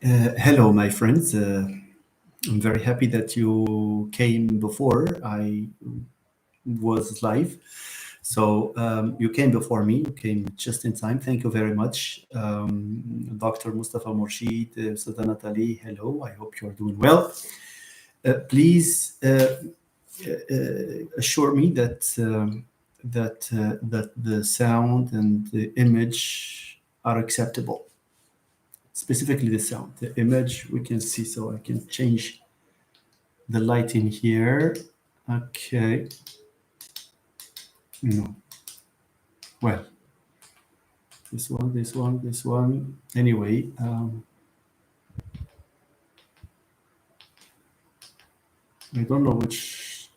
Hello, my friends. I'm very happy that you came before I was live. So you came before me. You came just in time. Thank you very much, Dr. Mustafa Morshid, Sada Natali. Hello. I hope you are doing well. Please assure me that the sound and the image are acceptable. Specifically the sound. The image we can see, so I can change the light in here. Okay. No. Well, this one. Anyway, I don't know which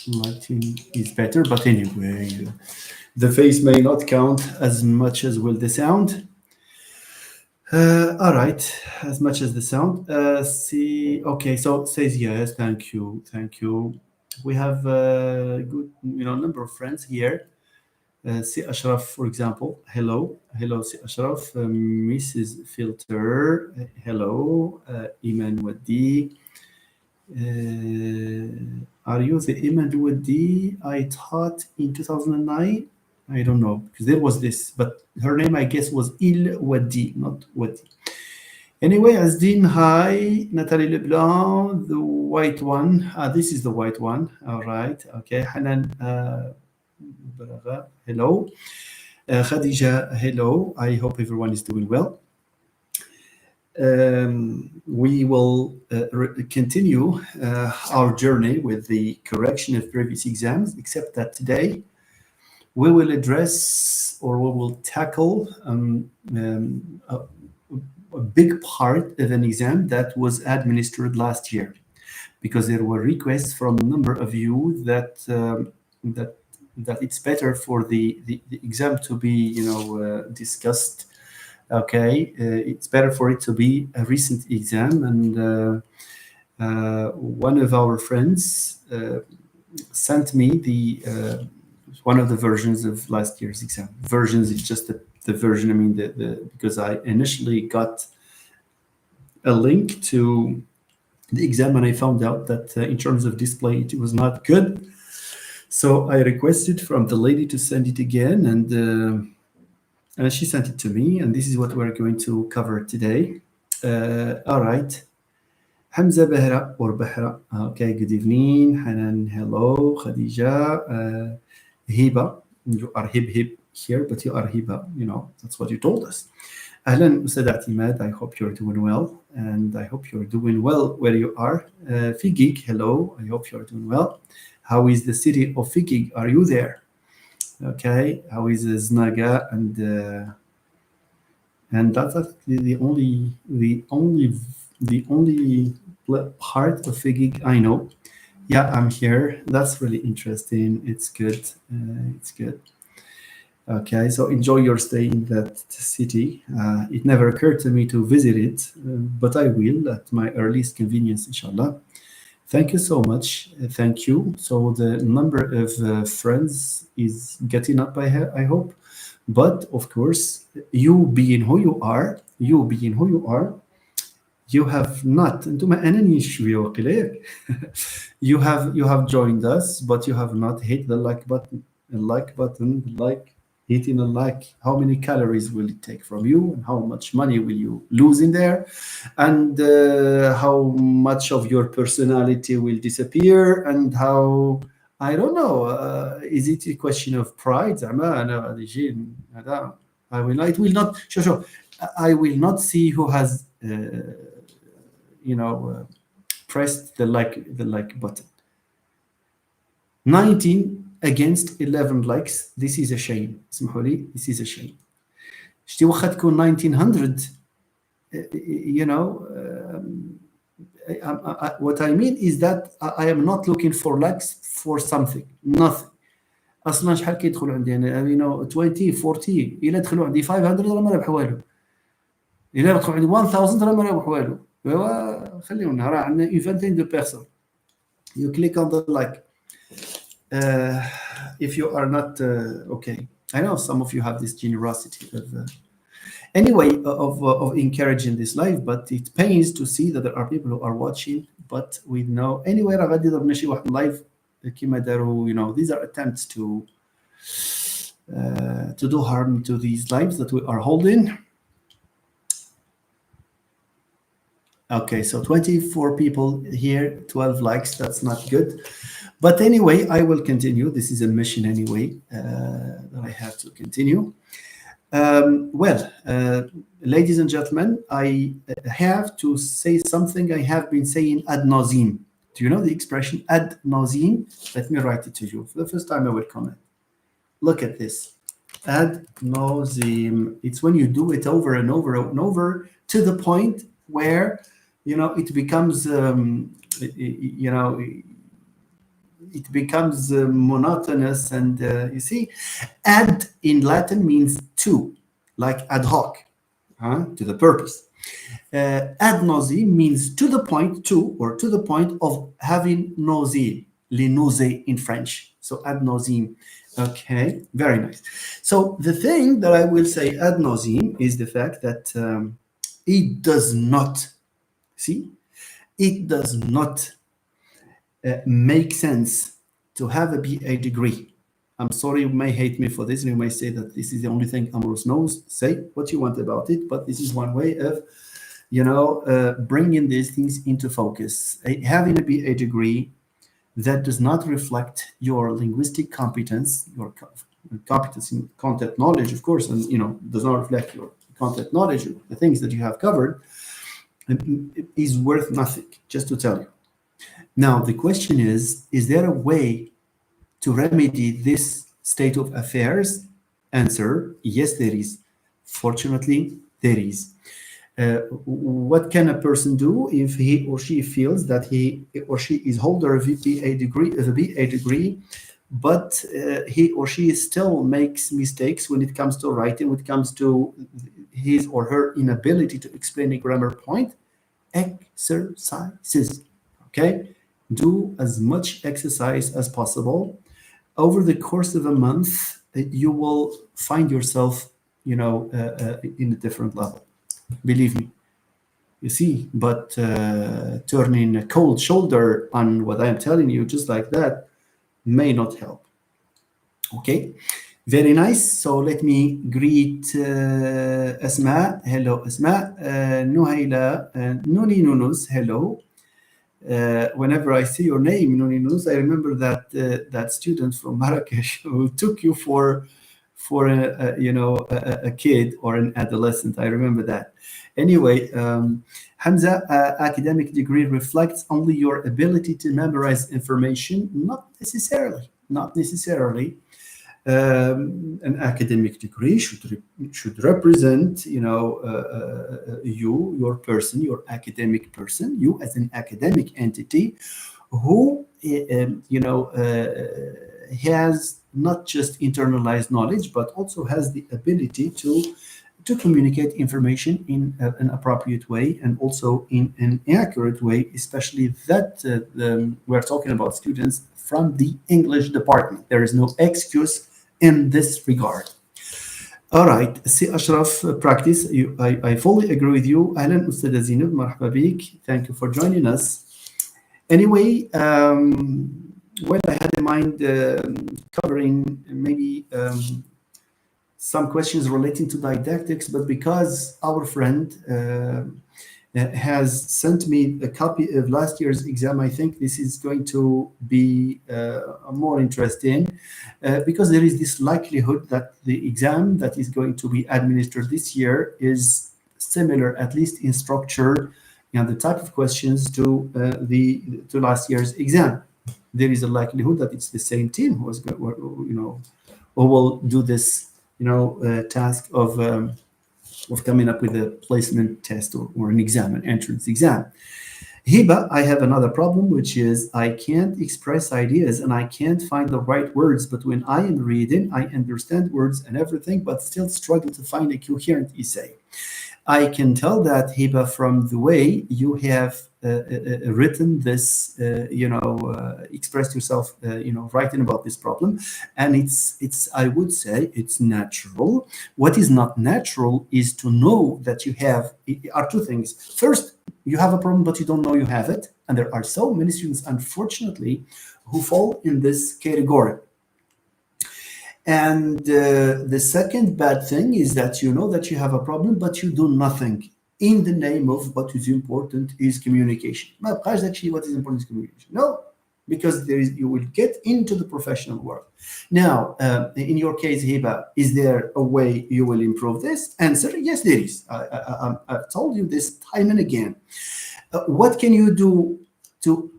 lighting is better, but anyway, the face may not count as much as will the sound. All right, as much as the sound. See, okay, so it says yes. Thank you. We have a good, number of friends here. Si Ashraf, for example. Hello, Si Ashraf. Mrs. Filter. Hello, Iman Wadi. Are you the Iman Wadi I taught in 2009? I don't know, because there was this, but her name, I guess, was Il Wadi, not Wadi. Anyway, Asdin, hi. Nathalie Leblanc, the white one. This is the white one. All right. Okay. Hanan Braga, hello. Khadija, hello. I hope everyone is doing well. We will continue our journey with the correction of previous exams, except that today we will address, or we will tackle a big part of an exam that was administered last year, because there were requests from a number of you that it's better for the exam to be discussed. Okay, it's better for it to be a recent exam, and one of our friends sent me the one of the versions of last year's exam. Versions is just the version. I mean, because I initially got a link to the exam and I found out that in terms of display it was not good. So I requested from the lady to send it again, and she sent it to me, and this is what we're going to cover today. All right. Hamza Behra or Behra. Okay, good evening. Hanan, hello. Khadija. Hiba. You are hib here, but you are Hiba. That's what you told us. Ahlan, Ustad Atimad. I hope you're doing well, and I hope you're doing well where you are. Figig, hello. I hope you're doing well. How is the city of Figig? Are you there? Okay. How is Znaga and that's the only part of Figig I know. Yeah, I'm here. That's really interesting. It's good. It's good. Okay, so enjoy your stay in that city. It never occurred to me to visit it, but I will at my earliest convenience, inshallah. Thank you so much. Thank you. So the number of friends is getting up, I hope. But of course, you being who you are, you have not. You have joined us, but you have not hit the like button. Hitting a like. How many calories will it take from you, and how much money will you lose in there, and how much of your personality will disappear, and how, I don't know. Is it a question of pride? I will not. It will not. Sure. I will not see who has, pressed the like button. 19 against 11 likes. This is a shame. اسمحوا لي. This is a shame. شتي واخا تكون 1900. What I mean is that I am not looking for likes for something. Nothing. اصلا شحال كيدخلوا عندي انا 20 40 الا دخلوا عندي 500 راه ما ربح والو. الا دخلوا عندي 1000 راه ما ربح والو. ايوا خليونا راه عندنا une vingtaine de personnes. You click on the like. If you are not okay, I know some of you have this generosity of Anyway, of encouraging this live, but it pains to see that there are people who are watching, but we know anyway راه غادي يضربنا شي واحد لايف كيما داروا. These are attempts to do harm to these lives that we are holding. Okay, so 24 people here, 12 likes. That's not good. But anyway, I will continue. This is a mission anyway that I have to continue. Ladies and gentlemen, I have to say something I have been saying ad nauseam. Do you know the expression ad nauseam? Let me write it to you. For the first time I will comment. Look at this. Ad nauseam. It's when you do it over and over and over to the point where, it becomes, it becomes monotonous. And you see, ad in Latin means to, like ad hoc, to the purpose. Ad nauseam means to the point, or to the point of having nausea, les nausées in French. So ad nauseam. Okay, very nice. So the thing that I will say ad nauseam is the fact that it does not, it does not make sense to have a BA degree. I'm sorry, you may hate me for this, and you may say that this is the only thing Amorous knows. Say what you want about it, but this is one way of, bringing these things into focus. Having a BA degree that does not reflect your linguistic competence, your competence in content knowledge, of course, and does not reflect your content knowledge, the things that you have covered, is worth nothing, just to tell you. Now, the question is there a way to remedy this state of affairs? Answer, yes, there is. Fortunately, there is. What can a person do if he or she feels that he or she is holder of a BA degree, but he or she still makes mistakes when it comes to writing, when it comes to his or her inability to explain a grammar point? Exercises. Okay, do as much exercise as possible. Over the course of a month, you will find yourself, in a different level. Believe me. You see, but turning a cold shoulder on what I am telling you just like that may not help. Okay, very nice. So let me greet Asma. Hello, Asma. Nuhaila, Nuni Nunus. Hello. Whenever I see your name, Nuni Nunus, I remember that student from Marrakesh who took you for a kid or an adolescent. I remember that. Anyway, Hamza, academic degree reflects only your ability to memorize information? Not necessarily. Not necessarily. An academic degree should represent, your person, your academic person, you as an academic entity who, has not just internalized knowledge, but also has the ability to communicate information in an appropriate way and also in an accurate way, especially that we're talking about students from the English department. There is no excuse in this regard. All right, see Ashraf, practice. I fully agree with you. Ahlan Ustad Zineb, marhaba bik. Thank you for joining us. Anyway, I had in mind covering maybe some questions relating to didactics, but because our friend has sent me a copy of last year's exam, I think this is going to be more interesting because there is this likelihood that the exam that is going to be administered this year is similar, at least in structure and the type of questions to last year's exam. There is a likelihood that it's the same team who will do this task of coming up with a placement test or an exam, an entrance exam. Hiba, I have another problem, which is I can't express ideas and I can't find the right words, but when I am reading, I understand words and everything, but still struggle to find a coherent essay. I can tell that, Hiba, from the way you have written this, expressed yourself, writing about this problem, and it's I would say it's natural. What is not natural is to know that you have are two things. First, you have a problem, but you don't know you have it, and there are so many students, unfortunately, who fall in this category. And the second bad thing is that you know that you have a problem, but you do nothing in the name of what is important is communication. Actually, what is important is communication. No, because you will get into the professional world. Now, in your case, Hiba, is there a way you will improve this? Answer: yes, there is. I've told you this time and again. What can you do to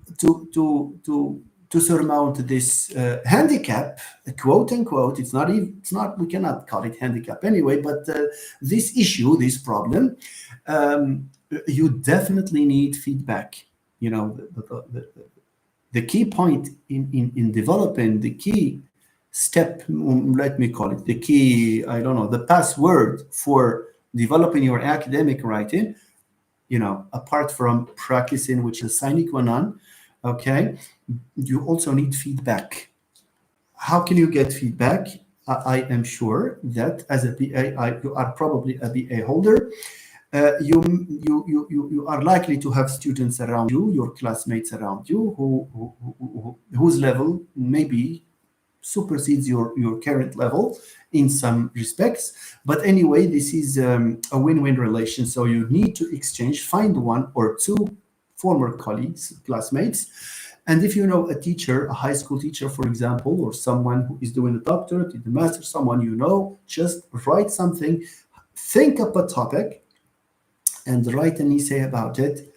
surmount this handicap, quote unquote? It's not. We cannot call it handicap anyway. But this issue, this problem, you definitely need feedback. The key point in developing the key step, let me call it the key. I don't know, the password for developing your academic writing. Apart from practicing, which is sine qua non, okay, you also need feedback. How can you get feedback? I am sure that as a BA, you are probably a BA holder. You are likely to have students around you, your classmates around you, whose level maybe supersedes your current level in some respects. But anyway, this is a win-win relation. So you need to exchange, find one or two former colleagues, classmates. And if you know a teacher, a high school teacher, for example, or someone who is doing a doctorate, the master, someone just write something, think up a topic, and write an essay about it.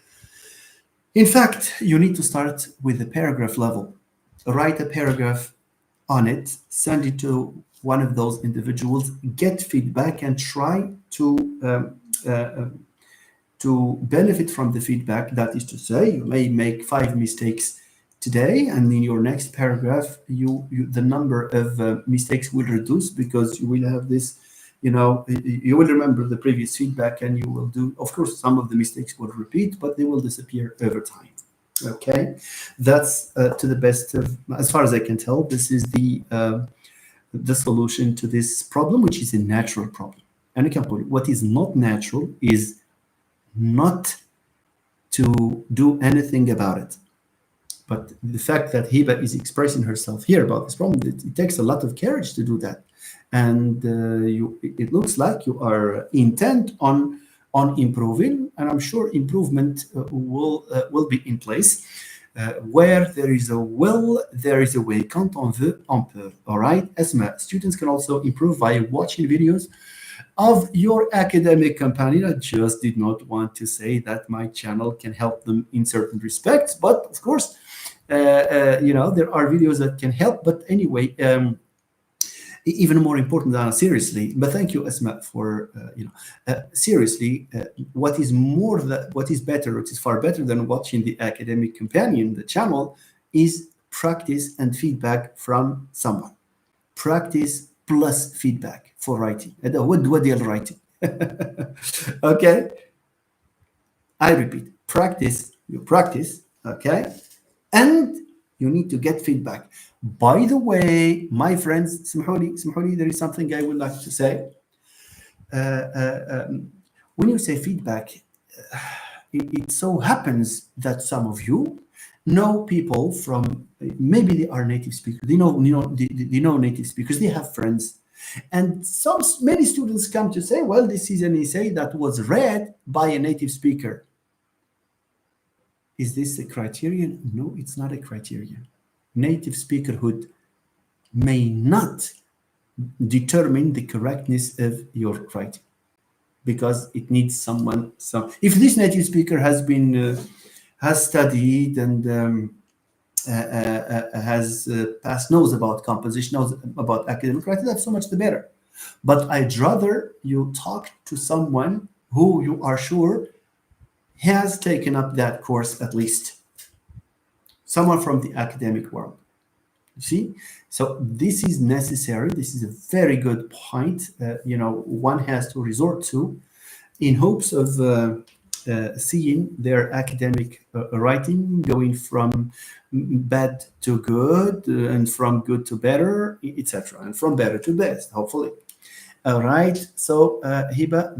In fact, you need to start with the paragraph level. Write a paragraph on it, send it to one of those individuals, get feedback, and try to benefit from the feedback. That is to say, you may make 5 mistakes today, and in your next paragraph, the number of mistakes will reduce, because you will have this. You will remember the previous feedback, and you will do. Of course, some of the mistakes will repeat, but they will disappear over time. Okay, that's to the best of, as far as I can tell, this is the solution to this problem, which is a natural problem. And what is not natural is not to do anything about it. But the fact that Hiba is expressing herself here about this problem, it takes a lot of courage to do that. And it looks like you are intent on improving, and I'm sure improvement will be in place. Where there is a will, there is a way. Quand on veut, on peut. All right, Esma, students can also improve by watching videos of your academic companion. I just did not want to say that my channel can help them in certain respects, but of course, there are videos that can help. But anyway, even more important than seriously. But thank you, Esma, for seriously. What is better? It is far better than watching the academic companion. The channel is practice and feedback from someone. Practice plus feedback for writing. What they are writing. Okay. I repeat: practice. You practice. Okay, and you need to get feedback. By the way, my friends, Smhuli, there is something I would like to say. When you say feedback, it so happens that some of you know people from, maybe they are native speakers. They know native speakers. They have friends, and many students come to say, "Well, this is an essay that was read by a native speaker." Is this a criterion? No, it's not a criterion. Native speakerhood may not determine the correctness of your writing, because it needs someone. If this native speaker has studied and has knows about composition, knows about academic writing, that's so much the better. But I'd rather you talk to someone who you are sure has taken up that course, at least someone from the academic world. You see, so this is necessary. This is a very good point. One has to resort to in hopes of seeing their academic writing going from bad to good, and from good to better, etc., and from better to best, hopefully. All right. So, Hiba,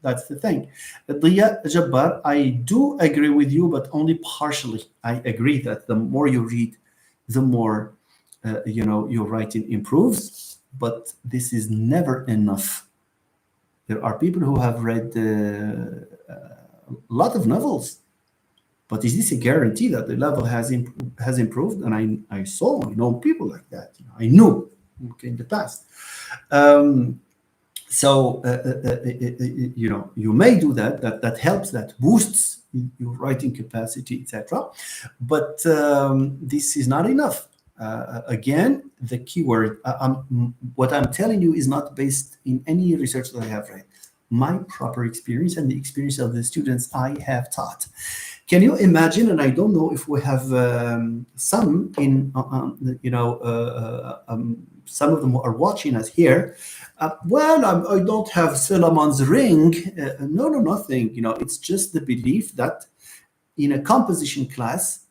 that's the thing. Diya Jabbar, I do agree with you, but only partially. I agree that the more you read, the more your writing improves. But this is never enough. There are people who have read a lot of novels, but is this a guarantee that the level has improved? And I know people like that. I knew, okay, in the past. So you may do that. That helps. That boosts your writing capacity, etc. But this is not enough. Again, the keyword. What I'm telling you is not based in any research that I have read. My proper experience and the experience of the students I have taught. Can you imagine? And I don't know if we have some in, some of them are watching us here. I don't have Solomon's ring. No, nothing. It's just the belief that in a composition class,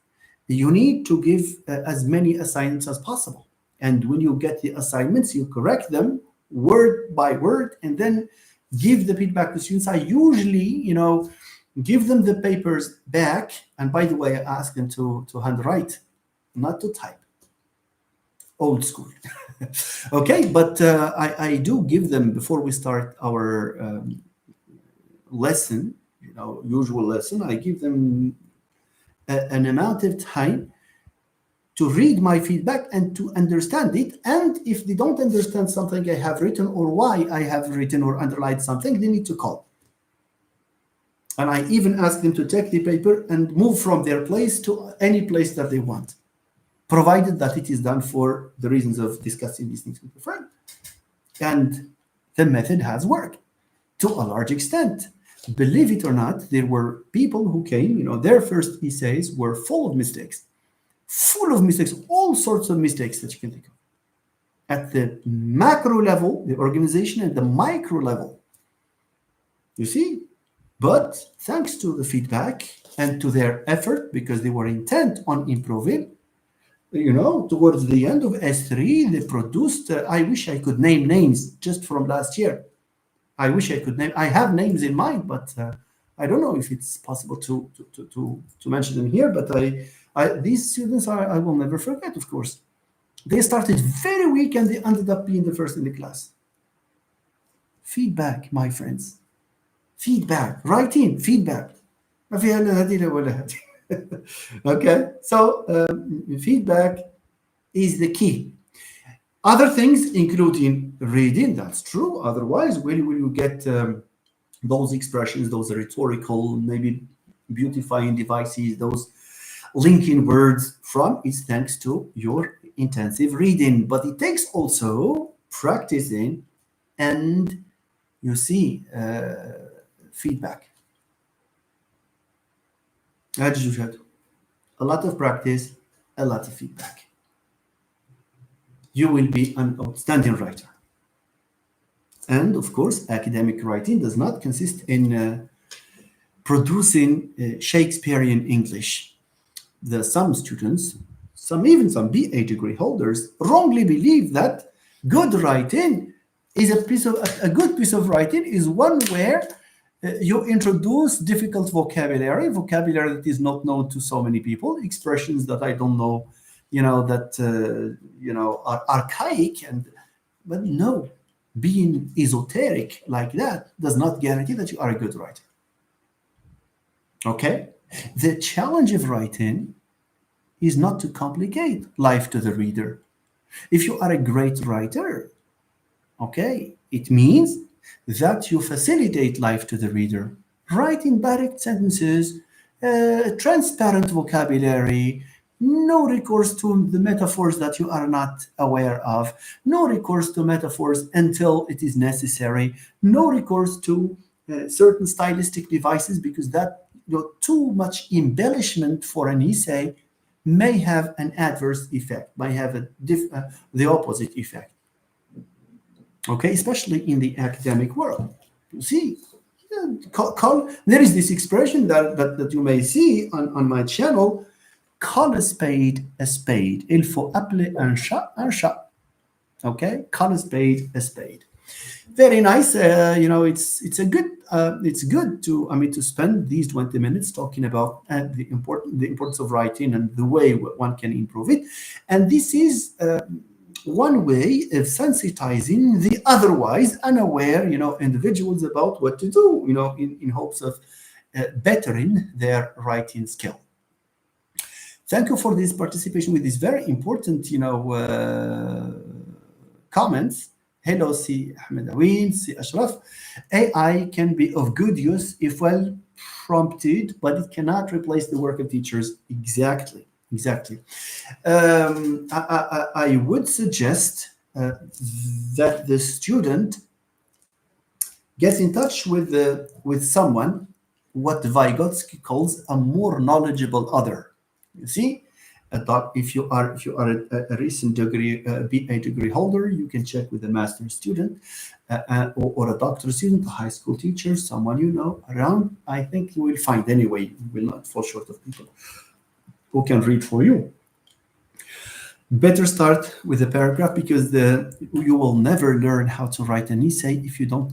you need to give as many assignments as possible. And when you get the assignments, you correct them word by word, and then give the feedback to students. I usually, give them the papers back. And by the way, I ask them to handwrite, not to type. Old school. Okay, but I do give them, before we start our lesson, usual lesson, I give them an amount of time to read my feedback and to understand it. And if they don't understand something I have written, or why I have written or underlined something, they need to call. And I even ask them to take the paper and move from their place to any place that they want, provided that it is done for the reasons of discussing these things with a friend. And the method has worked to a large extent. Believe it or not, there were people who came, their first essays were full of mistakes, all sorts of mistakes that you can think of. At the macro level, the organization, and the micro level. You see? But thanks to the feedback and to their effort, because they were intent on improving, towards the end of S3, they produced, I wish I could name names just from last year. I wish I could name, I have names in mind, but I don't know if it's possible to mention them here. But these students I will never forget, of course. They started very weak and they ended up being the first in the class. Feedback, my friends. Feedback. Write in, feedback. Okay, so feedback is the key. Other things, including reading, that's true. Otherwise, where will you get those expressions, those rhetorical, maybe beautifying devices, those linking words from? It's thanks to your intensive reading. But it takes also practicing and, feedback. A lot of practice, a lot of feedback. You will be an outstanding writer. And of course, academic writing does not consist in producing Shakespearean English. Some students, even some BA degree holders, wrongly believe that good writing is a good piece of writing is one where you introduce difficult vocabulary that is not known to so many people, expressions that I don't know, are archaic. But no, being esoteric like that does not guarantee that you are a good writer. Okay? The challenge of writing is not to complicate life to the reader. If you are a great writer, okay, it means that you facilitate life to the reader. Write in direct sentences, transparent vocabulary, no recourse to the metaphors that you are not aware of, no recourse to metaphors until it is necessary, no recourse to certain stylistic devices, because that too much embellishment for an essay may have an adverse effect, may have the opposite effect. Okay, especially in the academic world. You see, There is this expression that you may see on my channel. Call a spade a spade. Il faut appeler un chat un chat. Okay, call a spade a spade. Very nice. It's good to spend these 20 minutes talking about the importance of writing and the way one can improve it. And this is one way of sensitizing the otherwise unaware, individuals about what to do, in hopes of bettering their writing skill. Thank you for this participation with this very important, comments. Hello, si Ahmed Awin, si Ashraf. AI can be of good use if well prompted, but it cannot replace the work of teachers. Exactly. I would suggest that the student gets in touch with someone, what Vygotsky calls a more knowledgeable other. You see, if you are a recent degree, BA degree holder, you can check with a master's student or a doctoral student, a high school teacher, someone you know around. I think you will find anyway. You will not fall short of people who can read for you. Better start with a paragraph, because you will never learn how to write an essay if you don't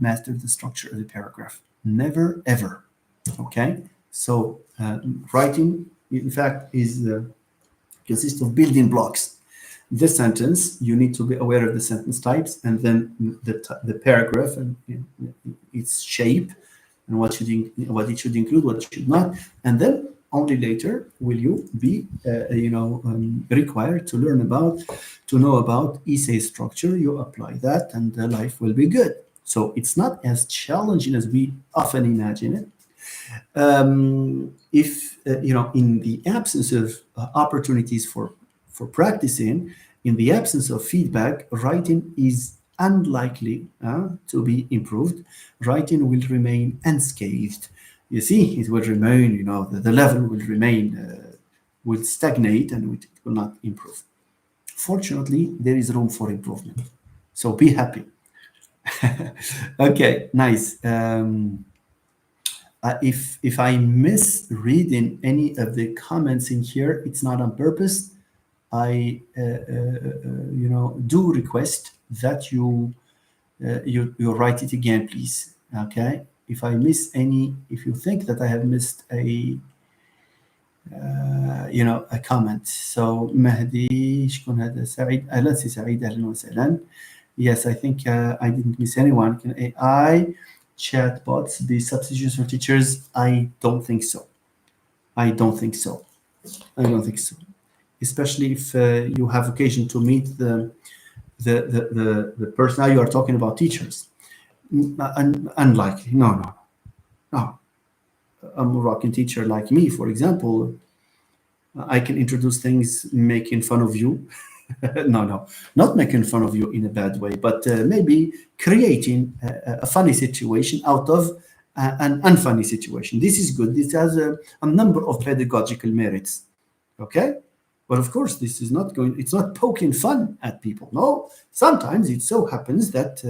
master the structure of the paragraph. Never ever. Okay. So writing, in fact, consists of building blocks. The sentence, you need to be aware of the sentence types, and then the paragraph and its shape, and what it should include, what it should not, and then only later will you be required to know about essay structure. You apply that, and life will be good. So it's not as challenging as we often imagine it. If in the absence of opportunities for practicing, in the absence of feedback, writing is unlikely to be improved. Writing will remain unscathed. You see, it will remain, the level will remain, will stagnate, and it will not improve. Fortunately, there is room for improvement. So be happy. Okay, nice. If I miss reading any of the comments in here, it's not on purpose. I do request that you write it again, please. Okay. If I miss any, if you think that I have missed a comment. So Mahdi, شكون هذا سعيد؟ أهلا سي سعيد، أهلا وسهلا. Yes, I think I didn't miss anyone. Can AI chatbots be substitutes for teachers? I don't think so. Especially if you have occasion to meet the person. Now you are talking about teachers. Unlikely. No. A Moroccan teacher like me, for example, I can introduce things making fun of you. No, not making fun of you in a bad way, but maybe creating a funny situation out of an unfunny situation. This is good. This has a number of pedagogical merits. Okay? But of course, this is it's not poking fun at people. No, sometimes it so happens that,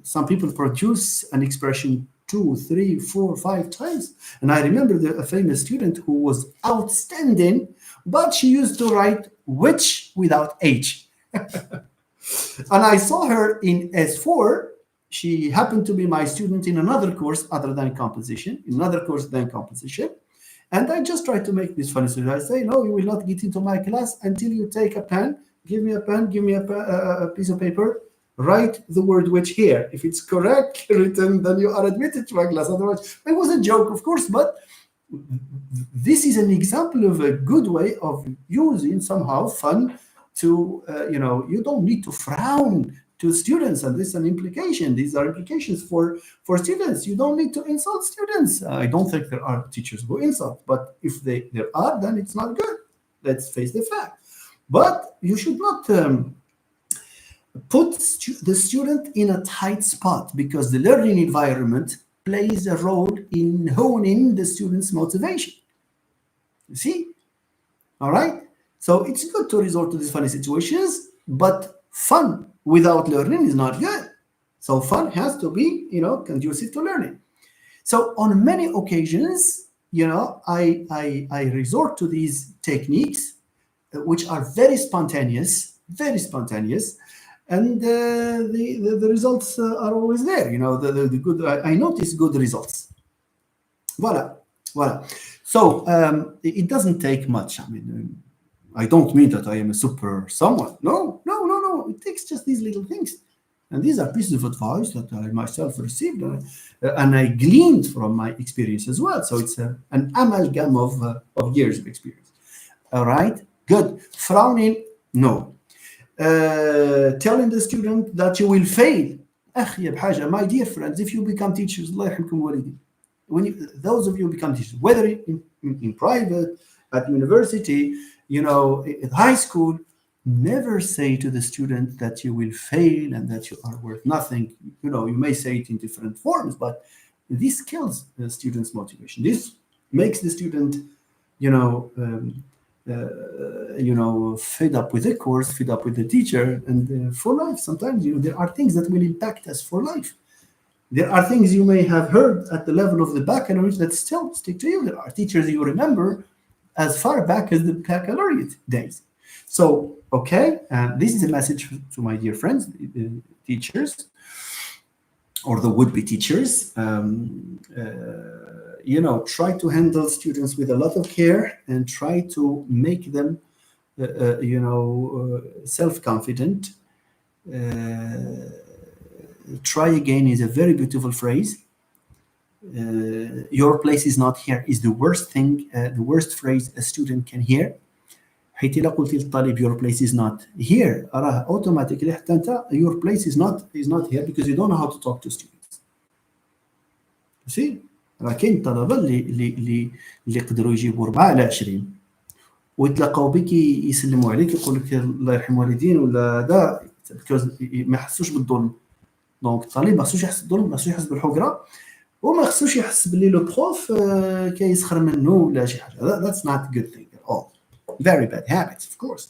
some people produce an expression 2, 3, 4, 5 times. And I remember a famous student who was outstanding, but she used to write which without H. And I saw her in S4. She happened to be my student in another course other than composition, And I just tried to make this funny. So I say, no, you will not get into my class until you take a pen. Give me a pen, give me a piece of paper. Write the word which here. If it's correct written, then you are admitted to my class. Otherwise, it was a joke, of course, but this is an example of a good way of using somehow fun to, you don't need to frown to students, and this is an implication. These are implications for students. You don't need to insult students. I don't think there are teachers who insult, but if there are, then it's not good. Let's face the fact. But you should not put the student in a tight spot, because the learning environment plays a role in honing the student's motivation. You see? All right? So it's good to resort to these funny situations, but fun without learning is not good. So fun has to be, conducive to learning. So on many occasions, I resort to these techniques, which are very spontaneous, and the results are always there. The good. I notice good results. Voila, voila. So it doesn't take much. I mean, I don't mean that I am a super someone. No, no, no, no. It takes just these little things. And these are pieces of advice that I myself received, and I gleaned from my experience as well. So it's an amalgam of years of experience. All right, good. Frowning, no. Telling the student that you will fail. أخي بحاجة, my dear friends, if you become teachers, الله يرحمكم والدين, those of you become teachers, whether in private, at university, at high school, never say to the student that you will fail and that you are worth nothing. You may say it in different forms, but this kills the student's motivation. This makes the student, fed up with the course, fed up with the teacher, and for life. Sometimes, there are things that will impact us for life. There are things you may have heard at the level of the baccalaureate that still stick to you. There are teachers you remember as far back as the baccalaureate days. So, okay, this is a message to my dear friends, teachers, or the would-be teachers. Try to handle students with a lot of care and try to make them, self-confident. Try again is a very beautiful phrase. Your place is not here is the worst thing, the worst phrase a student can hear. حيث إذا قلت للطالب your place is not here, راه automatically حتى أنت your place is not here because you don't know how to talk to students. You see, راه كاين طلبة اللي يقدروا يجيبوا 4 على 20 ويتلاقاو بك يسلموا عليك يقول لك الله يرحم والدين ولا هذا because ما يحسوش بالظلم. دونك الطالب ما خصوش يحس بالظلم، ما خصوش يحس بالحقرة، وما خصوش يحس باللي لو بروف كيسخر منه ولا شي حاجة. That's not a good thing at all. Very bad habits, of course.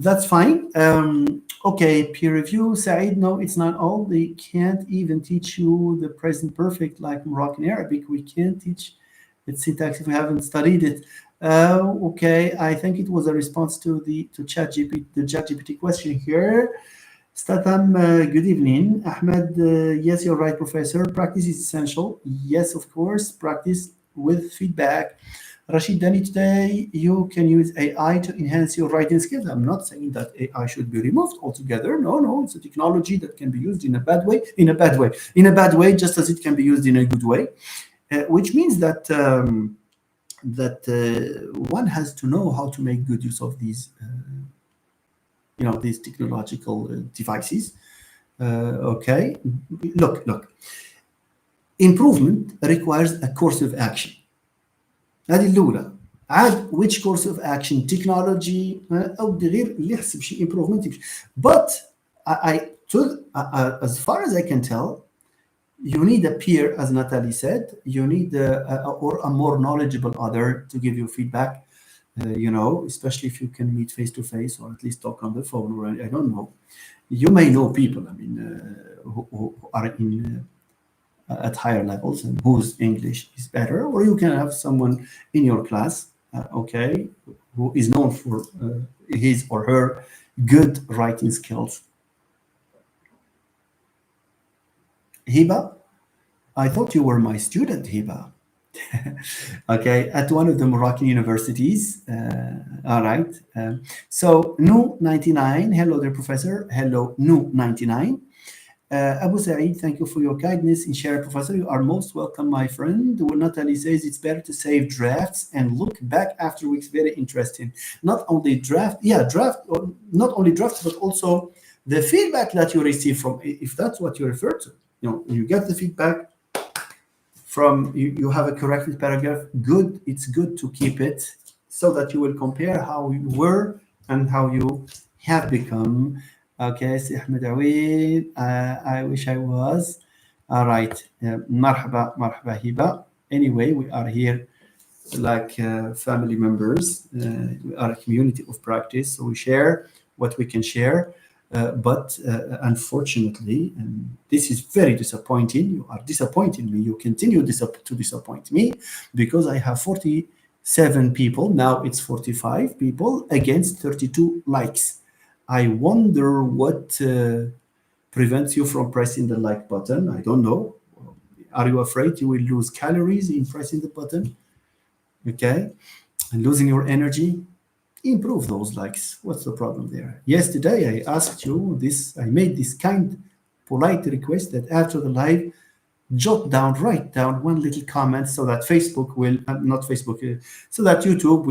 That's fine. Okay, peer review. Saeed, no, it's not all. They can't even teach you the present perfect like Moroccan Arabic. We can't teach its syntax if we haven't studied it. Okay, I think it was a response to the ChatGPT question here. Statham, good evening. Ahmed, yes, you're right, professor. Practice is essential. Yes, of course, practice with feedback. Rashid Dani, today you can use AI to enhance your writing skills. I'm not saying that AI should be removed altogether. No, it's a technology that can be used in a bad way, just as it can be used in a good way, which means that one has to know how to make good use of these, these technological devices. Okay, look. Improvement requires a course of action. هذه الأولى. عاد which course of action, technology أو غير اللي يحسب شيء improvement. But as far as I can tell, you need a peer, as Natalie said. You need or a more knowledgeable other to give you feedback. Especially if you can meet face to face or at least talk on the phone, or I don't know. You may know people. I mean, who are in. At higher levels and whose English is better, or you can have someone in your class, who is known for his or her good writing skills. Hiba, I thought you were my student, Hiba. Okay, at one of the Moroccan universities. All right. So, Nu99, hello there, professor. Hello, Nu99. Abu Saeed, thank you for your kindness in sharing, Professor. You are most welcome, my friend. When Natalie says it's better to save drafts and look back after weeks, very interesting. Not only not only drafts, but also the feedback that you receive from, if that's what you refer to. You get the feedback from, you have a corrected paragraph. Good, it's good to keep it so that you will compare how you were and how you have become. Okay, Si Ahmed Aweed, I wish I was. All right, marhaba hiba. Anyway, we are here like family members. We are a community of practice, so we share what we can share. But unfortunately, and this is very disappointing, you are disappointing me. You continue to disappoint me because I have 47 people. Now it's 45 people against 32 likes. I wonder what prevents you from pressing the like button. I don't know. Are you afraid you will lose calories in pressing the button? Okay. And losing your energy? Improve those likes. What's the problem there? Yesterday, I asked you this, I made this kind, polite request that after the live, write down one little comment so that Facebook will, not Facebook, so that YouTube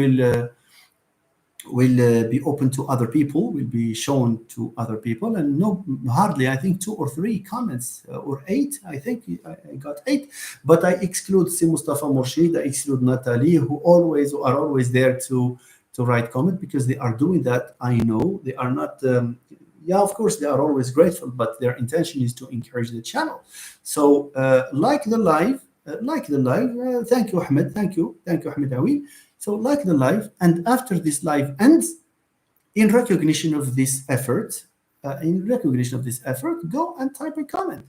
will be open to other people, will be shown to other people. And no, hardly, I think 2 or 3 comments, or 8, I think I got 8. But I exclude Si Mustafa Morshid, I exclude Natalie, who are always there to write comment, because they are doing that. I know they are not, yeah, of course, they are always grateful, but their intention is to encourage the channel. So like the live, thank you, Ahmed. Thank you, Ahmed Awi. So like the live, and after this live ends, in recognition of this effort, go and type a comment.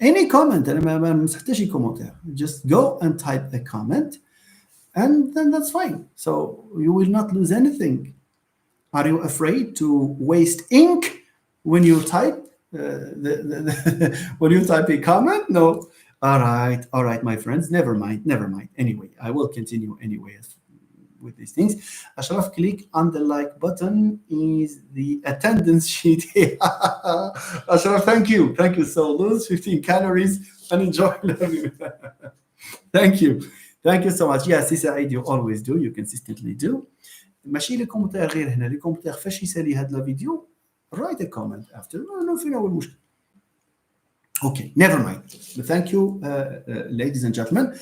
Any comment, just go and type a comment, and then that's fine. So you will not lose anything. Are you afraid to waste ink when you type when you type a comment? No. All right, my friends. Never mind. Anyway, I will continue anyway with these things. Ashraf, click on the like button. Is the attendance sheet here? Ashraf, thank you. So lose 15 calories and enjoy learning. Thank you so much. Yes, this is a you always do. You consistently do. ماشي لي كومنتير غير هنا لي كومنتير فاش يسالي هاد لا فيديو write a comment after. No فين هو المشكل. Okay, never mind. Thank you, ladies and gentlemen.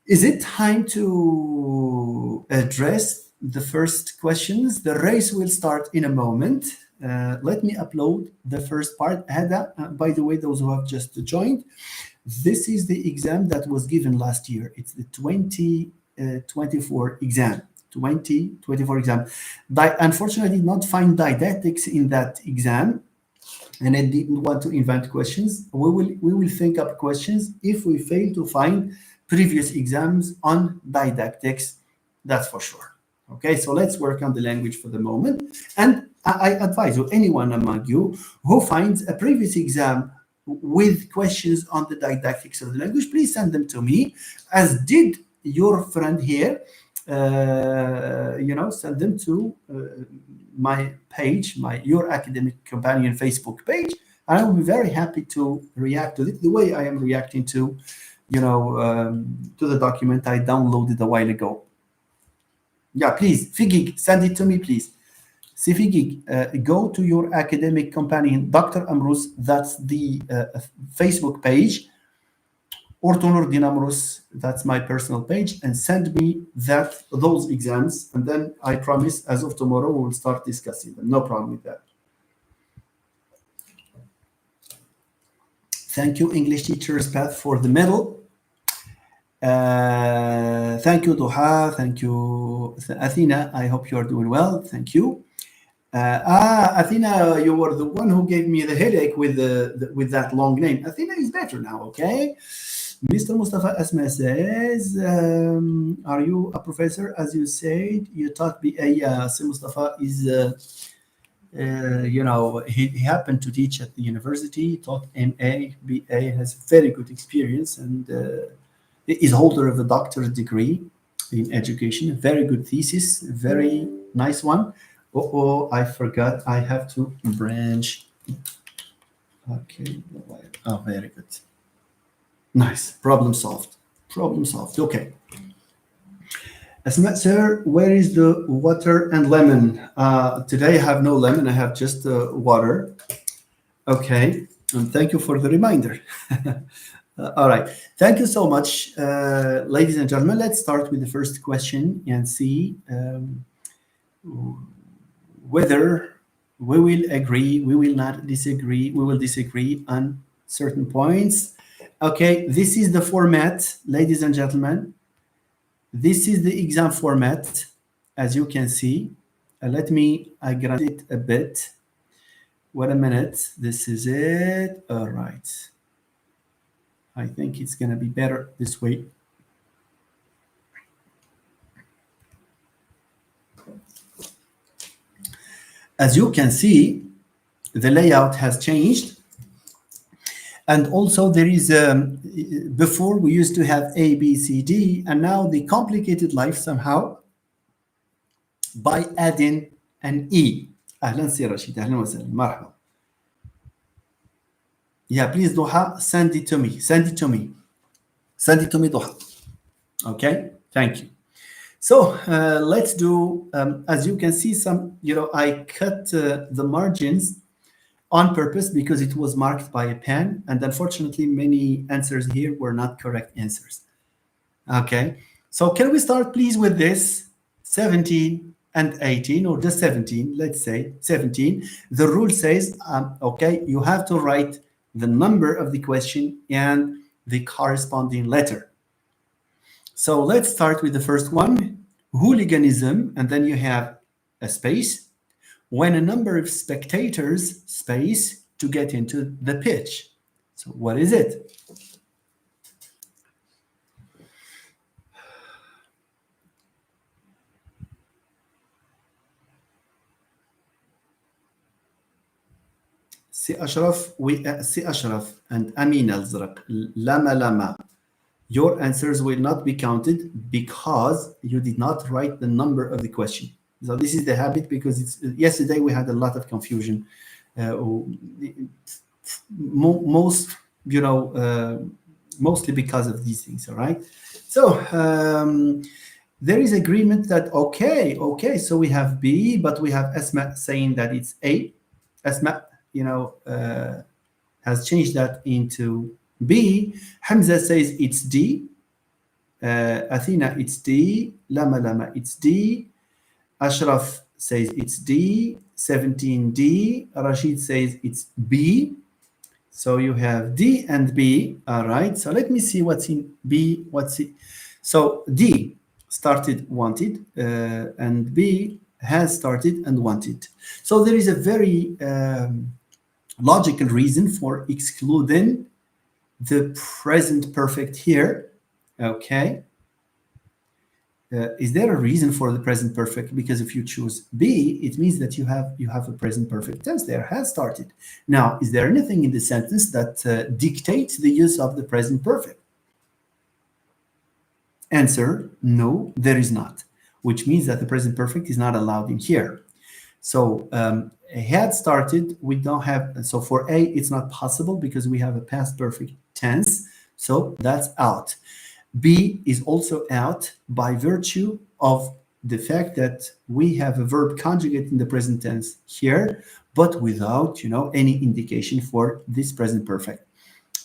Is it time to address the first questions? The race will start in a moment. Let me upload the first part. Hada, by the way, those who have just joined, this is the exam that was given last year. It's the 2024 exam. 2024 exam. Unfortunately, I did not find didactics in that exam, and I didn't want to invent questions. We will think up questions if we fail to find previous exams on didactics. That's for sure. Okay, so let's work on the language for the moment. And I advise you, anyone among you who finds a previous exam with questions on the didactics of the language, please send them to me, as did your friend here. Send them to my page, Your Academic Companion Facebook page, and I will be very happy to react to it the way I am reacting to, to the document I downloaded a while ago. Yeah, please, Figig, send it to me, please. See, Figig, go to Your Academic Companion, Dr. Amrus, that's the Facebook page, or to Nurdin Amrus, that's my personal page, and send me those exams, and then I promise as of tomorrow we will start discussing them. No problem with that. Thank you, English Teachers Path, for the medal. Thank you, Doha. Thank you, Athena. I hope you are doing well. Thank you. Athena, you were the one who gave me the headache with that long name. Athena is better now, okay? Mr. Mustafa Asma says, are you a professor? As you said, you taught BA. So Mustafa is, he happened to teach at the university, taught MA, BA, has very good experience, and is holder of a doctorate degree in education. Very good thesis, very nice one. I forgot. I have to branch. Okay. Oh, very good. Nice. Problem solved. Okay. Asma, sir, where is the water and lemon? Today I have no lemon. I have just water. Okay. And thank you for the reminder. All right. Thank you so much, ladies and gentlemen. Let's start with the first question and see whether we will agree, we will not disagree, we will disagree on certain points. Okay, this is the format, ladies and gentlemen. This is the exam format, as you can see. Let me grant it a bit. Wait a minute. This is it. All right. I think it's going to be better this way. As you can see, the layout has changed. And also there is, before we used to have A, B, C, D, and now the complicated life somehow by adding an E. أهلا سي رشيد, أهلا وسهلا, مرحبا. Yeah, please Doha, send it to me. Send it to me. Send it to me, Doha. Okay, thank you. So let's do, as you can see, I cut the margins on purpose because it was marked by a pen, and unfortunately many answers here were not correct answers. Okay, so can we start please with this 17 and 18, or just 17, let's say 17. The rule says, okay, you have to write the number of the question and the corresponding letter. So let's start with the first one, hooliganism, and then you have a space. When a number of spectators, space, to get into the pitch. So what is it? Si Ashraf, Si Ashraf and Amin Al-Zraq, Lama Lama. Your answers will not be counted because you did not write the number of the question. So this is the habit, because yesterday we had a lot of confusion. Mostly because of these things. All right. So there is agreement that okay. So we have B, but we have Asma saying that it's A. Asma, has changed that into B. Hamza says it's D. Athena, it's D. Lama, it's D. Ashraf says it's D. 17D. Rashid says it's B. So you have D and B. All right. So let me see what's in B. So D started wanted, and B has started and wanted. So there is a very logical reason for excluding the present perfect here. Okay. Is there a reason for the present perfect? Because if you choose B, it means that you have a present perfect tense there, has started. Now, is there anything in the sentence that dictates the use of the present perfect? Answer, no, there is not, which means that the present perfect is not allowed in here. So had started, we don't have, so for A, it's not possible because we have a past perfect tense. So that's out. B is also out by virtue of the fact that we have a verb conjugate in the present tense here, but without, any indication for this present perfect.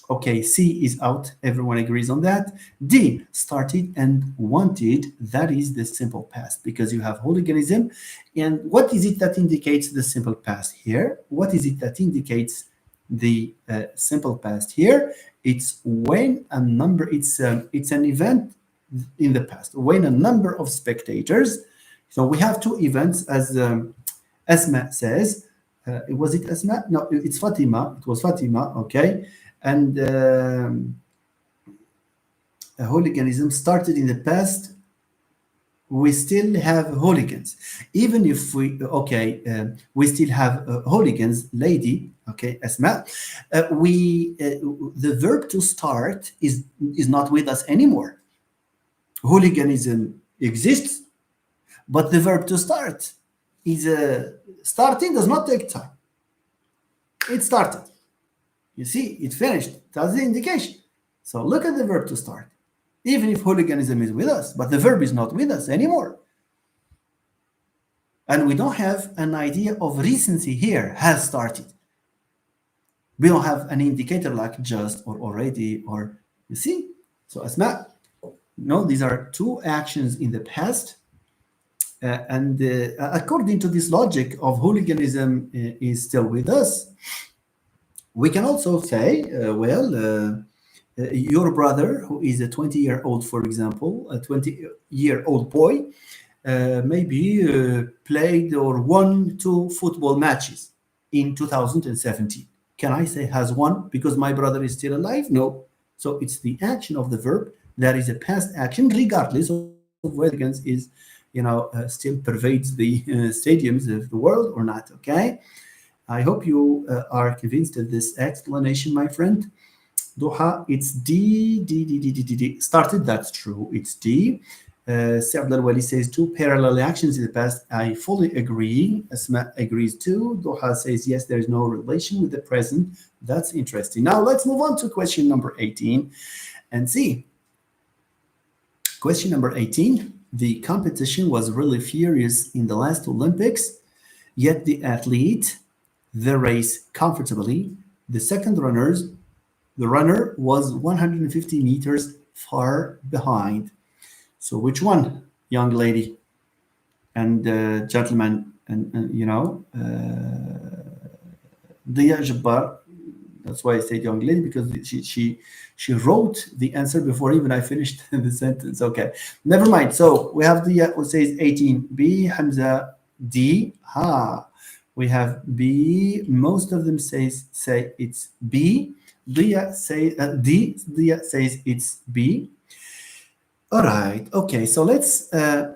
Okay, C is out. Everyone agrees on that. D, started and wanted. That is the simple past because you have hooliganism. And what is it that indicates the simple past here? What is it that indicates the simple past here? It's when a number, it's an event in the past, when a number of spectators, so we have two events as Asma says. Was it Asma? No, it's Fatima. It was Fatima, okay. And hooliganism started in the past. We still have hooligans, even if we still have hooligans, lady, okay, Asma. The verb to start is not with us anymore. Hooliganism exists, but the verb to start is starting does not take time. It started. You see, it finished. That's the indication. So look at the verb to start. Even if hooliganism is with us, but the verb is not with us anymore. And we don't have an idea of recency here, has started. We don't have an indicator like just or already or, you see? So Asma, these are two actions in the past. And according to this logic of hooliganism is still with us, we can also say, your brother, who is a 20-year-old, for example, a 20-year-old boy, maybe played or won 2 football matches in 2017. Can I say has won because my brother is still alive? No. So it's the action of the verb that is a past action, regardless of whether significance is, still pervades the stadiums of the world or not. Okay. I hope you are convinced of this explanation, my friend. Doha, it's D, D, D, D, D, D, D. Started, that's true. It's D. Saad Al-Wali says two parallel actions in the past. I fully agree. Asma agrees too. Doha says yes, there is no relation with the present. That's interesting. Now let's move on to question number 18 and see. Question number 18. The competition was really furious in the last Olympics, yet the athlete, the race comfortably. The runner was 150 meters far behind. So which one, young lady and gentleman, and Dia Jabbar? That's why I said young lady, because she wrote the answer before even I finished the sentence. Okay, never mind. So we have Dia who says 18. B, Hamza, D. We have B. Most of them say it's B. Dia say D. Dia says it's B. All right. Okay. So let's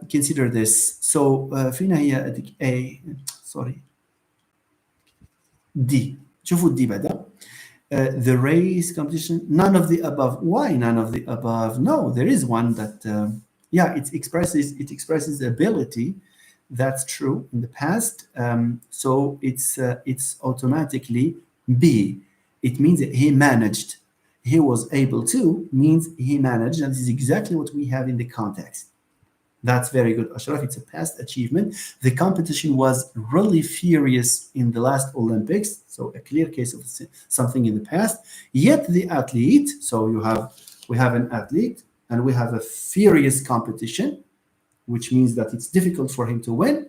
consider this. So فينا هي A. Sorry. D. شوفوا D بعدها. The race competition. None of the above. Why none of the above? No, there is one that. It expresses ability. That's true in the past. So it's automatically B. It means that he managed. He was able to means he managed, and this is exactly what we have in the context. That's very good, Ashraf. It's a past achievement. The competition was really furious in the last Olympics, so a clear case of something in the past. Yet the athlete, so we have an athlete and we have a furious competition, which means that it's difficult for him to win.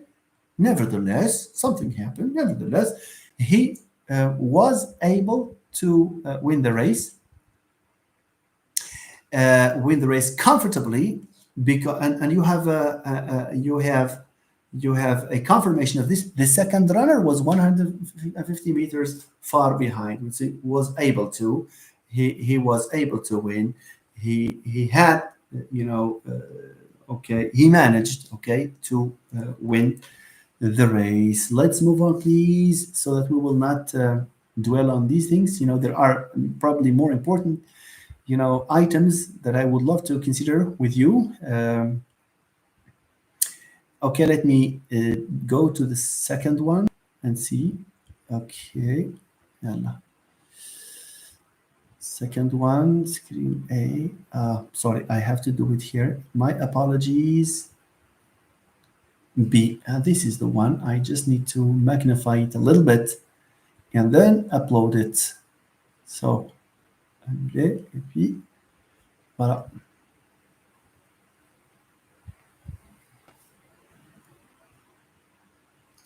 Nevertheless, something happened. Nevertheless, he was able to win the race comfortably, because and you have a confirmation of this. The second runner was 150 meters far behind, which he was able to. He was able to win. He had he managed to win the race. Let's move on, please, so that we will not dwell on these things. There are probably more important items that I would love to consider with you. Let me go to the second one and see. Okay, yalla. Second one, screen A. Sorry, I have to do it here. My apologies. B. This is the one. I just need to magnify it a little bit and then upload it. So, okay, B. Voilà.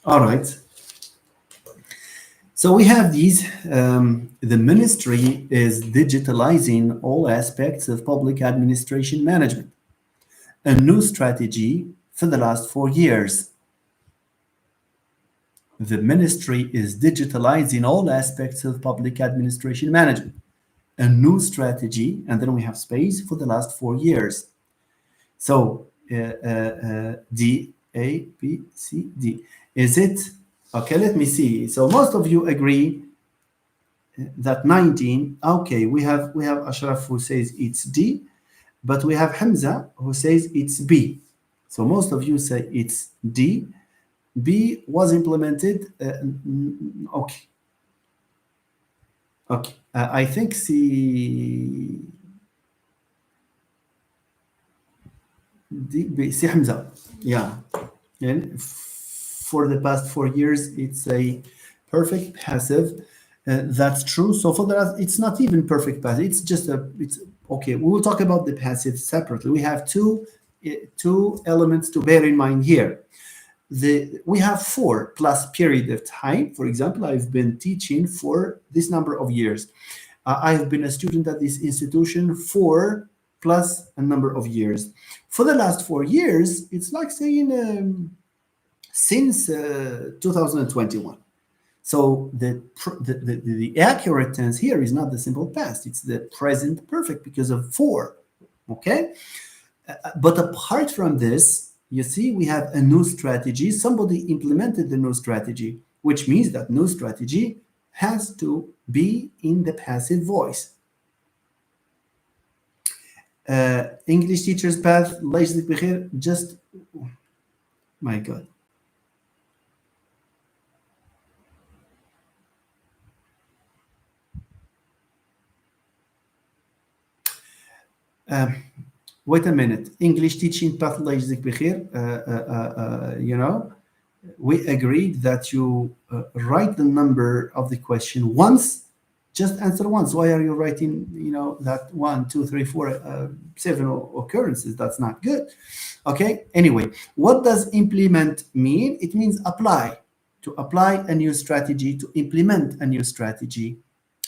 All right. So we have these. The ministry is digitalizing all aspects of public administration management. A new strategy for the last 4 years. The ministry is digitalizing all aspects of public administration management. A new strategy, and then we have space for the last 4 years. So D, A, B, C, D. Is it? Okay, let me see. So most of you agree that 19. Okay, we have Ashraf who says it's D, but we have Hamza who says it's B. So most of you say it's D. B was implemented. Okay. I think C. D, B, C Hamza. Yeah. And for the past 4 years, it's a perfect passive. That's true. So for that, it's not even perfect passive. It's okay. We will talk about the passive separately. We have two elements to bear in mind here. We have 4 plus period of time. For example, I've been teaching for this number of years. I've been a student at this institution for plus a number of years. For the last 4 years, it's like saying since 2021. So the accurate tense here is not the simple past, it's the present perfect because of for. Okay, but apart from this, you see, we have a new strategy. Somebody implemented the new strategy, which means that new strategy has to be in the passive voice. English teacher's path, الله يجزيك بخير, just, my God. Wait a minute. English teaching path, الله يجزيك بخير. You know, we agreed that you write the number of the question once, just answer once. Why are you writing, you know, that 1, 2, 3, 4, 7 occurrences? That's not good. Okay. Anyway, what does implement mean? It means apply, to apply a new strategy, to implement a new strategy.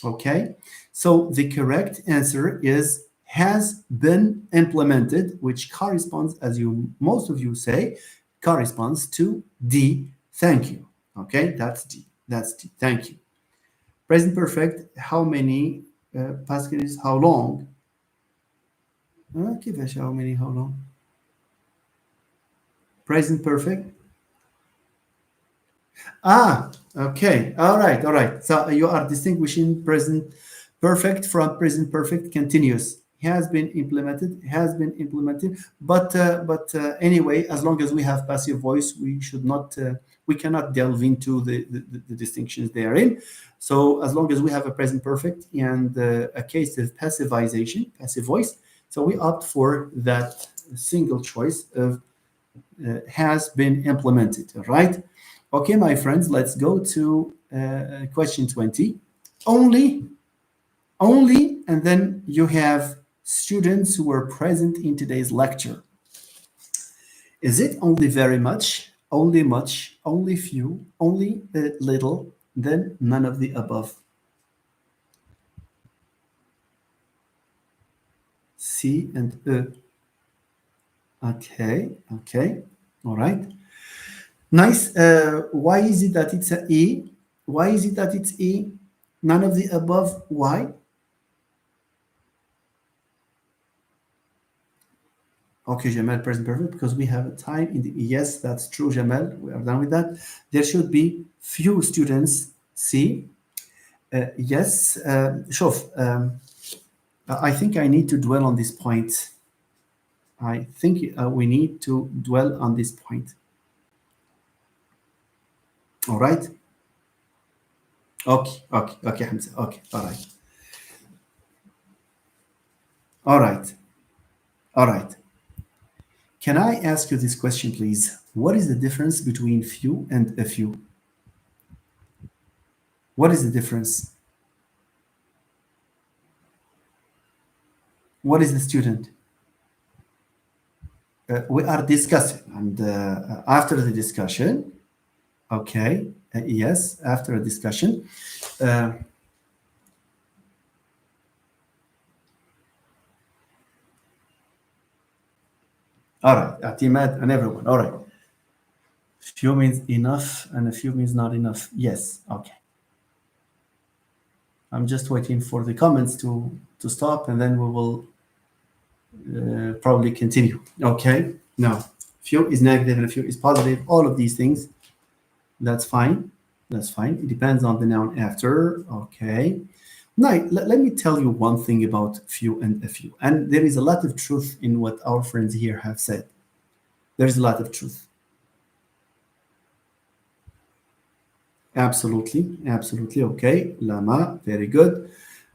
Okay. So the correct answer is has been implemented, which corresponds, as you most of you say, corresponds to D. Thank you. Okay, that's D. That's D. Thank you. Present perfect. How many passages? How long? كيفاش how many? How long? Present perfect. Okay. All right. All right. So you are distinguishing present perfect from present perfect continuous. Has been implemented, has been implemented. But anyway, as long as we have passive voice, we should not, we cannot delve into the distinctions they are in. So as long as we have a present perfect and a case of passivization, passive voice, so we opt for that single choice of has been implemented, right? Okay, my friends, let's go to question 20. Only, and then you have students who were present in today's lecture. Is it only very much, only few, only a little, then none of the above? C and E. Okay, all right. Nice. Why is it that it's a E? Why is it that it's E? None of the above. Why? Okay, Jamal, present perfect, because we have a time in the, yes, that's true, Jamal. We are done with that. There should be few students. See, yes. شوف, I think I need to dwell on this point. I think we need to dwell on this point. All right. Okay, Hamza. Okay, all right. All right. Can I ask you this question, please? What is the difference between few and a few? What is the difference? What is the student? We are discussing, and after the discussion, okay, yes, after a discussion, all right, Atimad and everyone, all right. Few means enough, and a few means not enough. Yes, okay. I'm just waiting for the comments to stop, and then we will probably continue. Okay, now few is negative and a few is positive. All of these things, that's fine. That's fine. It depends on the noun after. Okay. Now, let me tell you one thing about few and a few. And there is a lot of truth in what our friends here have said. There is a lot of truth. Absolutely. Absolutely. Okay. Lama, very good.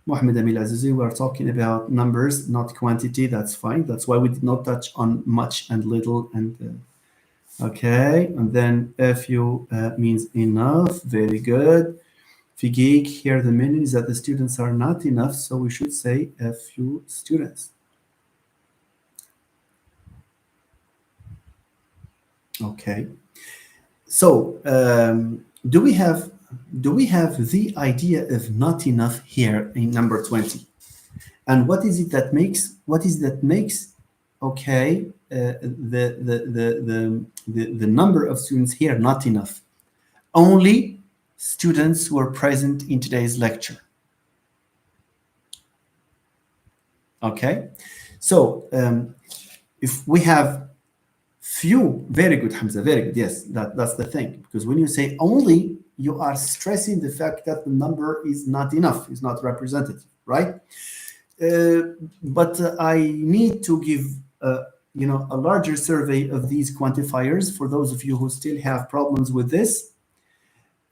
Mohammed Amil Azizi, we are talking about numbers, not quantity. That's fine. That's why we did not touch on much and little. And okay. And then a few means enough. Very good. Figig, here the meaning is that the students are not enough, so we should say a few students. Okay. So do we have the idea of not enough here in number 20? And what is it that makes okay the number of students here not enough? Only students were present in today's lecture. Okay, so if we have few, very good, Hamza, very good. Yes, that's the thing. Because when you say only, you are stressing the fact that the number is not enough, is not representative, right? But I need to give a larger survey of these quantifiers for those of you who still have problems with this.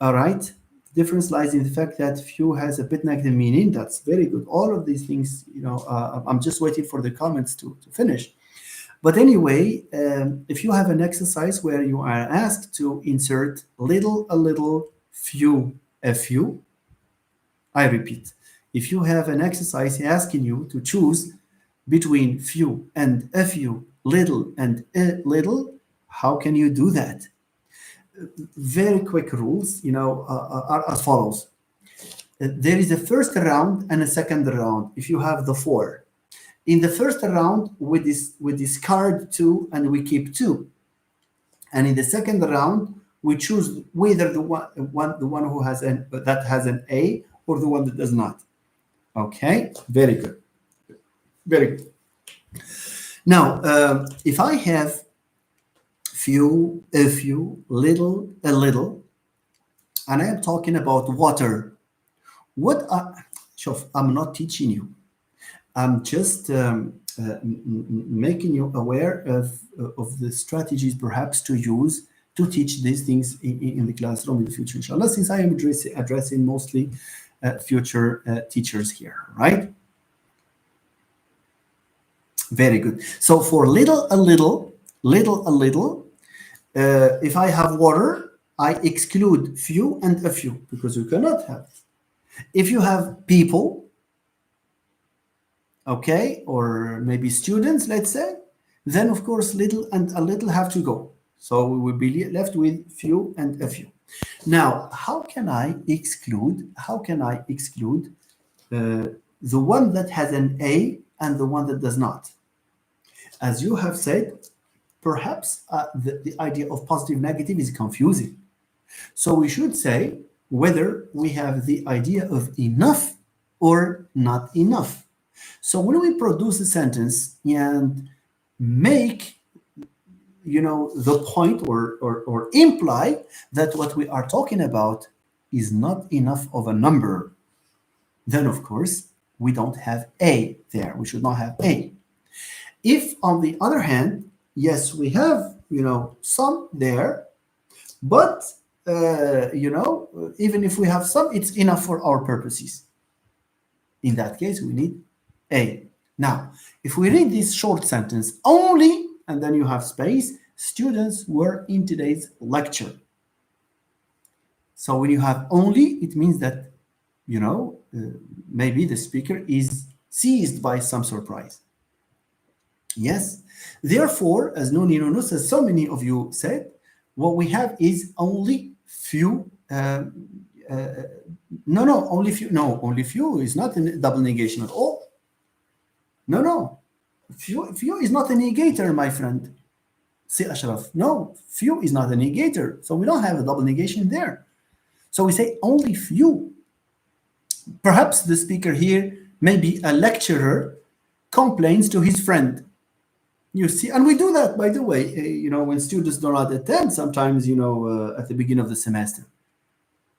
All right. The difference lies in the fact that few has a bit negative meaning. That's very good. All of these things, I'm just waiting for the comments to finish. But anyway, if you have an exercise where you are asked to insert little, a little, few, a few, I repeat, if you have an exercise asking you to choose between few and a few, little and a little, how can you do that? Very quick rules, are as follows. There is a first round and a second round if you have the four. In the first round, we discard two and we keep two. And in the second round, we choose whether the one who has that has an A or the one that does not. Okay, very good. Very good. Now, if I have few, a few, little, a little, and I am talking about water, I'm not teaching you. I'm just making you aware of the strategies perhaps to use to teach these things in the classroom in the future, inshallah, since I am addressing mostly future teachers here, right? Very good. So for little, a little, if I have water, I exclude few and a few because you cannot have. If you have people, okay, or maybe students, let's say, then of course little and a little have to go. So we will be left with few and a few. Now, how can I exclude the one that has an A and the one that does not? As you have said, perhaps the idea of positive negative is confusing. So we should say whether we have the idea of enough or not enough. So when we produce a sentence and make the point or imply that what we are talking about is not enough of a number, then of course we don't have A there. We should not have A. If on the other hand, yes, we have some there, but even if we have some, it's enough for our purposes. In that case, we need A. Now, if we read this short sentence only, and then you have space, students were in today's lecture. So when you have only, it means that, maybe the speaker is seized by some surprise. Yes. Therefore, as Nuni Nunus, as so many of you said, what we have is only few. Only few. No, only few is not a double negation at all. No. Few is not a negator, my friend. See, Ashraf. No, few is not a negator. So we don't have a double negation there. So we say only few. Perhaps the speaker here, maybe a lecturer, complains to his friend. You see, and we do that, by the way, when students do not attend, sometimes, at the beginning of the semester.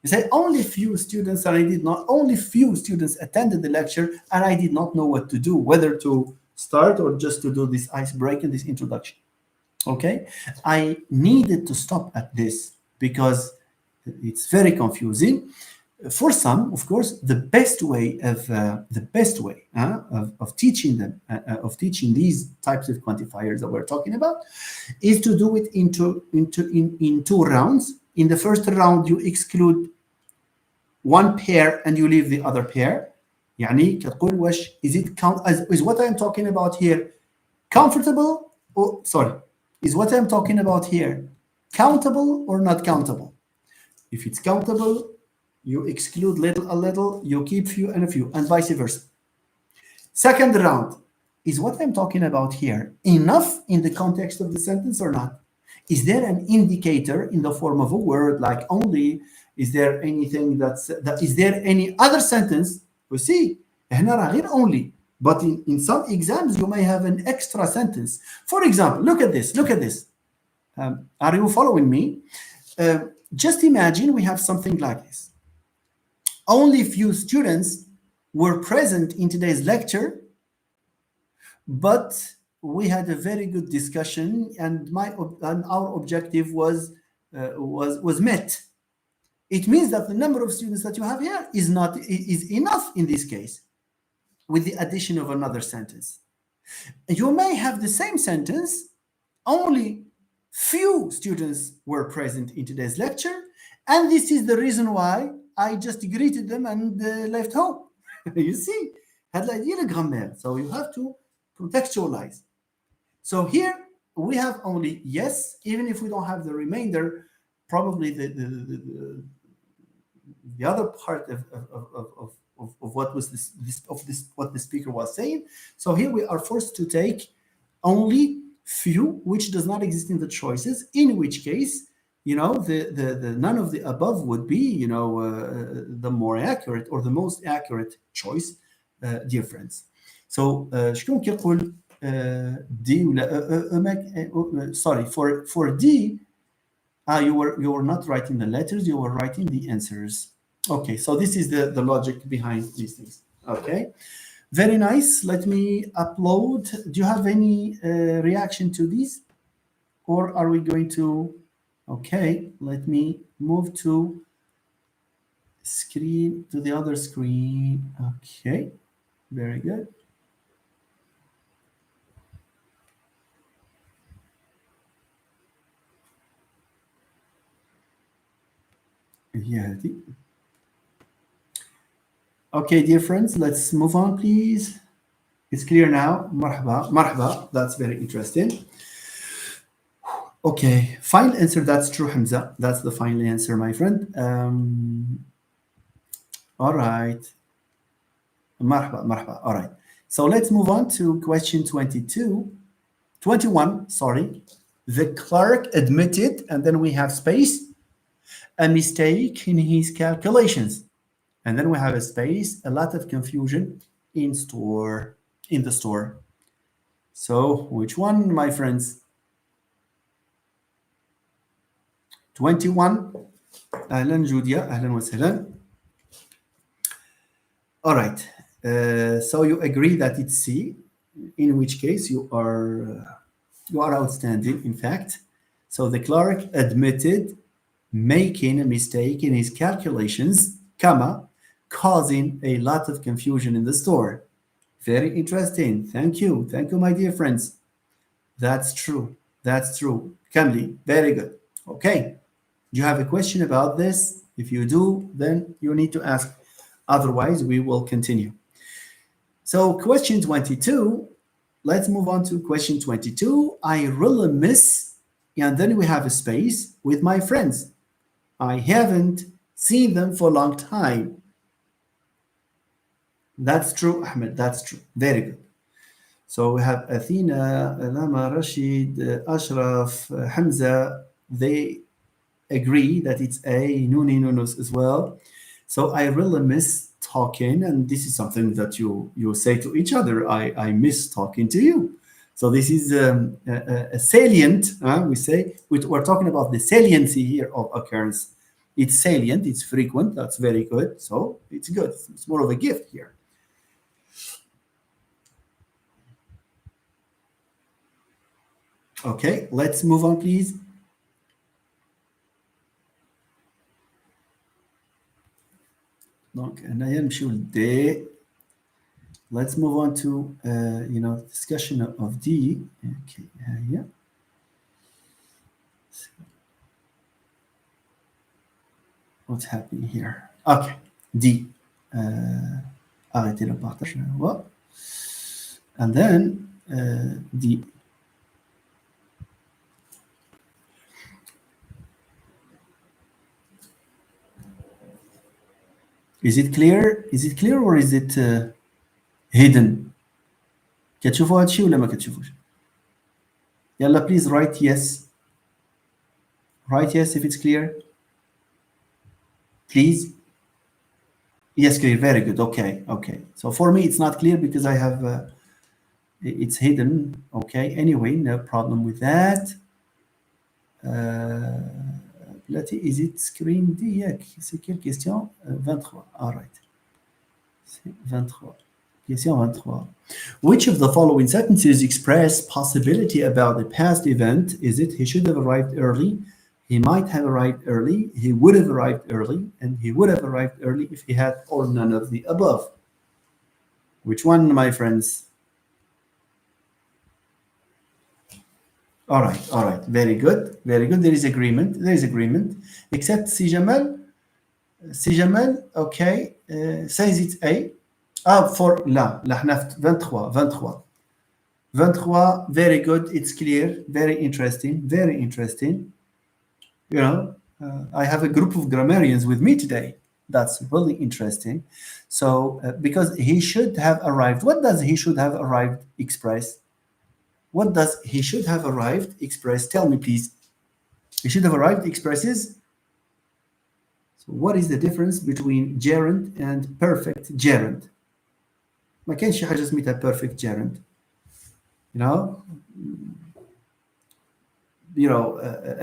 You say only few students, and only few students attended the lecture, and I did not know what to do, whether to start or just to do this icebreaker, this introduction. Okay, I needed to stop at this because it's very confusing. For some, of course, the best way of teaching them, of teaching these types of quantifiers that we're talking about, is to do it in two rounds. In the first round, you exclude one pair and you leave the other pair. يعني كتقول واش is what I'm talking about here comfortable? Is what I'm talking about here countable or not countable? If it's countable, you exclude a little, you keep few and a few, and vice versa. Second round, is what I'm talking about here enough in the context of the sentence or not? Is there an indicator in the form of a word like only? Is there anything is there any other sentence? You see, هنا راه غير only. But in some exams, you may have an extra sentence. For example, look at this. Look at this. Are you following me? Just imagine we have something like this. Only few students were present in today's lecture, but we had a very good discussion, and our objective was met. It means that the number of students that you have here is enough in this case, with the addition of another sentence. You may have the same sentence, only few students were present in today's lecture, and this is the reason why I just greeted them and left home. You see, هذا idea grammar. So you have to contextualize. So here we have only yes, even if we don't have the remainder, probably the other part of what was what the speaker was saying. So here we are forced to take only few, which does not exist in the choices, in which case, you know, the none of the above would be, you know, the more accurate or the most accurate choice, dear friends. So شكون كيقول D ولا sorry, for D you were not writing the letters, you were writing the answers. Okay, so this is the logic behind these things. Okay, very nice. Let me upload. Do you have any reaction to this, or are we going to? Okay, let me move to the other screen. Okay, very good. Yeah. Okay, dear friends, let's move on, please. It's clear now. Marhaba, marhaba. That's very interesting. Okay, final answer. That's true, Hamza. That's the final answer, my friend. All right. Marhaba, marhaba. All right. So let's move on to question 21, sorry. The clerk admitted, and then we have space, a mistake in his calculations. And then we have a space, a lot of confusion in the store. So which one, my friends? 21. أهلا جوديا, أهلا وسهلا. All right. So you agree that it's C, in which case you are outstanding, in fact. So the clerk admitted making a mistake in his calculations, comma, causing a lot of confusion in the store. Very interesting. Thank you, my dear friends. That's true. Kamli, very good. Okay. Do you have a question about this? If you do, then you need to ask. Otherwise, we will continue. So question 22, let's move on to question 22. I really miss, and then we have a space with my friends. I haven't seen them for a long time. That's true, Ahmed, that's true. Very good. So we have Athena, Lama, Rashid, Ashraf, Hamza. They agree that it's A, Nuni, Nunus as well. So I really miss talking, and this is something that you say to each other. I miss talking to you. So this is a salient. We say we're talking about the saliency here of occurrence. It's salient. It's frequent. That's very good. So it's good. It's more of a gift here. Okay, let's move on, please. Donc, let's move on to discussion of D. Okay, yeah. What's happening here? Okay, D. Arrêtez le partage. And then D. Is it clear? Or is it hidden? كتشوفوا هادشي ولا ما كتشوفوش؟ يلا please write yes. Right, yes, if it's clear. Please. Yes, clear, very good. Okay, okay. So for me, it's not clear because I have, it's hidden. Okay, anyway, no problem with that. Is it screen D? C'est quelle question? 23. All right. C'est 23. Question 23. Which of the following sentences express possibility about the past event? Is it he should have arrived early, he might have arrived early, he would have arrived early, and he would have arrived early if he had or none of the above? Which one, my friends? All right, very good, very good. There is agreement, except Si Jamal, okay, says it's A. For لا احنا في 23 very good, it's clear, very interesting. You know, I have a group of grammarians with me today. That's really interesting. So because he should have arrived, what does he should have arrived express? What does he should have arrived express? Tell me, please. He should have arrived expresses. So what is the difference between gerund and perfect gerund? ما كانش شي حاجة سميتها perfect gerund.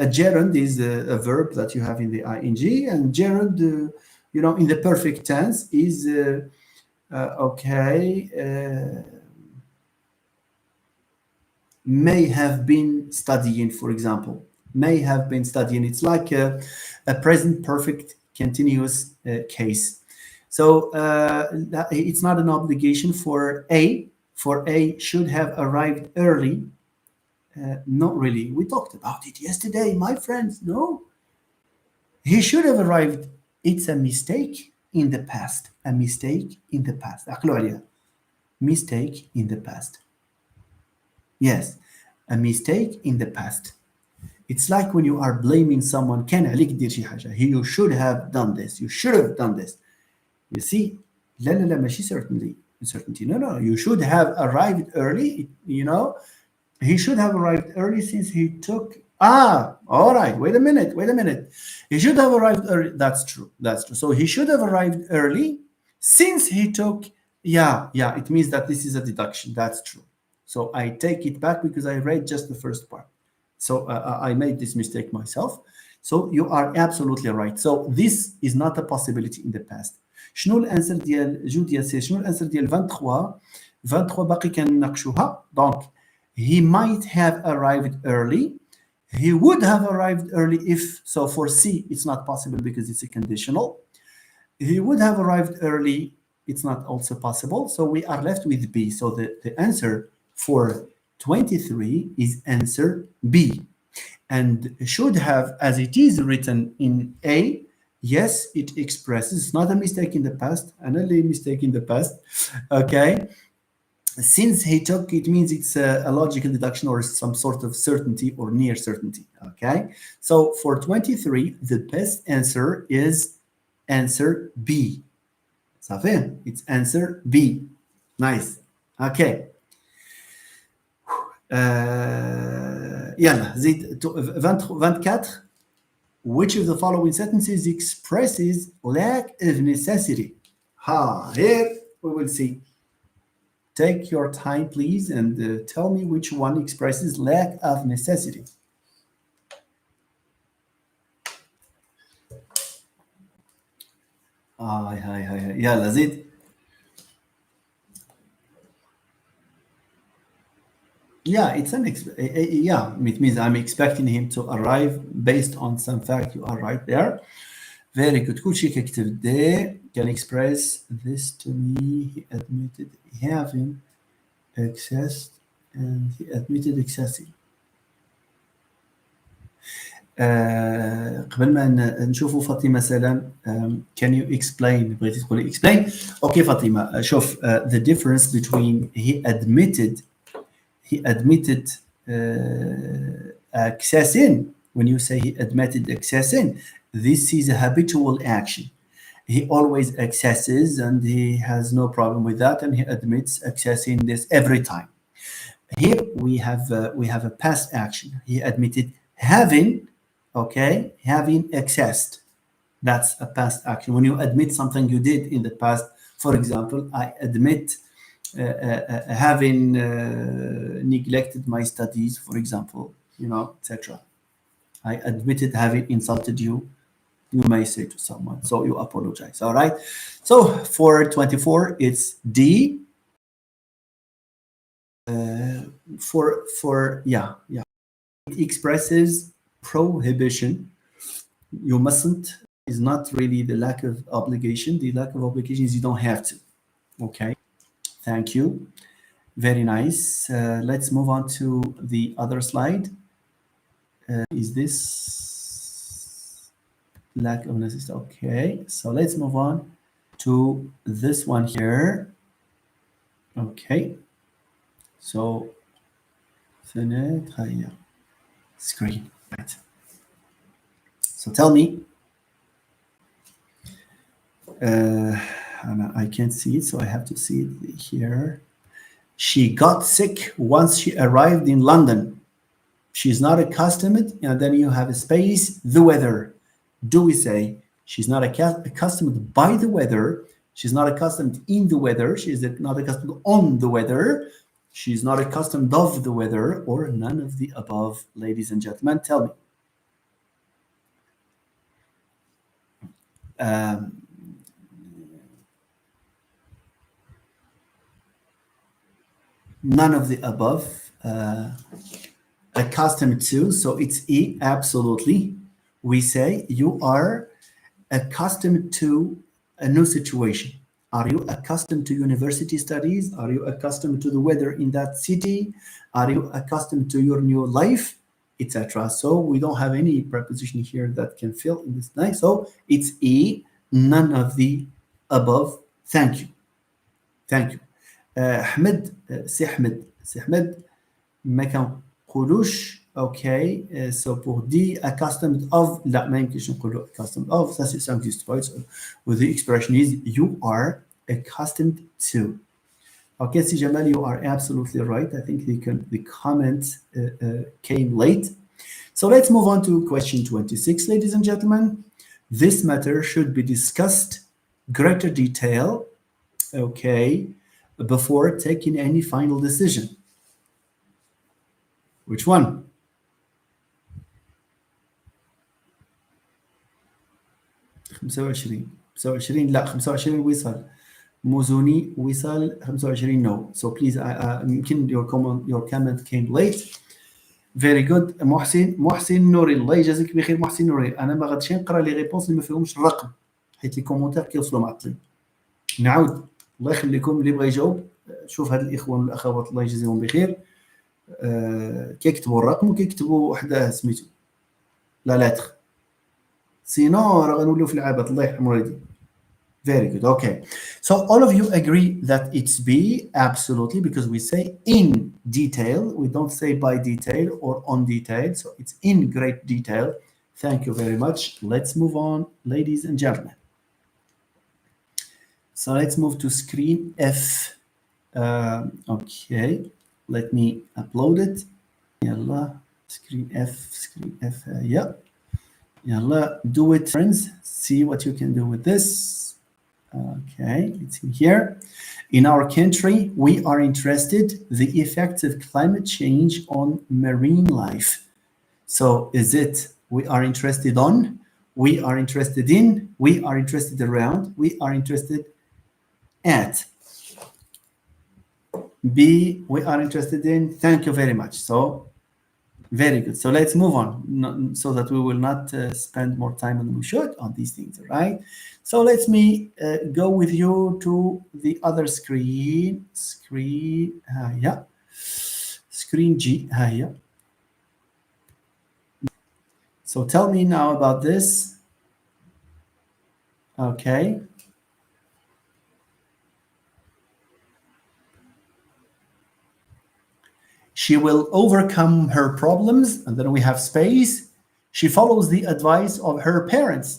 A gerund is a verb that you have in the ing, and gerund, in the perfect tense is may have been studying, for example. May have been studying. It's like a present perfect continuous case. So it's not an obligation for A. For A should have arrived early. Not really. We talked about it yesterday, my friends. No. He should have arrived. It's a mistake in the past. A mistake in the past. Mistake in the past. Yes, a mistake in the past. It's like when you are blaming someone. You should have done this. You should have done this. You see, certainty. No. You should have arrived early. He should have arrived early since he took. All right. Wait a minute. He should have arrived early. That's true. So he should have arrived early since he took. Yeah. It means that this is a deduction. That's true. So I take it back because I read just the first part. So I made this mistake myself. So you are absolutely right. So this is not a possibility in the past. شنو الانسر ديال جود يا سي شنو الانسر ديال 23 باقي كنناقشوها. دونك he might have arrived early, he would have arrived early if. So for C it's not possible because it's a conditional. He would have arrived early, it's not also possible. So we are left with B. So the answer for 23 is answer B. And should have, as it is written in A, yes, it expresses. It's not a mistake in the past, another mistake in the past. Okay. Since he took, it means it's a logical deduction or some sort of certainty or near certainty. Okay. So for 23, the best answer is answer B. صافي. It's answer B. Nice. Okay. يلا زيد 24. Which of the following sentences expresses lack of necessity? Here we will see. Take your time, please, and tell me which one expresses lack of necessity. يلا زيد. Yeah, it's it means I'm expecting him to arrive based on some fact. You are right there. Very good. كل شيء كتب there can express this to me. He admitted having accessed and he admitted accessing. قبل ما نشوفوا فاطمة سلام, can you explain? بغيتي تقولي explain. Okay فاطمة, شوف the difference between he admitted accessing. When you say he admitted accessing, this is a habitual action. He always accesses and he has no problem with that, and he admits accessing this every time. Here we have a past action. He admitted having, Okay, having accessed. That's a past action. When you admit something you did in the past, for example, I admit having neglected my studies, for example, etc. I admitted having insulted you. You may say to someone, so you apologize. All right. So for 24, it's D. Yeah. It expresses prohibition. You mustn't is not really the lack of obligation. The lack of obligation is you don't have to. Okay. Thank you. Very nice. Let's move on to the other slide. Is this lack of necessity? Okay. So let's move on to this one here. Okay. So screen. Right. So tell me. I can't see it, so I have to see it here. She got sick once she arrived in London. She's not accustomed, and then you have a space, the weather. Do we say she's not accustomed by the weather? She's not accustomed in the weather. She's not accustomed on the weather. She's not accustomed of the weather, or none of the above, ladies and gentlemen. Tell me. None of the above. Accustomed to, so it's E, absolutely. We say you are accustomed to a new situation. Are you accustomed to university studies? Are you accustomed to the weather in that city? Are you accustomed to your new life, etc.? So we don't have any preposition here that can fill in this line. So it's E, none of the above. Thank you. Thank you. Ahmed, سي أحمد ما كنقولوش اوكي سو بور دي accustomed of لا ما يمكنش نقولوا accustomed of ça c'est exist right so the expression is you are accustomed to. Okay, see Jamal, you are absolutely right. I think the comment came late. So let's move on to question 26, ladies and gentlemen. This matter should be discussed greater detail, okay, before taking any final decision. Which one? خمسة وعشرين لا 25 وصل موزوني وصل 25 no. So please يمكن your comment came late. Very good. محسن نوري الله يجازيك بخير. محسن نوري انا ما غاديش نقرا لي ريبونس اللي ما فيهمش الرقم حيت لي كومونتير كيوصلوا معطلين. نعاود الله يخليكم اللي بغى يجاوب شوف هاد الاخوان والاخوات الله يجازيهم بخير كيكتبوا الرقم وكيكتبوا وحده سميتو لا لاتر سينو راه غنوليو في العبات الله يرحم والدي. Very good. Okay. So all of you agree that it's B? Absolutely, because we say in detail. We don't say by detail or on detail. So it's in great detail. Thank you very much. Let's move on, ladies and gentlemen. So let's move to screen F. Okay. Let me upload it. Yalla. Screen F. Yeah. Yalla. Do it, friends. See what you can do with this. Okay, it's in here. In our country, we are interested the effects of climate change on marine life. So is it we are interested on, we are interested in, we are interested around, we are interested at? B, we are interested in. Thank you very much. So very good. So let's move on so that we will not spend more time than we should on these things, all right? So let me go with you to the other screen. Yeah. Screen G. Yeah. So tell me now about this. Okay. She will overcome her problems, and then we have space. She follows the advice of her parents.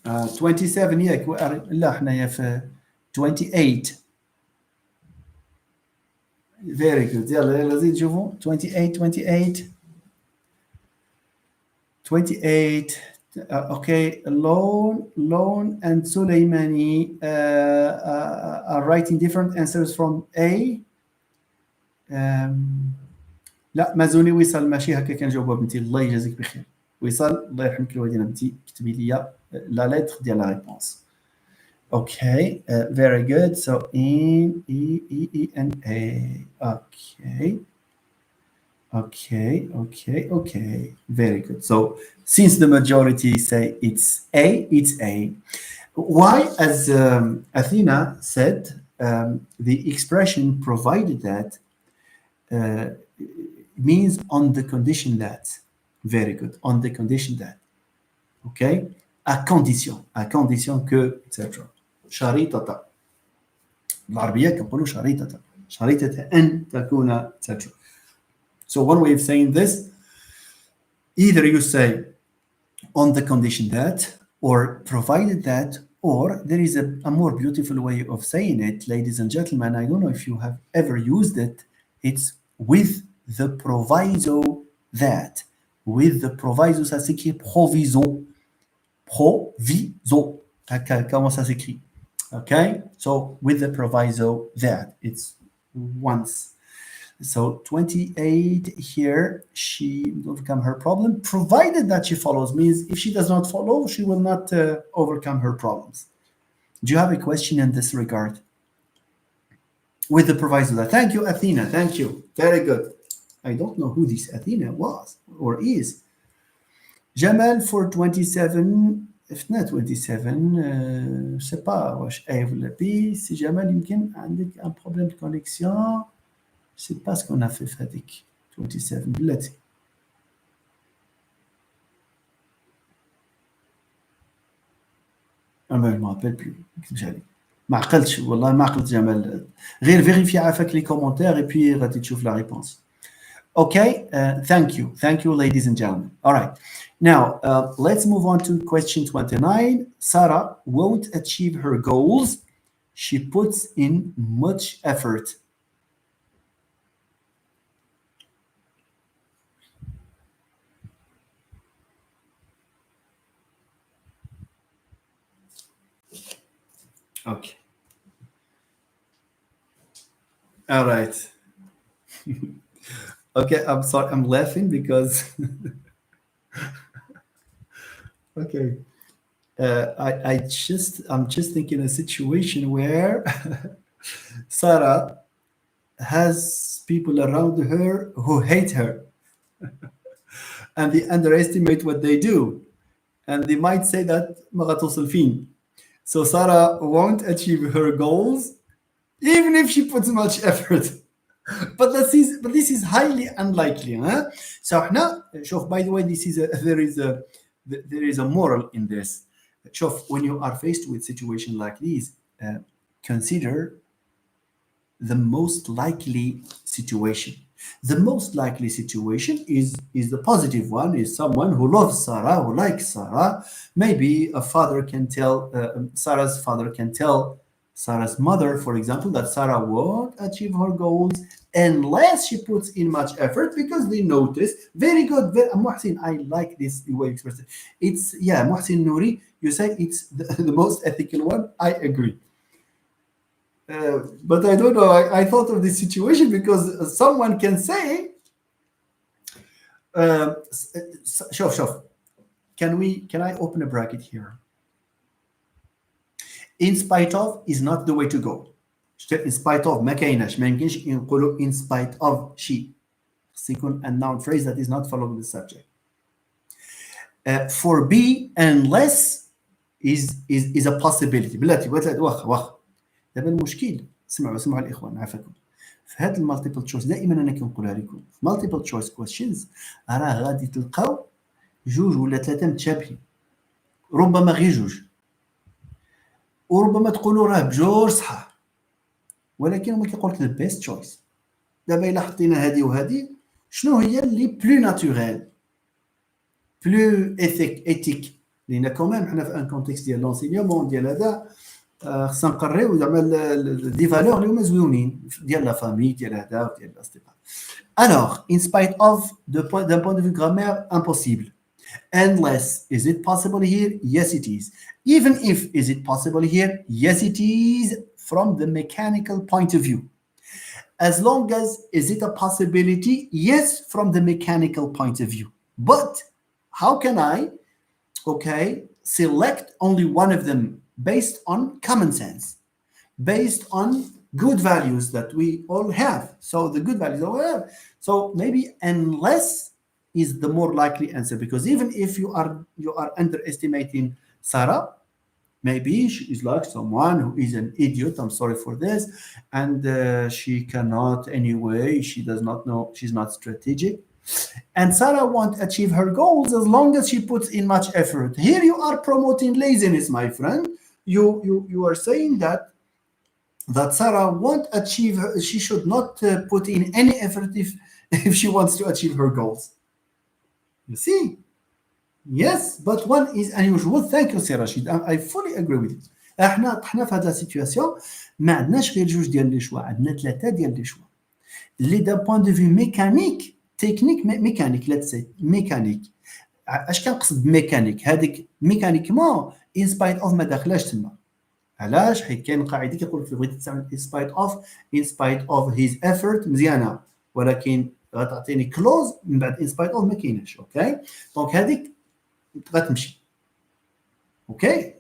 27 ياك لا حنايا في 28. Very good. يلا زيد شوفوا 28 28 28. Okay, Lone and Soleimani are writing different answers from A. لا مازوني وصل ماشي هكا كنجاوبها بنتي الله يجازيك بخير. وصل الله يرحمك الوالدين بنتي كتبي لي لا لتر ديال لا ريبونس. Okay, very good. So in E and A. Okay. Okay. Very good. So since the majority say it's A, it's A. Why, as Athena said, the expression provided that means on the condition that. Very good. On the condition that. Okay? À condition que, etc. شريطة. بالعربية كنقولوا شريطة أن تكون, etc. So one way of saying this, either you say on the condition that, or provided that, or there is a more beautiful way of saying it, ladies and gentlemen. I don't know if you have ever used it. It's with the proviso that. With the proviso, ça s'écrit proviso. Proviso. Comment ça s'écrit? Okay, so with the proviso that. It's once. So 28 here, she will overcome her problem, provided that she follows. Means if she does not follow, she will not overcome her problems. Do you have a question in this regard? With the proviso that. Thank you, Athena. Thank you. Very good. I don't know who this Athena was or is. Jamal for 27. If not 27, je sais pas واش A ولا B. Si Jamal يمكن عندك un problème de connexion. C'est pas ce qu'on a fait هذيك 27 بلاتي. انا ما rappelle plus. نكتبش عليك. ما عقلتش والله ما عقلت جمال. غير فيريفي عافاك لي كومونتير et puis غادي تشوف la réponse. Okay, thank you ladies and gentlemen. All right. Now, let's move on to question 29. Sarah won't achieve her goals. She puts in much effort. Okay. All right. Okay, I'm sorry. I'm laughing because okay. I'm just thinking a situation where Sarah has people around her who hate her and they underestimate what they do. And they might say that ما غتوصل فين. So Sarah won't achieve her goals even if she puts much effort. But this is highly unlikely. Huh? So now, by the way, there is a moral in this. شوف, when you are faced with situation like these, consider the most likely situation. The most likely situation is the positive one, is someone who loves Sarah, who likes Sarah. Maybe a father can tell, Sarah's father can tell Sarah's mother, for example, that Sarah won't achieve her goals unless she puts in much effort, because they notice. Very good. Muhsin, I like this way you express it. It's, yeah, Muhsin Nouri, you say it's the most ethical one. I agree. But I don't know. I thought of this situation because someone can say, شوف, can I open a bracket here? In spite of is not the way to go. In spite of ما كايناش, ما يمكنش نقولوا in spite of شيء. يكون a noun phrase that is not following the subject. For be unless is a possibility. بلاتي واخا. دابا المشكل, سمعوا الاخوان عافاكم. في هاد المالتيبل تشويس دائما انا كنقولها لكم, في مالتيبل تشويس كويشنز راه غادي تلقاو جوج ولا ثلاثه متشابهين, ربما غير جوج, وربما تقولوا راه بجوج صحاح, ولكن هما كيقول لك البيست تشويس. دابا الا حطينا هذه وهذه, شنو هي اللي بلو ناتوريل, بلو ايثيك, لان كوميم حنا في ان كونتكست ديال لونسينيومون ديال هذا, خصنا نقريو زعما دي فالور اللي هما زويونين ديال لا فامي ديال هذا وديال الاصدقاء. Alors, in spite of d'un point de vue grammaire, impossible. Unless, is it possible here? Yes, it is. Even if, is it possible here? Yes, it is from the mechanical point of view. As long as, is it a possibility? Yes, from the mechanical point of view. But how can I, okay, select only one of them based on common sense, based on good values that we all have? So the good values that we have. So maybe unless is the more likely answer, because even if you are underestimating Sarah, maybe she is like someone who is an idiot. I'm sorry for this, and she cannot anyway. She does not know. She's not strategic, and Sarah won't achieve her goals as long as she puts in much effort. Here you are promoting laziness, my friend. You are saying that Sarah won't achieve her, she should not put in any effort if she wants to achieve her goals. You see? Yes, but one is unusual. Thank you, Sir Rashid. I fully agree with you. احنا طحنا في هذه السيتواسيون ما عندناش غير جوج ديال لي شوا، عندنا ثلاثه ديال لي شوا اللي دا بوين دو في ميكانيك تكنيك ميكانيك لا تسي ميكانيك. اش كنقصد بميكانيك؟ هذيك ميكانيكمون ان سبايت اوف ما داخلاش تما. علاش؟ حيت كاين قاعده كيقول لك بغيتي تستعمل in spite of his effort مزيانه، ولكن غتعطيني كلوز من بعد in spite of ما كايناش. اوكي دونك هذيك غتمشي. اوكي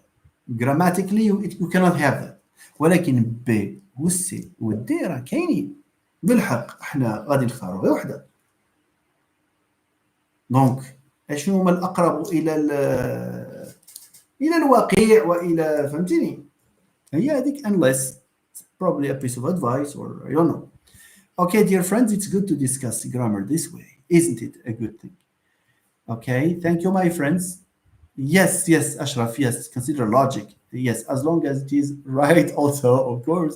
grammatically you cannot have that. ولكن ب والسي والدي راه كاينين بالحق، احنا غادي نختاروا غير وحده. دونك اشنو هما الاقرب الى الواقع والى فهمتيني؟ هي هذيك unless. Probably a piece of advice or I don't know. Okay, dear friends, it's good to discuss grammar this way. Isn't it a good thing? Okay, thank you, my friends. Yes, Ashraf, yes, consider logic. Yes, as long as it is right also, of course.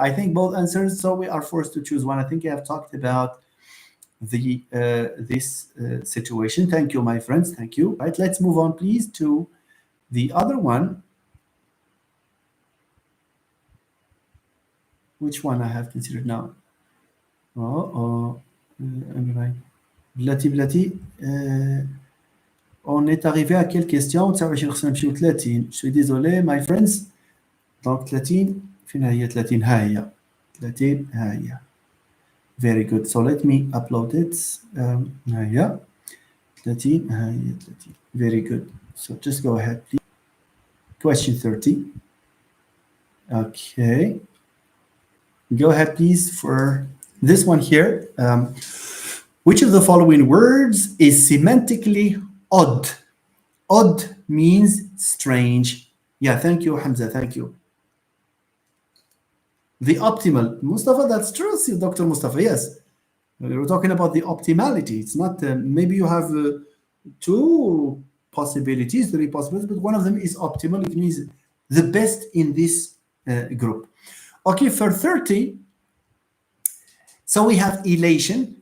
I think both answers, so we are forced to choose one. I think I have talked about this situation. Thank you, my friends. Thank you. Right, let's move on, please, to the other one. Which one I have considered now? بلاتي on est arrivé à quelle question؟ 29 خصنا نمشيو 30. Je suis désolé my friends. donc 30 فين هي 30؟ ها هي 30 ها هي. very good, so let me upload it. ها هي 30 ها هي 30. very good, so just go ahead please. question 30. okay, go ahead please for this one here. Which of the following words is semantically odd? Odd means strange. Yeah, thank you, Hamza. Thank you. The optimal. Mustafa, that's true, Dr. Mustafa. Yes. We're talking about the optimality. It's not, maybe you have two possibilities, three possibilities, but one of them is optimal. It means the best in this group. Okay, for 30, so we have elation,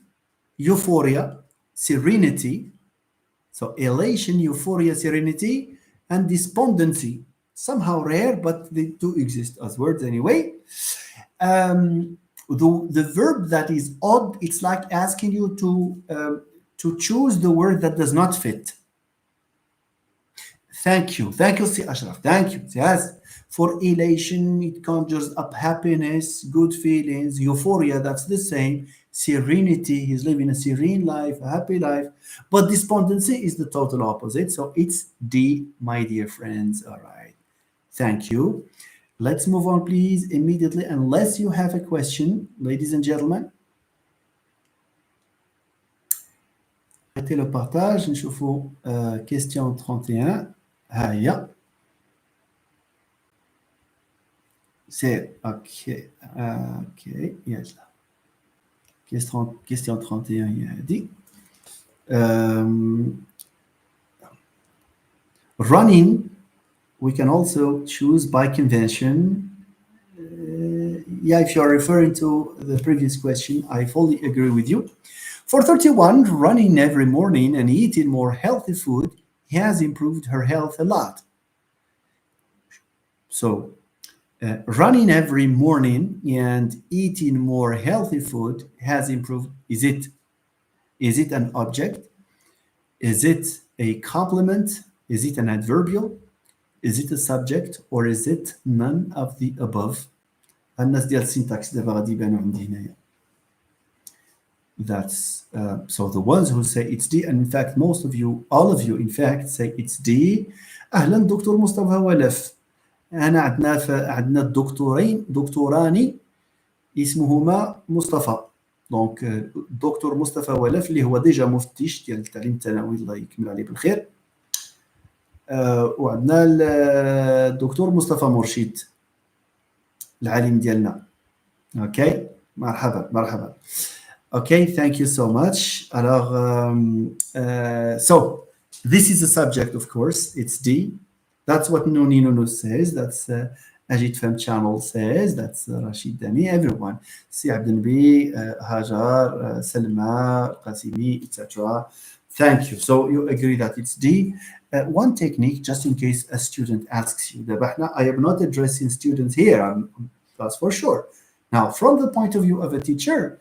euphoria, serenity. So elation, euphoria, serenity, and despondency. Somehow rare, but they do exist as words anyway. The verb that is odd, it's like asking you to choose the word that does not fit. Thank you, Si Ashraf. Thank you. Yes, for elation, it conjures up happiness, good feelings. Euphoria, that's the same. Serenity, he's living a serene life, a happy life. But despondency is the total opposite. So it's D, my dear friends. All right. Thank you. Let's move on, please, immediately, unless you have a question, ladies and gentlemen. Arrêtez le partage. نشوفوا question 31. هيا. C'est OK. OK. Yes. Question 31 هي هذه. Running, we can also choose by convention. Yeah, if you are referring to the previous question, I fully agree with you. For 31, running every morning and eating more healthy food has improved her health a lot. So Running every morning and eating more healthy food has improved. Is it an object? Is it a complement? Is it an adverbial? Is it a subject or is it none of the above? الناس ديال السينتاكس دابا غادي يبانوا عندي هنايا. That's so the ones who say it's D, and in fact most of you, all of you in fact say it's D. اهلا دكتور مصطفى ولف. انا عندنا دكتوراني اسمهما مصطفى. دونك الدكتور مصطفى ولف اللي هو ديجا مفتش ديال التعليم الثانوي الله يكمل عليه بالخير. وعندنا الدكتور مصطفى مرشد العالم ديالنا. اوكي مرحبا مرحبا. Okay, thank you so much. Alors, so this is the subject, of course. It's D. That's what Noni Nono says. That's Ajit Fem Channel says. That's Rashid Dani. Everyone. Si Abdelbi, Hajar, Selma, Qasimi, etc. Thank you. So you agree that it's D. One technique, just in case a student asks you, I am not addressing students here. That's for sure. Now, from the point of view of a teacher,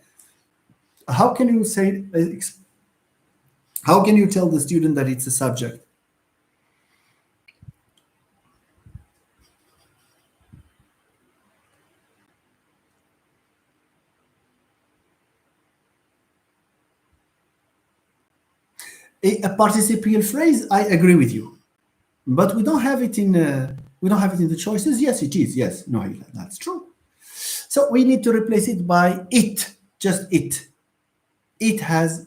how can you say? How can you tell the student that it's a subject? A participial phrase, I agree with you, but we don't have it in the choices. Yes, it is. Yes, no, that's true. So we need to replace it by it. Just it. It has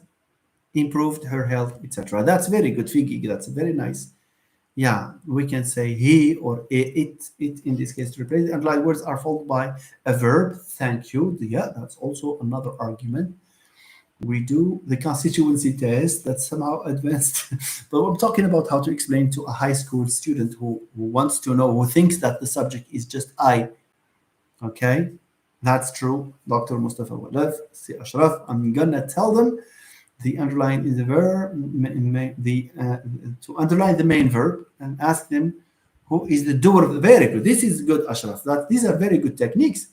improved her health, etc. That's very good, Figi. That's very nice. Yeah, we can say he or it in this case to replace it. And like words are followed by a verb. Thank you. Yeah, that's also another argument. We do the constituency test that's somehow advanced. But I'm talking about how to explain to a high school student who wants to know, who thinks that the subject is just I. Okay, that's true. Dr. Mustafa Walad, Si Ashraf, I'm gonna tell them the underline is the verb, to underline the main verb and ask them who is the doer of the very good. This is good, Ashraf. These are very good techniques.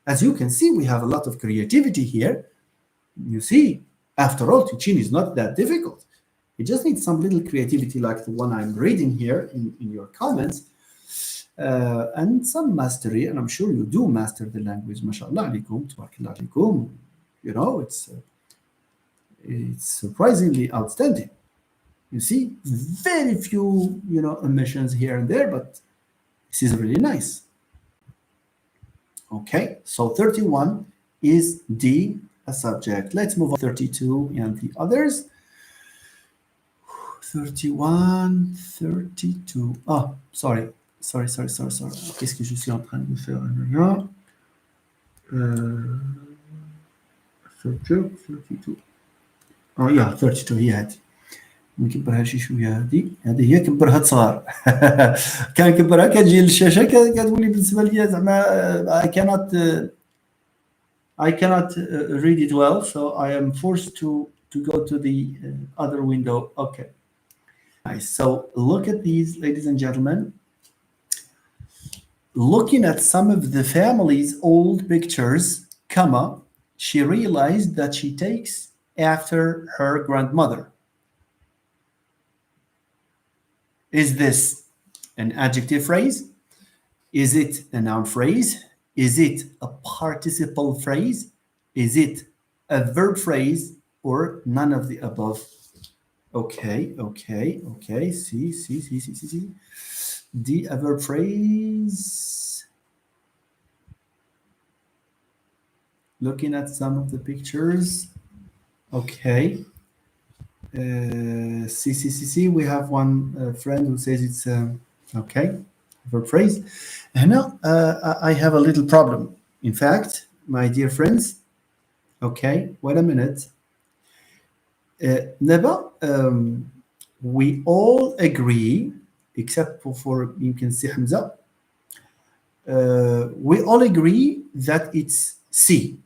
As you can see, we have a lot of creativity here. You see, after all, teaching is not that difficult. You just need some little creativity like the one I'm reading here in your comments, and some mastery, and I'm sure you do master the language. MashaAllah alaikum, tabarakallah alaikum. You know, it's surprisingly outstanding. You see, very few, omissions here and there, but this is really nice. Okay, so 31 is D, a subject. Let's move on to 32 and the others. 31, 32. Oh, sorry. Qu'est-ce que je suis en train de faire là? 32. Oh yeah, 32 هي هذه. نكبرها شي شويه هذه هي كبرها صغار. كنكبرها كتجي للشاشه كتولي بالنسبه ليا زعما I cannot read it well, so I am forced to go to the other window. Okay. Nice. So look at these, ladies and gentlemen. Looking at some of the family's old pictures, she realized that she takes after her grandmother. Is this an adjective phrase? Is it a noun phrase? Is it a participle phrase? Is it a verb phrase or none of the above? Okay. See. The verb phrase. Looking at some of the pictures. Okay. See. We have one friend who says it's okay. Verb phrase. And now I have a little problem. In fact, my dear friends. Okay, wait a minute. Neba, we all agree, except for you can see Hamza. We all agree that it's C.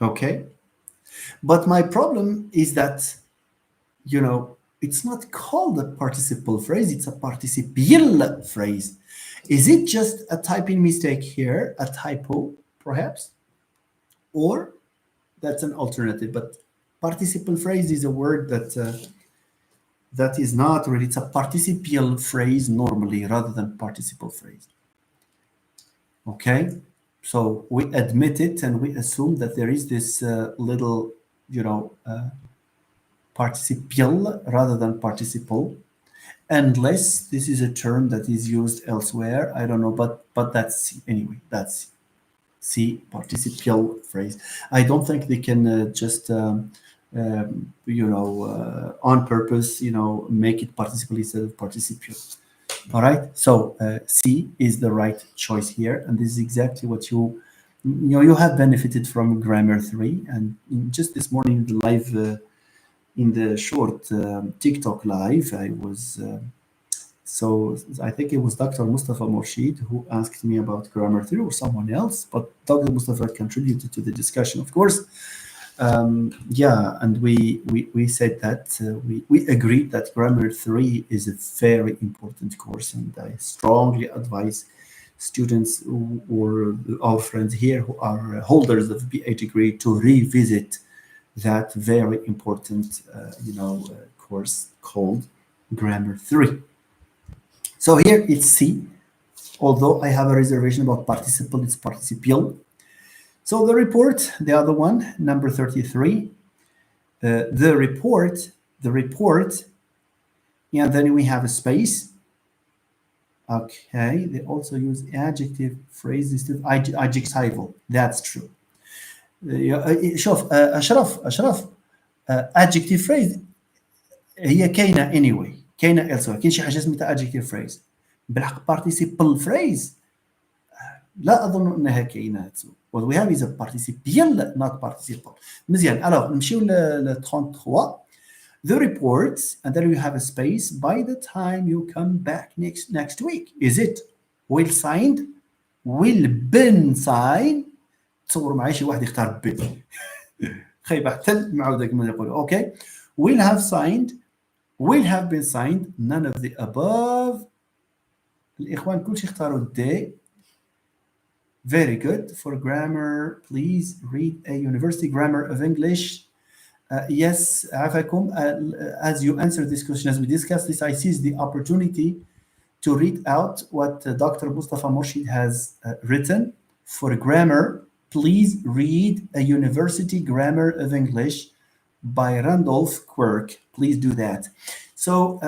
Okay, but my problem is that, It's not called a participle phrase, it's a participial phrase. Is it just a typing mistake here, a typo, perhaps? Or that's an alternative, but participle phrase is a word that is not really, it's a participial phrase normally rather than participle phrase. Okay, so we admit it and we assume that there is this little, participial rather than participle, unless this is a term that is used elsewhere. I don't know, but that's anyway. That's C, participial phrase. I don't think they can just on purpose, make it participle instead of participial. All right. So C is the right choice here, and this is exactly what you have benefited from Grammar 3. And just this morning, the live in the short TikTok live, I was. So I think it was Dr. Mustafa Morshid who asked me about Grammar 3 or someone else, but Dr. Mustafa contributed to the discussion, of course. And we said that we agreed that Grammar 3 is a very important course, and I strongly advise students or our friends here who are holders of BA degree to revisit that very important course called Grammar 3. So here it's C, although I have a reservation about participle, it's participial. So the report, the other one, number 33, the report, and then we have a space. Okay, they also use adjective phrase instead of adjectival. That's true. شوف أشرف adjective phrase هي كاينة anyway. كاينه elsewhere كاين شي حاجه سميتها adjective phrase بالحق participle phrase لا اظن انها كاينه what we have is a participial not participle مزيان alors نمشيو ل 33 the reports and then you have a space by the time you come back next week is it will signed will been signed تصوروا معي شي واحد يختار been خايبه حتى المعاوده كما يقولوا اوكي will have signed will have been signed none of the above الإخوان كل شيء اختاروا D very good for grammar please read a university grammar of English yes عفاكم as you answer this question as we discussed this I seize the opportunity to read out what Dr. Mustafa Morshid has written for grammar please read a university grammar of English by Randolph Quirk. Please do that. So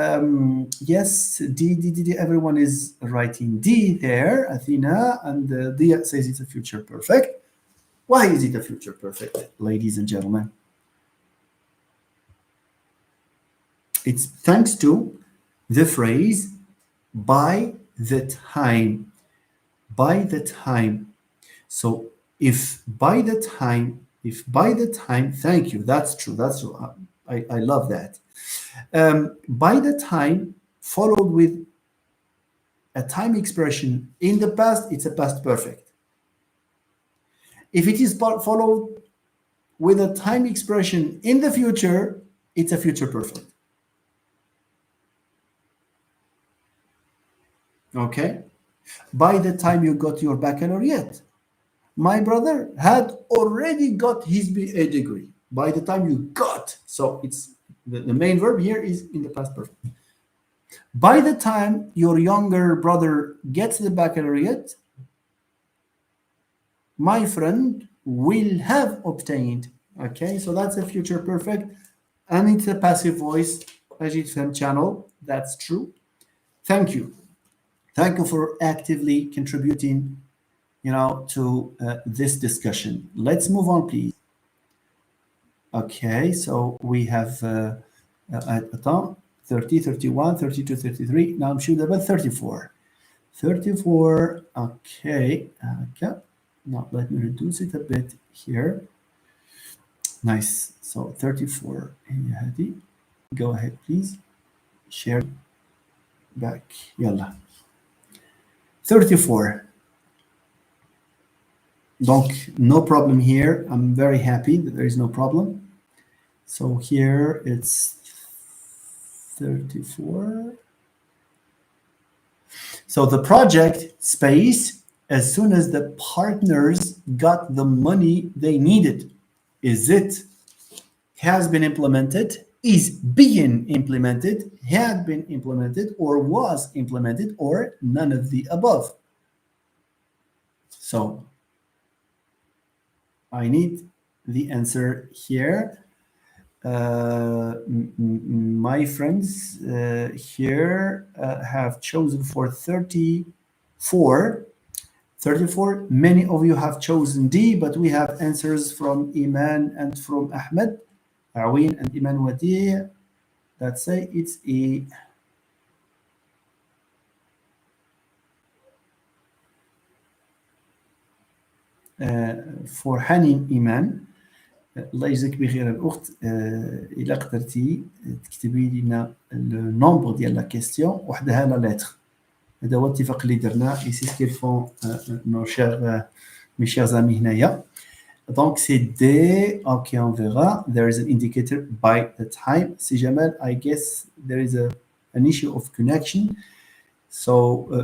yes, D, everyone is writing D there, Athena, and Dia says it's a future perfect. Why is it a future perfect, ladies and gentlemen? It's thanks to the phrase by the time. By the time. So if by the time, thank you, that's true. I love that. By the time followed with a time expression in the past, it's a past perfect. If it is followed with a time expression in the future, it's a future perfect. Okay? By the time you got your baccalaureate, my brother had already got his BA degree by the time you got. So it's the main verb here is in the past perfect. By the time your younger brother gets the baccalaureate, my friend will have obtained. Okay, so that's a future perfect. And it's a passive voice, Ajit Fem channel. That's true. Thank you. Thank you for actively contributing to this discussion. Let's move on, please. Okay, so we have 30, 31, 32, 33. Now I'm shooting about 34. 34, okay. Now let me reduce it a bit here. Nice, so 34. Go ahead, please. Share back. Yalla. 34. Donc, no problem here. I'm very happy that there is no problem. So here it's 34. So the project space, as soon as the partners got the money they needed, is it has been implemented, is being implemented, had been implemented, or was implemented, or none of the above? So I need the answer here. My friends here have chosen for 34. 34. Many of you have chosen D, but we have answers from Iman and from Ahmed. Awin and Iman Wadi. Let's say it's A. For Hanin Iman. الله يجزيك بخير الاخت الا قدرتي تكتبي لنا النومبر ديال لا كيستيون وحدها لا لتر هذا هو الاتفاق اللي درنا اي سي سكيل فون نو شير مي شير امي هنايا دونك سي دي اوكي on verra there is an indicator by the time سي جمال I guess there is an issue of connection so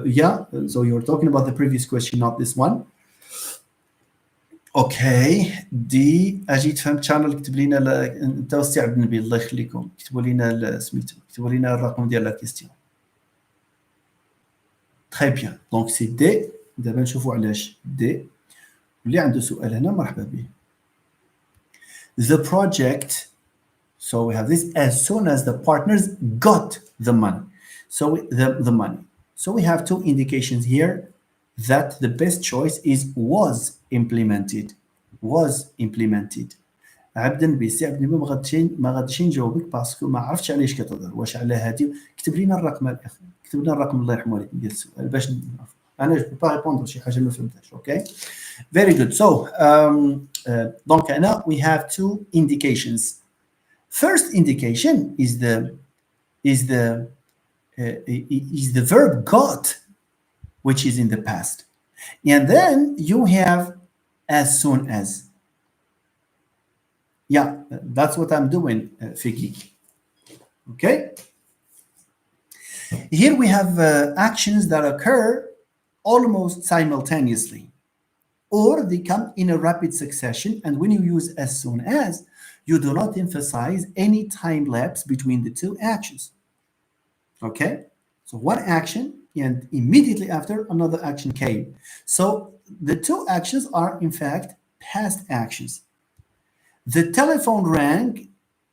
yeah so you're talking about the previous question not this one. اوكي دي اجيت فهمت شانل كتب لنا انت استعد النبي الله يخليكم كتبوا لنا سميتو كتبوا لنا الرقم ديال لا كيستيون تري بيان دونك سي دي دابا نشوفوا علاش دي اللي عنده سؤال هنا مرحبا به. The project so we have this as soon as the partners got the money so the money so we have two indications here that the best choice is was implemented عبدا بيسي عبد النبي ما غاديش نجاوبك باسكو ما عرفتش علاش كتهضر واش على هادي كتب لنا الرقم الاخر كتب لنا الرقم الله يرحم والديك ديال السؤال باش نعرف انا جو با ريبوندر شي حاجه ما فهمتهاش اوكي very good so donc هنا we have two indications first indication is the verb got which is in the past and then you have as soon as yeah that's what I'm doing Fiki okay here we have actions that occur almost simultaneously or they come in a rapid succession and when you use as soon as you do not emphasize any time lapse between the two actions okay so one action and immediately after another action came so the two actions are in fact past actions. The telephone rang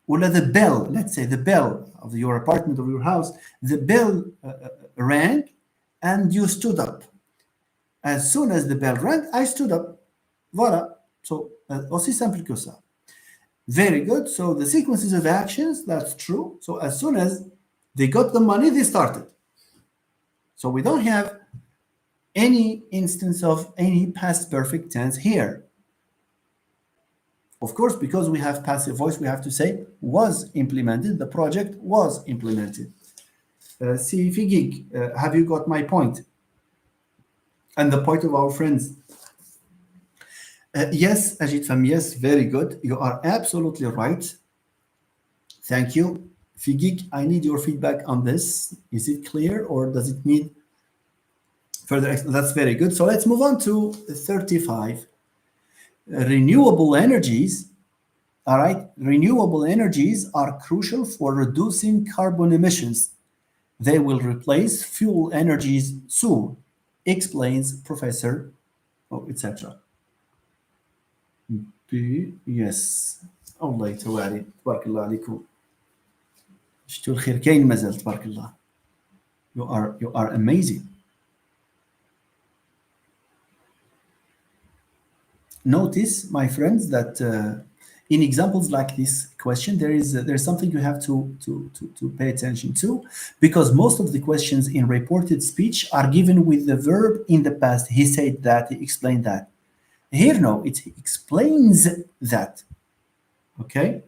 or the bell let's say the bell of your apartment or your house the bell rang and you stood up as soon as the bell rang I stood up voilà so aussi simple que ça very good so the sequences of actions that's true so as soon as they got the money they started so we don't have any instance of any past perfect tense here. Of course, because we have passive voice, we have to say was implemented, the project was implemented. See, Figig, have you got my point? And the point of our friends. Yes, Ajit Fam, yes, very good. You are absolutely right. Thank you. Figig, I need your feedback on this. Is it clear or does it need further? That's very good. So let's move on to 35. Renewable energies, all right, renewable energies are crucial for reducing carbon emissions. They will replace fuel energies soon, explains Professor, etc. Yes. الله يتوالي تبارك الله عليكم. شتو الخير كاين مازال تبارك الله. You are amazing. Notice, my friends, that in examples like this question, there's something you have to pay attention to, because most of the questions in reported speech are given with the verb in the past. He said that, he explained that. Here, no, it explains that. Okay?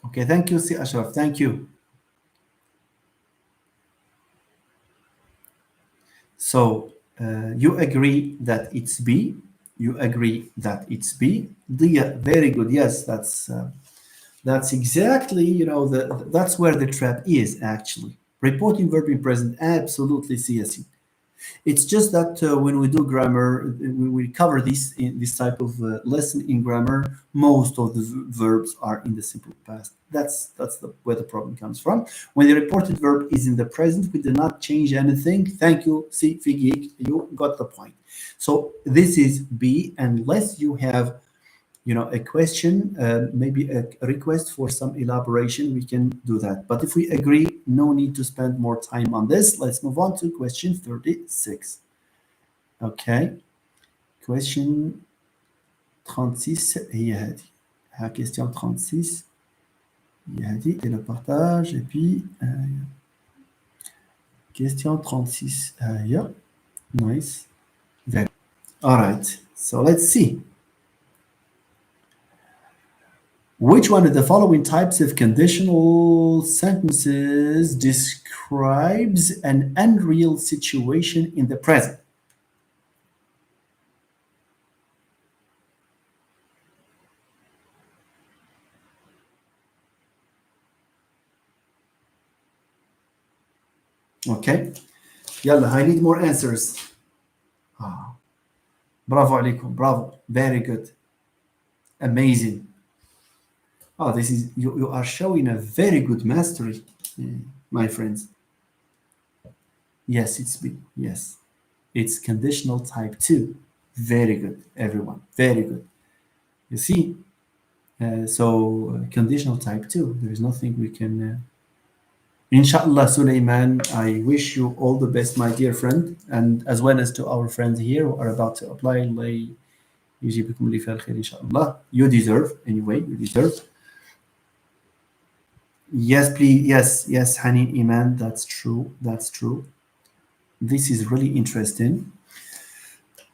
Okay, thank you, Si Ashraf. Thank you. So, you agree that it's B. You agree that it's B. Dia, very good. Yes, that's That's exactly, that's where the trap is actually. Reporting verb in present, absolutely CSE. It's just that when we do grammar, when we cover this type of lesson in grammar, most of the verbs are in the simple past. Where the problem comes from. When the reported verb is in the present, we do not change anything. Thank you, see, Figik, you got the point. So this is B, unless you have a question, maybe a request for some elaboration, we can do that. But if we agree, no need to spend more time on this. Let's move on to question 36. Okay. Question 36 هي هذه. ها question 36 هي هذه et le partage et puis question 36 ها هي. Nice. Very. All right. So let's see. Which one of the following types of conditional sentences describes an unreal situation in the present? Okay. Yalla, I need more answers. Ah, bravo عليكم. Bravo. Very good. Amazing. Oh, this is you are showing a very good mastery, my friends. Yes, it's B. Yes. It's conditional type 2. Very good, everyone. Very good. You see, conditional type 2. There is nothing we can. Inshallah, Sulaiman, I wish you all the best, my dear friend, and as well as to our friends here who are about to apply. الله يجيبكم اللي فيه الخير إن شاء الله. You deserve, anyway, you deserve. Yes, please. Yes, Hanin Iman. That's true. That's true. This is really interesting.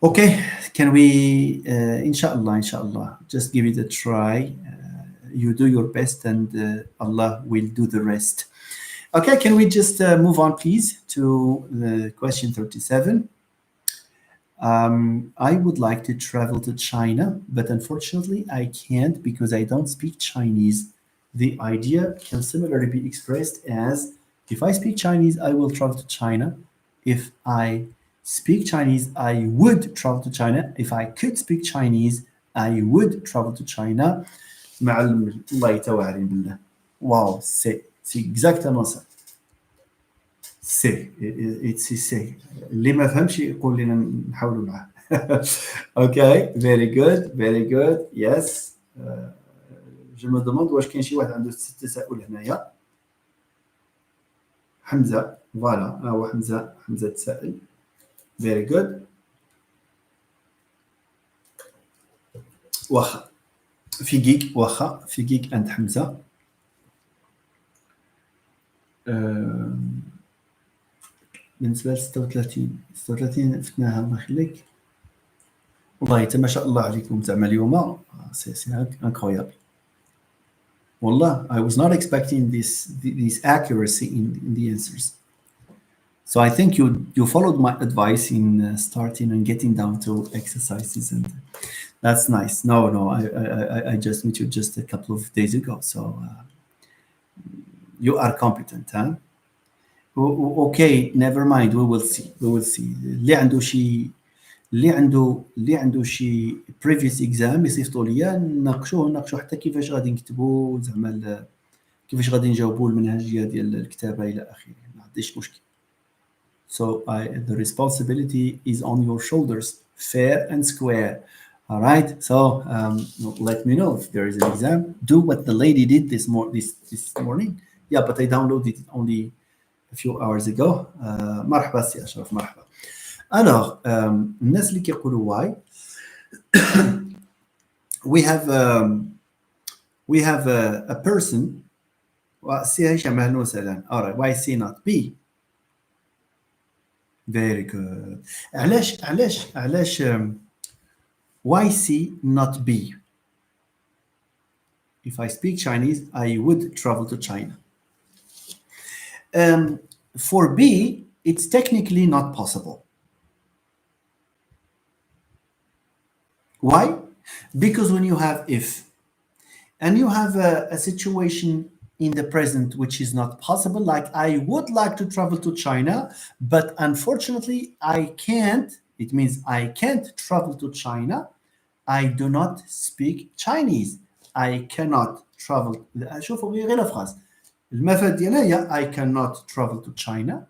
Okay, can we, inshallah, just give it a try. You do your best and Allah will do the rest. Okay, can we just move on, please, to the question 37? I would like to travel to China, but unfortunately I can't because I don't speak Chinese. The idea can similarly be expressed as, if I speak Chinese, I will travel to China. If I speak Chinese, I would travel to China. If I could speak Chinese, I would travel to China. معلم الله يتوعد بالله. Wow, c'est exactement ça. سي اتس سي اللي ما فهمش يقول لنا نحاولوا معاه. اوكي فيري جود فيري جود يس. جو مو دوموند واش كاين شي واحد عنده تساؤل هنايا. حمزه فوالا ها هو حمزه تسائل. فيري جود. واخا في جيك عند حمزه. بالنسبه ل 36 فتناها الله يخليك. والله انت ما شاء الله عليكم زعما اليوم سي انكرويابل. والله I was not expecting this accuracy in the answers. So I think you followed my advice in starting and getting down to exercises, and that's nice. No, I just met you just a couple of days ago, so you are competent, huh? Okay, never mind. We will see. اللي عنده شي previous exam يصيفطوا ليا نناقشوا حتى كيفاش غادي نكتبوا زعما كيفاش غادي نجاوبوا المنهجيه ديال الكتابه الى اخره. ما عنديش مشكل. So the responsibility is on your shoulders, fair and square. All right. So let me know if there is an exam. Do what the lady did this morning. Yeah, but I downloaded it only a few hours ago. مرحبا سي أشرف مرحبا. Alors, الناس اللي كيقولوا why we have a person. سي هشام اهلا وسهلا. All right. Why C not B? Very good. علاش why C not B? If I speak Chinese, I would travel to China. For B, it's technically not possible. Why? Because when you have if, and you have a situation in the present which is not possible, like I would like to travel to China, but unfortunately I can't. It means I can't travel to China. I do not speak Chinese. I cannot travel. شوفوا غير الفراز. المفاد ديالها هي I cannot travel to China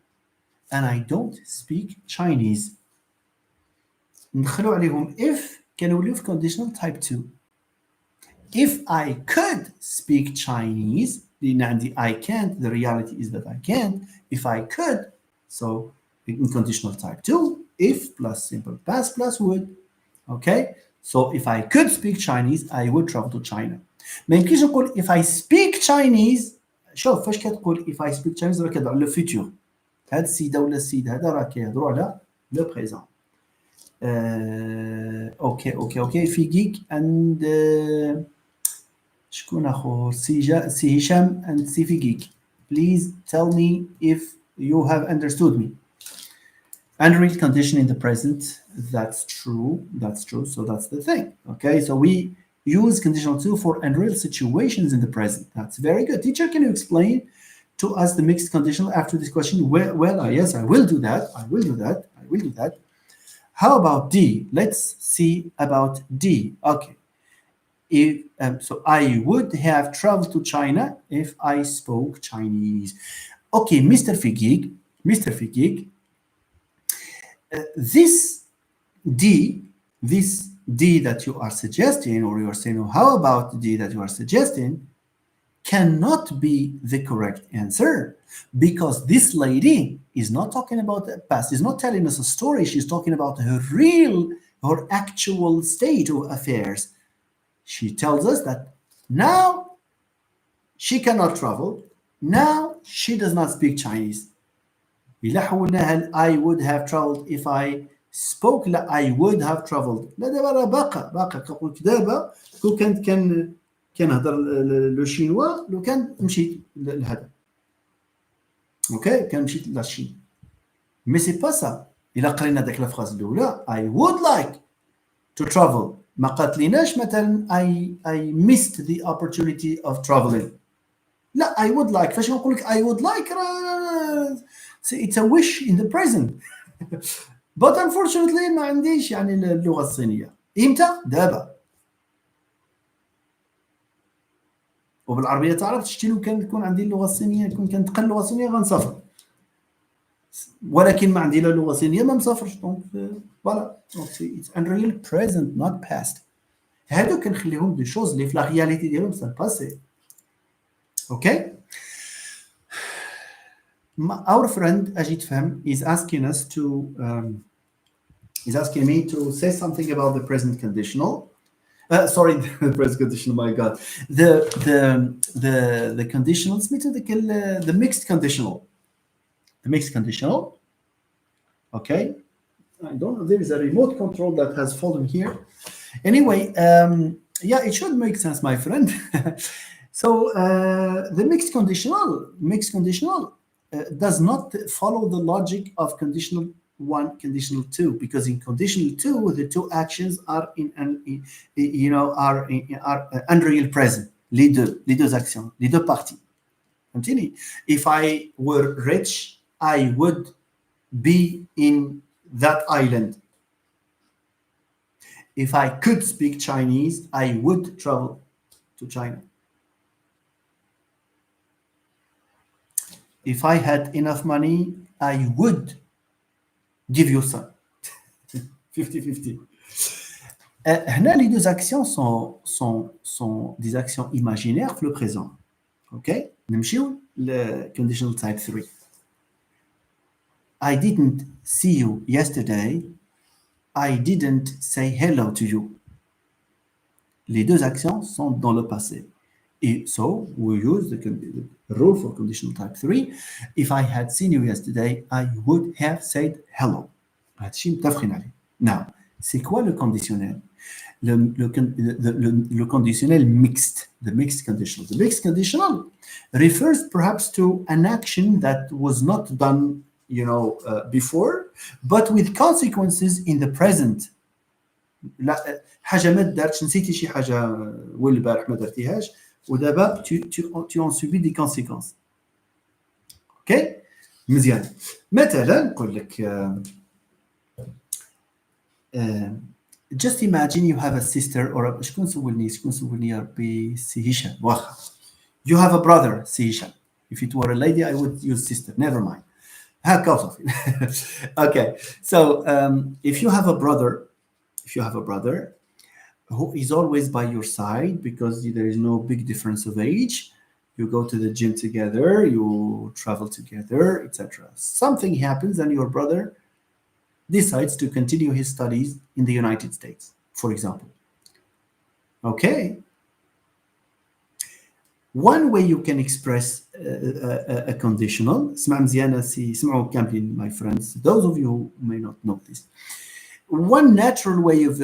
and I don't speak Chinese. ندخلوا عليهم if كنوليو في conditional type 2. If I could speak Chinese, لأن عندي I can't, the reality is that I can't. If I could, so in conditional type 2, if plus simple past plus would. Okay? So if I could speak Chinese, I would travel to China. ما يمكنش نقول if I speak Chinese. شوف فاش كتقول if I speak Chinese راه كتهضر على الفيتور. هاد السيده ولا السيد هذا راه كيهضروا على لو بريزون. اوكي في geek and شكون اخر سي هشام and سي في geek. Please tell me if you have understood me. Unreal condition in the present, that's true, so that's the thing. Okay, so we use conditional 2 for unreal situations in the present. That's very good. Teacher, can you explain to us the mixed conditional after this question? Well, yes, I will do that. How about D? Let's see about D. Okay, if so I would have traveled to China if I spoke Chinese. Okay, Mr. Figig, this D that you are suggesting, or you are saying, oh, how about the D that you are suggesting, cannot be the correct answer, because this lady is not talking about the past, is not telling us a story, she's talking about her actual state of affairs. She tells us that now she cannot travel, now she does not speak Chinese. إلا حولناها I would have traveled if I spoke. لا I would have traveled. لا دابا راه باقا كنقول لك دابا كون كنهضر لو شينوا لو كان مشيت لهذا اوكي كان مشيت للشين مي سي با سا. إلا قرينا داك الفراز الاولى I would like to travel ما قالت ليناش مثلا I missed the opportunity of traveling. لا I would like فاش نقول لك I would like it's a wish in the present. but unfortunately ما عنديش يعني اللغة الصينية. إمتى؟ دابا. وبالعربية تعرف شتي لو كان تكون عندي اللغة الصينية كون كنتقن اللغة الصينية غنسافر. ولكن ما عندي لا لغة صينية ما مسافرش. دونك فوالا. it's unreal present not past. هادو كنخليهم دي شوز اللي في لا رياليتي ديالهم سا باسي. اوكي. Our friend Ajit Fem is asking me to say something about the present conditional. Sorry, the present conditional. My God, the conditional. The mixed conditional. The mixed conditional. Okay, I don't know. There is a remote control that has fallen here. Anyway, yeah, it should make sense, my friend. So the mixed conditional. Does not follow the logic of conditional 1, conditional 2, because in conditional 2 the two actions are unreal present. Les deux actions, les deux parties. Continue. If I were rich, I would be in that island. If I could speak Chinese, I would travel to China. If I had enough money, I would give you some. 50-50. هنا les deux actions sont des actions imaginaires في le présent. OK? نمشيو ل conditional type 3. I didn't see you yesterday. I didn't say hello to you. Les deux actions sont dans le passé. So we use the rule for conditional type 3. If I had seen you yesterday, I would have said hello. Now, c'est quoi le conditionnel? Le conditionnel mixed, the mixed conditional. The mixed conditional refers perhaps to an action that was not done, before, but with consequences in the present. لا حاجه ما دارتش، نسيتي شي حاجه والبارح ما درتيهاش، ودابا tu en subis des conséquences. اوكي مزيان. مثلا نقول لك just imagine you have a sister or شكون سولني يا ربي سي هشام واخا. You have a brother سي هشام. If it were a lady I would use sister, never mind. هكا وصافي. Okay, so if you have a brother who is always by your side because there is no big difference of age, you go to the gym together, you travel together, etc. Something happens and your brother decides to continue his studies in the United States, for example. Okay. One way you can express a conditional, اسمع مزيانة اسمعوا كاملين my friends, those of you who may not know this. One natural way of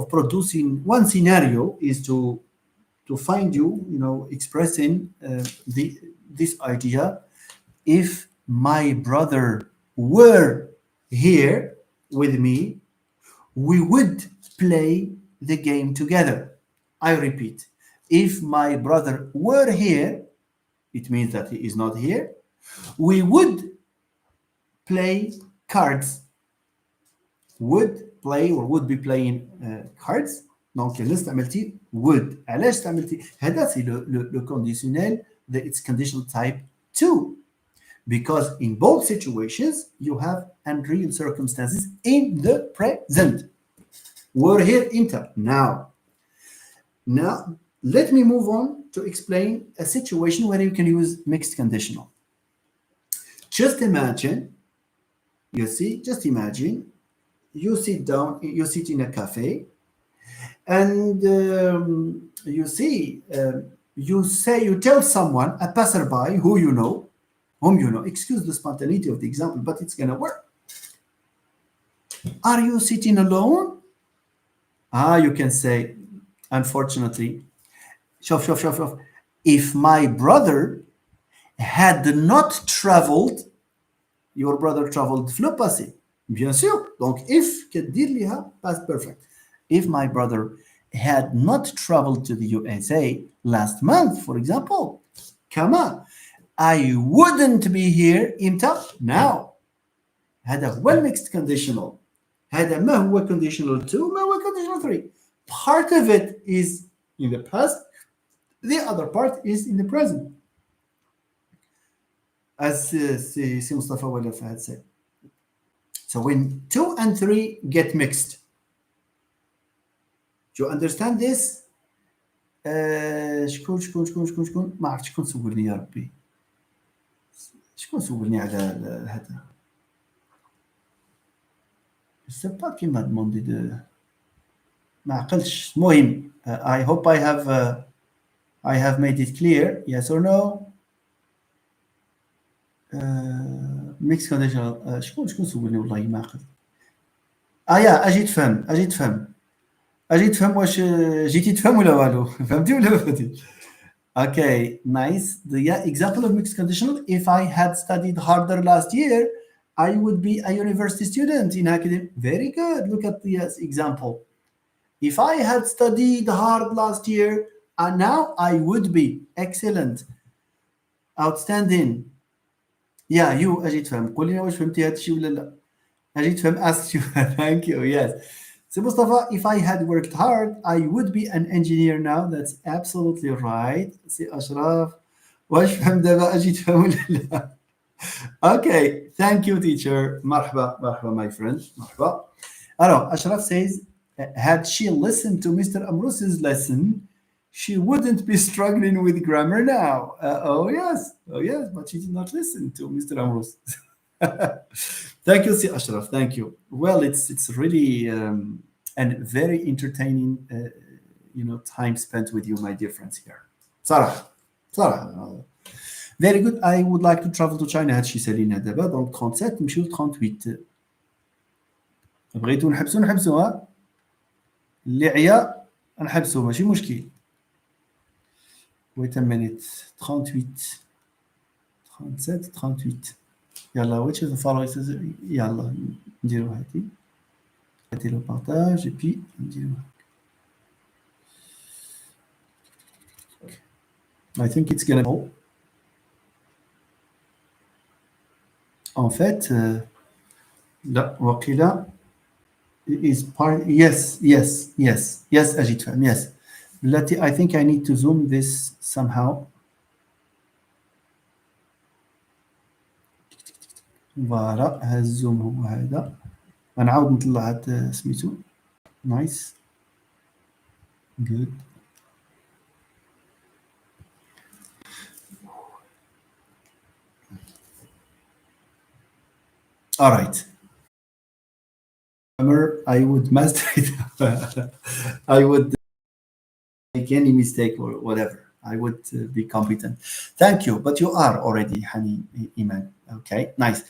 producing one scenario is to find you expressing this idea. If my brother were here with me, we would play the game together. I repeat, if my brother were here, it means that he is not here, we would play cards. Would play or would be playing cards. Donc là استعملتي would. علاش استعملتي هذا سي le conditionnel that it's conditional type 2, because in both situations you have unreal circumstances in the present. We're here inter now. Now let me move on to explain a situation where you can use mixed conditional. Just imagine you sit in a cafe, and you tell someone, a passerby whom you know, excuse the spontaneity of the example, but it's gonna work. Are you sitting alone? You can say, unfortunately, شوف, if my brother had not traveled, your brother traveled في le passé. Bien sûr. Donc, if كدير ليها past perfect. If my brother had not traveled to the USA last month, for example, come on, I wouldn't be here imtى now. هذا هو المixed conditional. هذا ما هو conditional 2 ما هو conditional 3. Part of it is in the past, the other part is in the present. As سي مصطفى ولا فهد said. So when 2 and 3 get mixed, do you understand this? شكون ما عرفت شكون سولني يا ربي. شكون سولني على هذا. Je sais pas qui m'a demandé de ما عقلتش. المهم I hope I have made it clear, yes or no. mixed conditional. شكون سولني والله ما عقلت. يا اجي تفهم واش جيتي تفهم ولا والو. فهمتي ولا ما فهمتيش؟ Okay, nice. The example of mixed conditional, if I had studied harder last year, I would be a university student in academic. Very good. Look at the example. If I had studied hard last year, and now I would be. Excellent. Outstanding. Yeah, you اجي تفهم. قولي لي واش فهمتي هذا الشيء ولا لا. اجي تفهم. Ask you. Thank you. Yes. So Mustafa, if I had worked hard, I would be an engineer now. That's absolutely right. See Ashraf. واش فهم دابا اجي تفهم ولا لا. Okay, thank you teacher. مرحبا my friend. مرحبا. Alors, Ashraf says, had she listened to Mr. Amrus's lesson, she wouldn't be struggling with grammar now. Oh yes, but she did not listen to Mr. Amrus. Thank you, Si Ashraf. Thank you. Well, it's really and very entertaining, time spent with you, my dear friends here. Sarah. Very good. I would like to travel to China. هادشي سالينا دابا. Donc 37 نمشيو ل 38. بغيتو نحبسو ها. اللي عيا نحبسو ماشي مشكل. Wait a minute. 38. 38. يلا which is the following. يلا نديرو هادي. Arrêtez le partage et puis I think it's gonna be. En fait, là, وقيلة is part. Yes, yes, yes, yes, أجد فهم. Yes. التي I think I need to zoom this somehow. فوالا هذا الزوم هو هذا. غنعاود نطلع هاد سميتو. Nice. Good. All right. I would master it. I would make any mistake or whatever. I would be competent. Thank you. But you are already, Hani Iman. Okay, nice.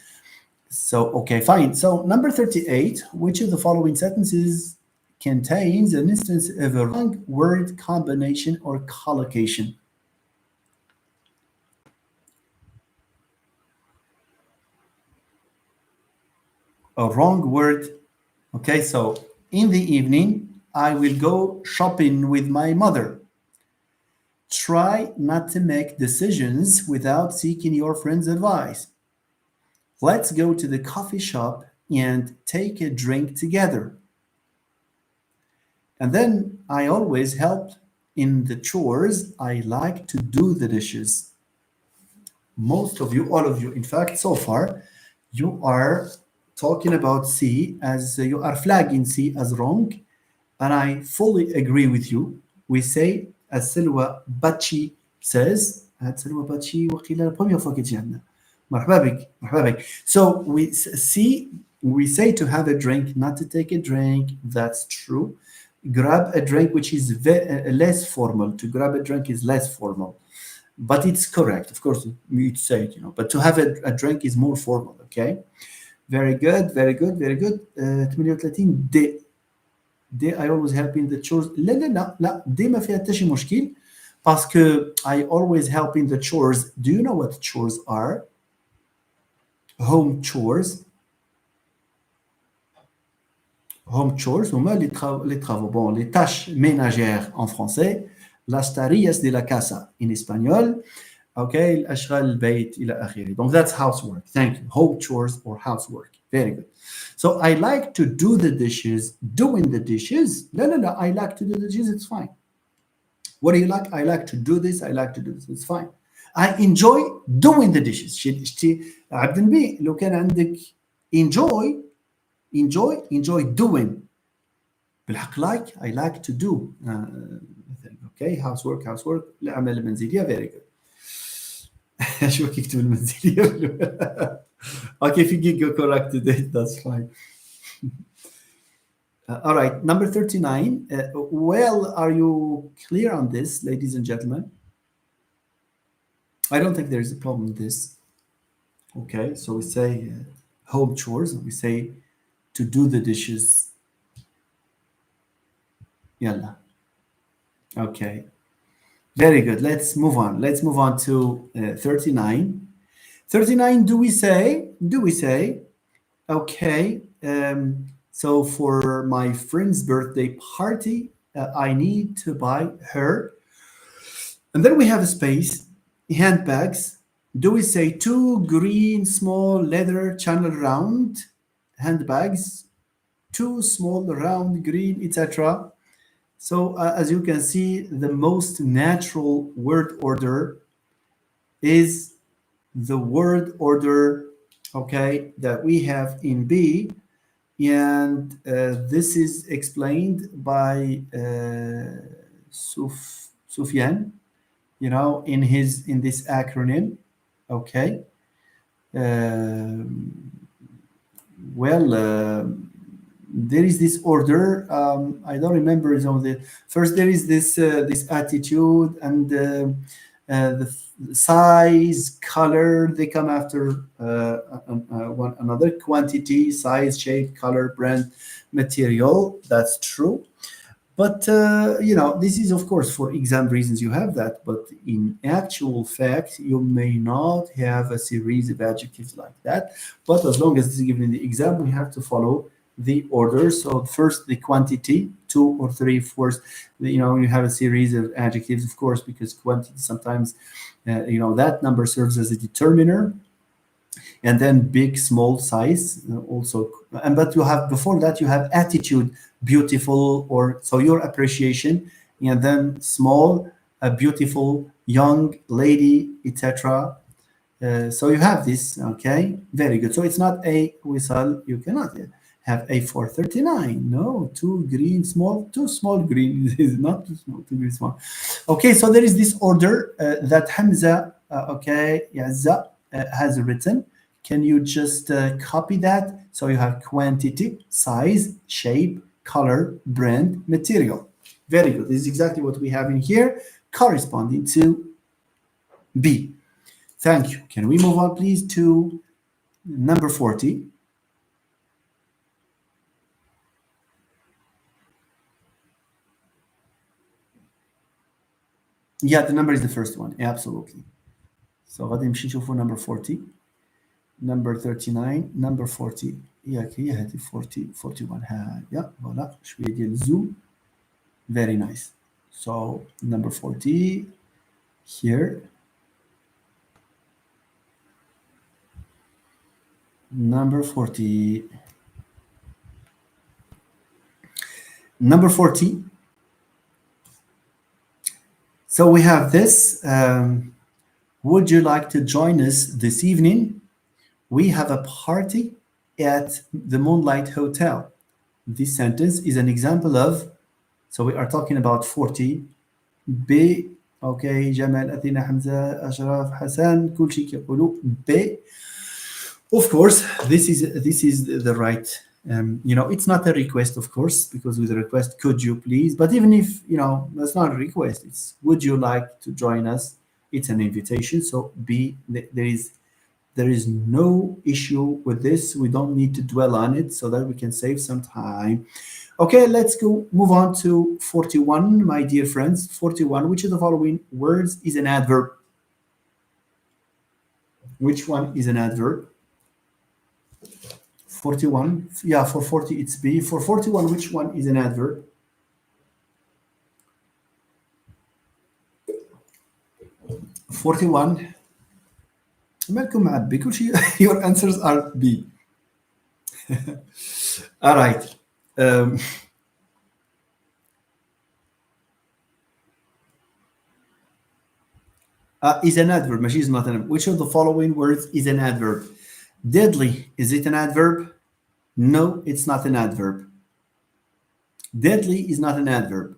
So, okay, fine. So, number 38, which of the following sentences contains an instance of a wrong word combination or collocation? A wrong word. Okay, so in the evening, I will go shopping with my mother. Try not to make decisions without seeking your friend's advice. Let's go to the coffee shop and take a drink together. And then I always help in the chores. I like to do the dishes. Most of you, all of you, in fact, so far, you are talking about C as you are flagging C as wrong. And I fully agree with you. We say, as Silwa Bachi says, Silwa Bachi وقيل la première fois que tu viens. مرحبا بك, مرحبا بك. So we see, we say to have a drink, not to take a drink. That's true. Grab a drink, which is less formal. To grab a drink is less formal, but it's correct. Of course, you'd say it, but to have a drink is more formal. Okay, very good, very good, very good. 38 D. D, I always help in the chores. لا لا لا لا دي ما فيها حتى شي مشكل باسكو I always help in the chores. Do you know what chores are? Home chores. Home chores هما les travaux. Bon, les tâches ménagères en français. Las tareas de la casa in espagnol. Okay, الأشغال البيت إلى آخره. Donc that's housework. Thank you. Home chores or housework. Very good. So I like to do the dishes. Doing the dishes. لا لا لا I like to do the dishes. It's fine. What do you like? I like to do this. I like to do this. It's fine. I enjoy doing the dishes. شتي عبد النبي لو كان عندك enjoy doing. بالحق like I like to do. Okay, housework. الأعمال المنزلية. Very good. شو يكتب المنزلية. Okay, if you go corrected it, that's fine. All right, number 39. Well, are you clear on this, ladies and gentlemen? I don't think there is a problem with this. Okay, so we say home chores. We say to do the dishes. Yalla. Okay. Very good. Let's move on. Let's move on to 39. 39, do we say, okay, so for my friend's birthday party, I need to buy her. And then we have a space, handbags. Do we say 2 green small leather channel round handbags, 2 small round green, etc.? So as you can see, the most natural word order is the word order, okay, that we have in B, and this is explained by Sufyan, in this acronym, okay. There is this order. I don't remember the first. There is this attitude and the size, color. They come after one another. Quantity, size, shape, color, brand, material. That's true. But this is of course for exam reasons you have that. But in actual fact, you may not have a series of adjectives like that. But as long as it's given in the exam, we have to follow the order. So first the quantity, 2 or 3 first. You know, you have a series of adjectives, of course, because quantity sometimes, you know, that number serves as a determiner. And then big, small, size also. And but you have before that you have attitude, beautiful, or so your appreciation, and then small, beautiful, young, lady, etc. So you have this, okay, very good. So it's not a whistle. You cannot have a 439. No, too green, small, too small green is not too small, too green, small. Okay, so there is this order that Hamza, okay, Yazza has written. Can you just copy that? So you have quantity, size, shape, color, brand, material. Very good. This is exactly what we have in here, corresponding to B. Thank you. Can we move on, please, to number 40? Yeah, the number is the first one. Absolutely. So غادي نمشي نشوفوا number 40, number 39, number 40. ياك هي هذه 40 41 ها يا فوالا شويه ديال الزوم. Very nice. So number 40 here. Number 40. Number 40. So we have this. Would you like to join us this evening? We have a party at the Moonlight Hotel. This sentence is an example of, so we are talking about 40. B, okay, Jamal, Athena, Hamza, Ashraf, Hassan, كل شيء كيقولوا B. Of course, this is the right. You know, it's not a request, of course, because with a request, could you please? But even if, you know, that's not a request, it's would you like to join us? It's an invitation. So B, there is no issue with this. We don't need to dwell on it so that we can save some time. Okay, let's go move on to 41, my dear friends. 41, which of the following words is an adverb? Which one is an adverb? 41, yeah, for 40 it's B. For 41, which one is an adverb? Forty-one. مالكم معبي كل شيء. Your answers are B. All right. Is an adverb. ماشي is not an adverb. Which of the following words is an adverb? Deadly, is it an adverb? No, it's not an adverb. Deadly is not an adverb.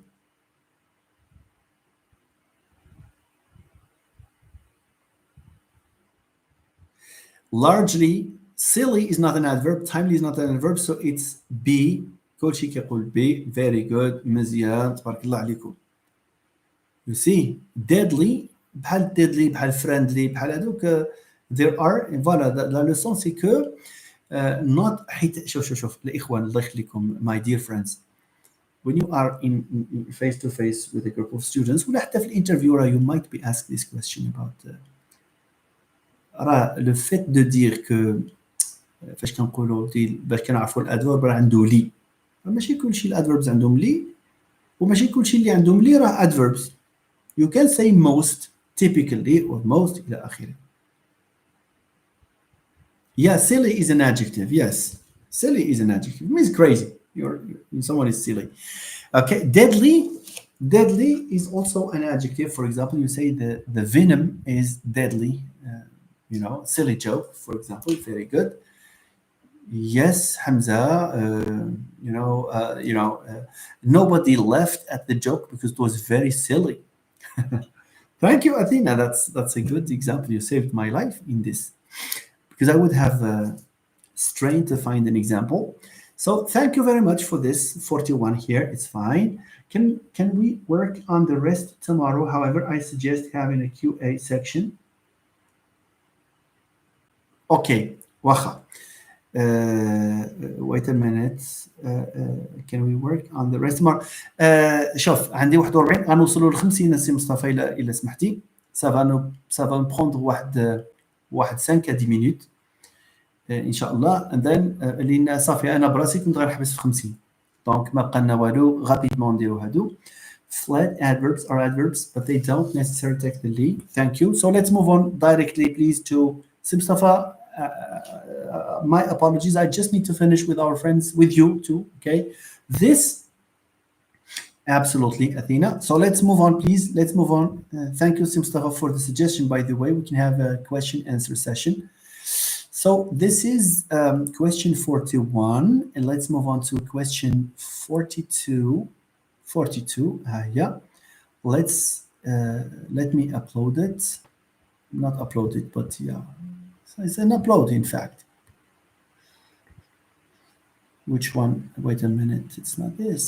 Largely, silly is not an adverb. Timely is not an adverb, so it's B. كل شيء كيقول B. Very good. مزيان. تبارك الله عليكم. You see, deadly, بحال deadly, بحال friendly, بحال هذوك. There are, voilà, la leçon c'est que not حيت شوف الإخوان الله يخليكم, my dear friends, when you are in face to face with a group of students ولا حتى في الانترفيو you might be asked this question about راه le fait de dire que فاش كنقولوا باش كنعرفوا الادفيرب راه عنده لي, ماشي كلشي الادفيربز عندهم لي وماشي كلشي اللي عندهم لي راه adverbs. You can say most, typically, or most إلى آخره. Yeah, silly is an adjective. Yes, silly is an adjective. It means crazy. Someone is silly. Okay, deadly is also an adjective. For example, you say the venom is deadly. You know, silly joke, for example. Very good. Yes, Hamza. Nobody laughed at the joke because it was very silly. Thank you, Athena. That's a good example. You saved my life in this, because I would have strained to find an example. So thank you very much for this 41 here. It's fine. Can we work on the rest tomorrow? However, I suggest having a QA section. Okay, wacha. Wait a minute. Can we work on the rest tomorrow? شوف عندي 41 غنوصلوا ل 50 سي مصطفى إلا سمحتي. Ça va me prendre واحد 5 à 10 minutes. ان شاء الله. and then اللي صافي انا براسي كنت غنحبس في 50 دونك ما بقى لنا والو غابيدمون نديرو هادو. Flat adverbs are adverbs, but they don't necessarily take the lead. Thank you. So let's move on directly, please, to Mustafa. My apologies. I just need to finish with our friends, with you too. Okay. This, absolutely, Athena. So let's move on, please. Let's move on. Thank you, Mustafa, for the suggestion. By the way, we can have a question answer session. So this is question 41, and let's move on to question 42. 42, yeah. Let me upload it. Not upload it, but yeah. So it's an upload, in fact. Which one? Wait a minute. It's not this.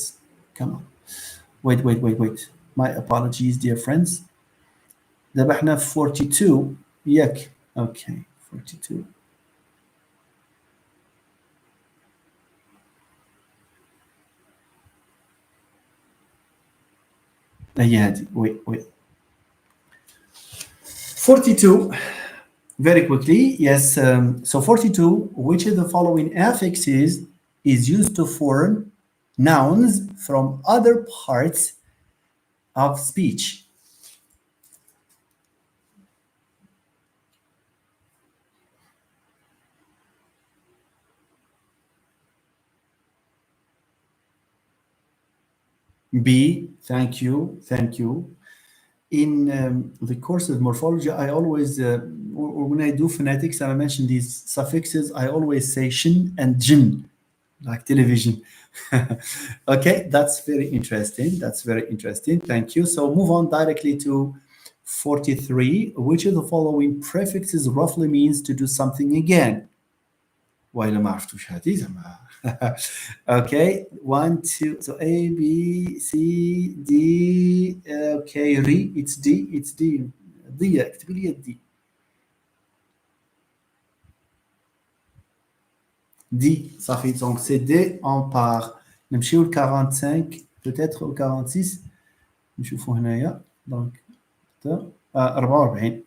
Come on. Wait. My apologies, dear friends. ذبحنا 42. Yuck. Okay, 42. Yeah, wait. 42. Very quickly, yes. So 42, which of the following affixes is used to form nouns from other parts of speech? B, thank you. In the course of morphology, I always, or when I do phonetics and I mention these suffixes, I always say shin and jin, like television. Okay, that's very interesting. Thank you. So move on directly to 43. Which of the following prefixes roughly means to do something again? وإلا ما عرفتوش هذه زعما. Okay, 1 2, so A B C D. Okay, it's D. ضية اكتبي لي D. D, صافي. Donc c'est D, on part. نمشيو ل 45 peut-être au 46. نشوفوا هنايا. Donc 44.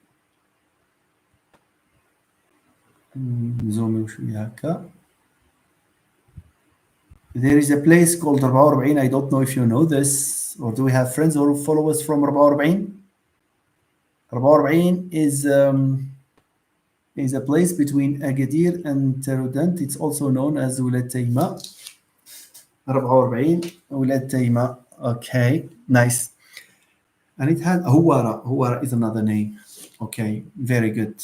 نزوميو شويه هكا. There is a place called 44. I don't know if you know this, or do we have friends or follow us from 44? 44 is a place between Agadir and Terudant. It's also known as Wulad Tayma. 44 Wulad Tayma. Okay, nice. And it had Huwara is another name. Okay, very good.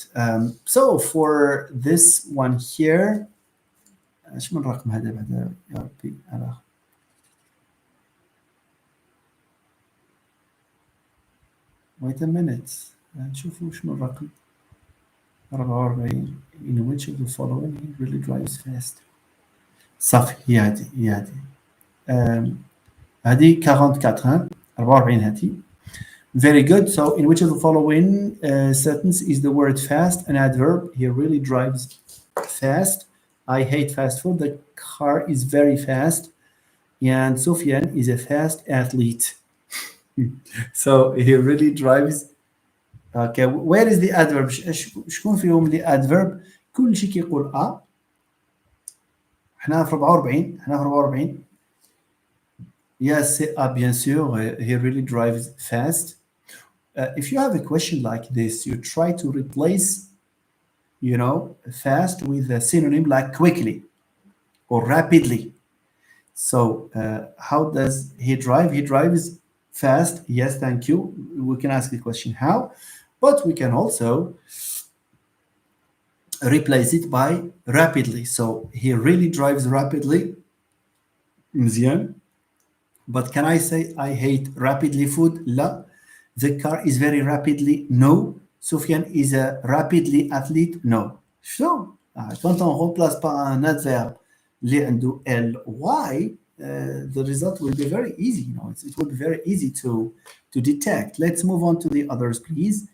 So for this one here, ايش من رقم هذا بعد يا ربي على wait a minute نشوفوا وش من رقم 44. in which of the following he really drives fast. صافي هي هذه هذه 44 44 هذه. Very good. So in which of the following sentence is the word fast an adverb? He really drives fast. I hate fast food. The car is very fast. And Sufyan is a fast athlete. So he really drives. Okay, where is the adverb? شكون فيهم اللي adverb؟ كل شيء كيقول احنا في 44. Yes, bien sûr. He really drives fast. If you have a question like this, you try to replace, fast with a synonym like quickly or rapidly. So how does he drive? He drives fast. Yes, thank you. We can ask the question how, but we can also replace it by rapidly. So he really drives rapidly. مزيان. But can I say I hate rapidly food? لا. The car is very rapidly. No. Sufyan is a rapidly athlete. No. So, quand on remplace par un adverbe اللي عنده ly, the result will be very easy. It will be very easy to detect. Let's move on to the others, please.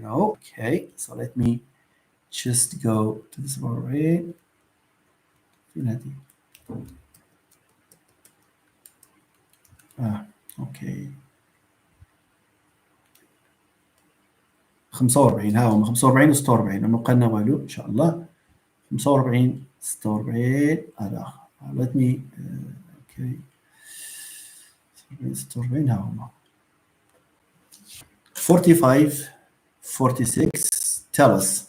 Okay. So let me just go to this array. Okay. 45 ها هما 45 و 46 ما بقى لنا والو ان شاء الله. 45 46 alors let me okay 46 ها هما 45 46 tell us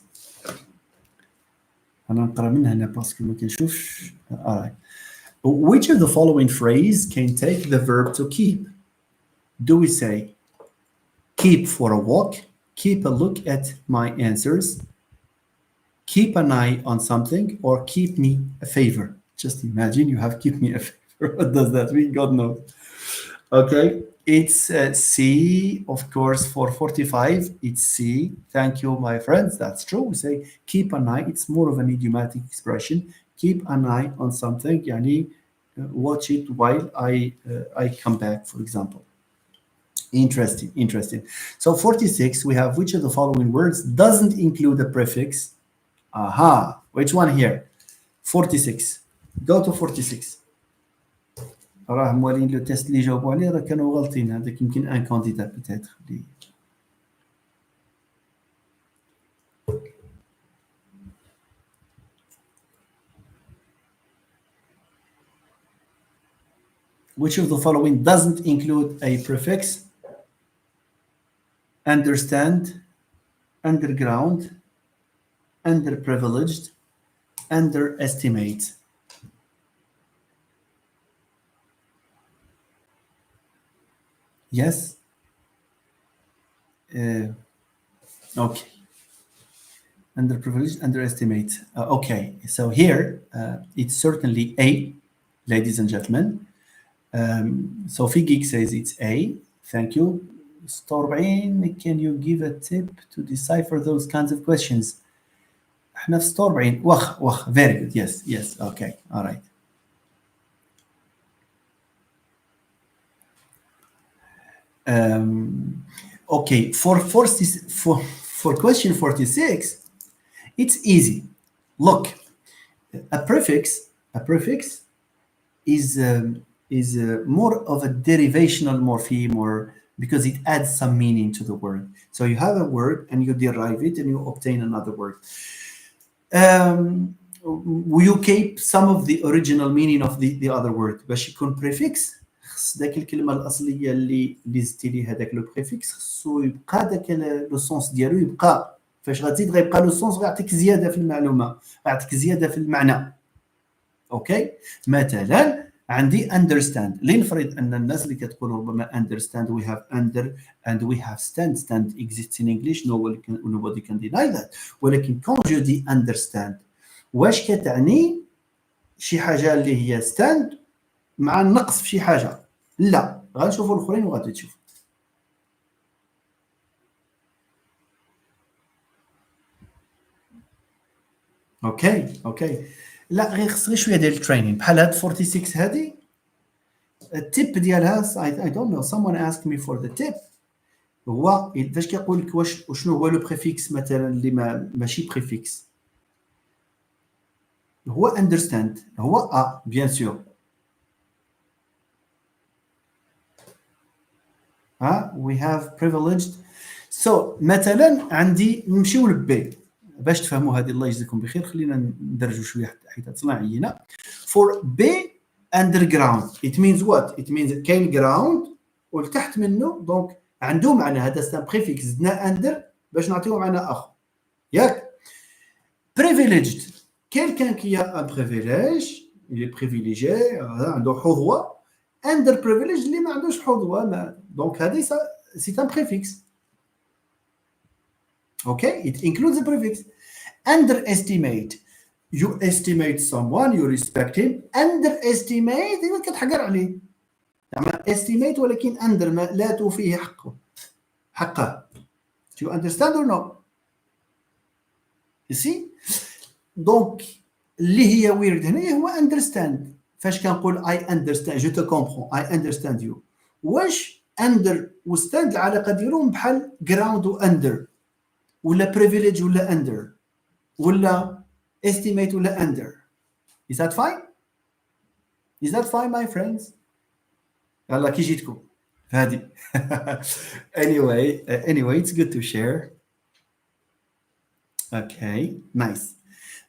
انا نقرا من هنا باسكو ما كنشوفش alright. Which of the following phrase can take the verb to keep? Do we say keep for a walk, keep a look at my answers, keep an eye on something, or keep me a favor? Just imagine you have keep me a favor. What does that mean? God knows. Okay, it's C, of course, for 45. It's C. Thank you, my friends. That's true. We say keep an eye. It's more of an idiomatic expression. Keep an eye on something. Yani, watch it while I come back, for example. Interesting, interesting. So 46, we have which of the following words doesn't include a prefix? Aha, which one here? 46. Go to 46. راه موالين لو تيست اللي جاوبوا عليه راه كانوا غالطين هذاك يمكن ان كانديدا بيتيتر اللي which of the following doesn't include a prefix? Understand, underground, underprivileged, underestimate. Yes. Okay. Underprivileged, underestimate. Okay, so here it's certainly A, ladies and gentlemen. Sophie Geek says it's A. Thank you. Storbain, can you give a tip to decipher those kinds of questions? احنا في Storbain. وخ. Very good. Yes. Okay. All right. Okay. For question 46, it's easy. Look, a prefix is more of a derivational morpheme, or because it adds some meaning to the word. So you have a word and you derive it and you obtain another word. You keep some of the original meaning of the other word. باش يكون prefix خص داك الكلمه الاصليه اللي زدتي ليه هذاك لو بريفيكس خصو يبقى داك لو سونس ديالو يبقى فاش غتزيد غيبقى لو سونس غيعطيك زياده في المعلومه غيعطيك زياده في المعنى. اوكي مثلا عندي understand. لنفرض ان الناس اللي كتقول ربما understand we have under and we have stand exists in English, nobody can deny that. ولكن كون جو دي understand واش كتعني شي حاجه اللي هي stand مع النقص في شي حاجه؟ لا، غنشوفوا الاخرين وغادي تشوف. اوكي لا غير خص غير شويه ديال التريننج بحال هاد 46 هادي التيب ديالها I don't know, someone asked me for the tip. هو فاش كيقول لك واش شنو هو لو بريفيكس مثلا اللي ماشي بريفيكس هو understand هو bien sûr we have privileged. So مثلا عندي نمشيو لبي باش تفهموا هذه الله يجزيكم بخير خلينا ندرجوا شويه حيت صناعيين. For B underground it means what? It means كاين ground ولتحت منه دونك عنده معنى هذا سان بريفيكس زدنا اندر باش نعطيو معنى اخر ياك. privileged quelqu'un qui a un privilège il est privilégié عنده حظوه. underprivileged اللي ما عندوش حظوه دونك هذه c'est un préfixe. Okay, it includes a prefix. Underestimate, you estimate someone, you respect him. Underestimate إذا كتحقر عليه. يعني estimate ولكن under لا توفيه حقه. Do you understand or no? You see? Donc اللي هي weird هنا هو understand. فاش كنقول I understand, je te comprends, I understand you. واش under و stand العلاقة ديالهم بحال ground و under. ولا privilege ولا under ولا estimate ولا under. Is that fine? Is that fine my friends? يلا كي جيتكم هادي. Anyway, it's good to share. Okay, nice.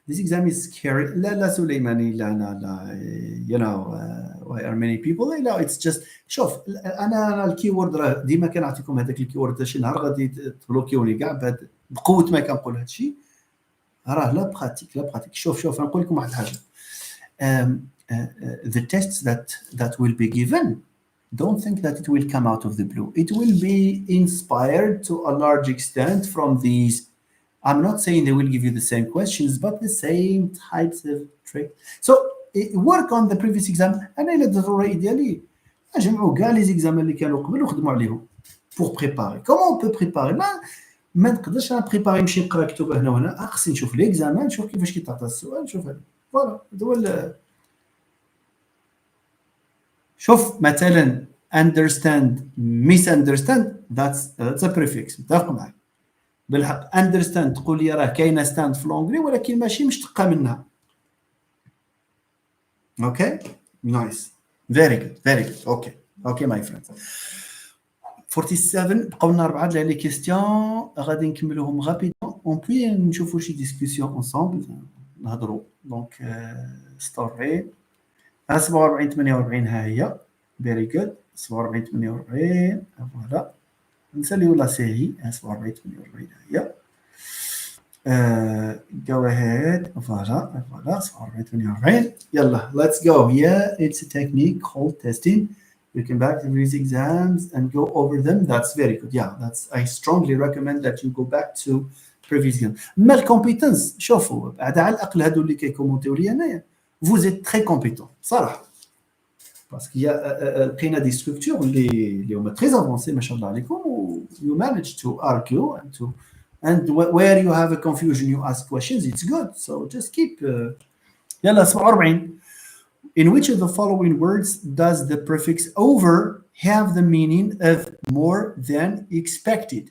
This exam is scary. لا لا سليماني لا لا لا you know why are many people لا it's just شوف انا الكيورد راه ديما كنعطيكم هذاك الكيورد شي نهار غادي تبلوكيوني كاع بقوه ما كنقول هذا الشيء راه لا براتيك لا براتيك شوف نقول لكم واحد الحاجه the tests that will be given don't think that it will come out of the blue. It will be inspired to a large extent from these. I'm not saying they will give you the same questions, but the same types of tricks. So work on the previous exam. أنا إلا الضرورة ديالي أجمعوا كاع لي زيكزام اللي كانوا قبل وخدموا عليهم pour préparer. Comment on peut préparer؟ ما نقدرش انا بريباري نمشي نقرا كتب هنا وهنا خصني نشوف ليكزامان نشوف كيفاش كيتعطى السؤال نشوف هذا فوالا هذا شوف مثلا understand misunderstand that's a prefix متفق معك بالحق understand تقول لي راه كاينه stand في لونجلي ولكن ماشي مشتقه منها اوكي نايس very good اوكي my friends 47 بقاو لنا 4 ديال لي كيستيون غادي نكملوهم غابيدون اون بي نشوفوا شي ديسكوسيون انصامبل نهضروا دونك ستوري 47 48 ها هي فيري جود 47 48 فوالا نساليو لا سيري 47 48 ها هي جو اهيد فوالا 47 48 يلا let's go yeah it's a technique called testing. You can back to these exams and go over them. That's very good. Yeah, I strongly recommend that you go back to previous exams. ما الكومبيتنس شوفوا بعد على الاقل هادو اللي كيكومونتيو لي انايا vous êtes très compétent صراحه باسكو لقينا دي ستركتور اللي هما très avancés ما شاء الله عليكم و you manage to argue and where you have a confusion you ask questions it's good so just keep يلا 47 In which of the following words does the prefix over have the meaning of more than expected?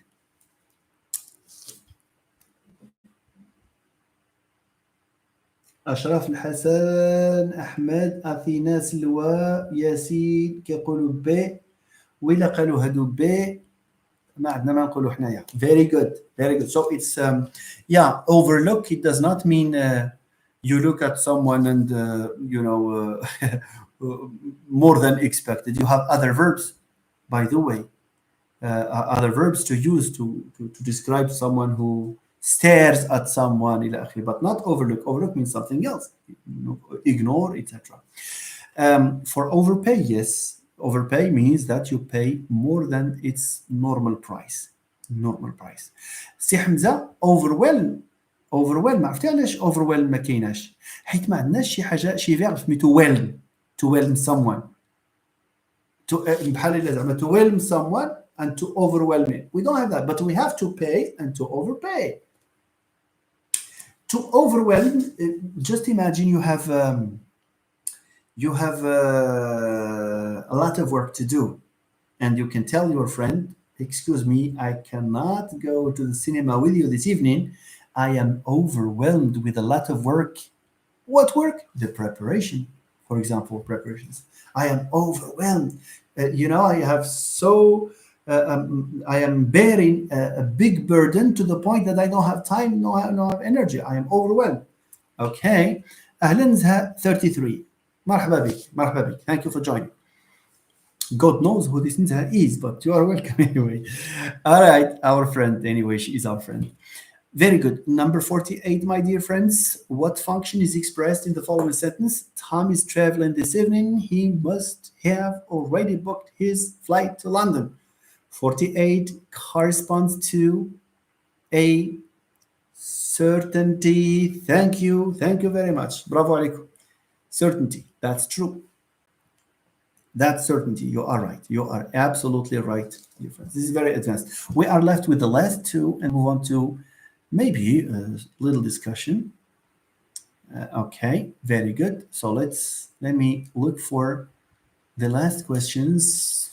أشرف الحسن أحمد أثينا سلوى ياسين كيقولوا ب وإلا قالوا هادو ب ما عندنا ما نقولوا حنايا very good so it's yeah overlook it does not mean you look at someone and you know more than expected you have other verbs by the way other verbs to use to describe someone who stares at someone but not overlook means something else ignore etc for overpay yes overpay means that you pay more than its normal price سي حمزه overwhelm ما عرفتي علاش overwhelm ما كايناش حيت ما عندناش شي حاجه شي فيرب سميتو whelm someone بحال الا زعما to whelm someone and to overwhelm it we don't have that but we have to pay and to overpay to overwhelm just imagine you have a lot of work to do and you can tell your friend excuse me I cannot go to the cinema with you this evening I am overwhelmed with a lot of work. What work? The preparation, for example, preparations. I am overwhelmed. You know, I have I am bearing a big burden to the point that I don't have time, no have energy. I am overwhelmed. Okay. أهلا زها 33. مرحبا بك. Thank you for joining. God knows who this Nzha is, but you are welcome anyway. All right, our friend. Anyway, she is our friend. Very good. Number 48, my dear friends. What function is expressed in the following sentence? Tom is traveling this evening. He must have already booked his flight to London. 48 corresponds to a certainty. Thank you very much. Bravo alaikum. Certainty. That's true. That certainty. You are right. You are absolutely right, dear friends. This is very advanced. We are left with the last two and move on to maybe a little discussion. Okay, very good. So let me look for the last questions.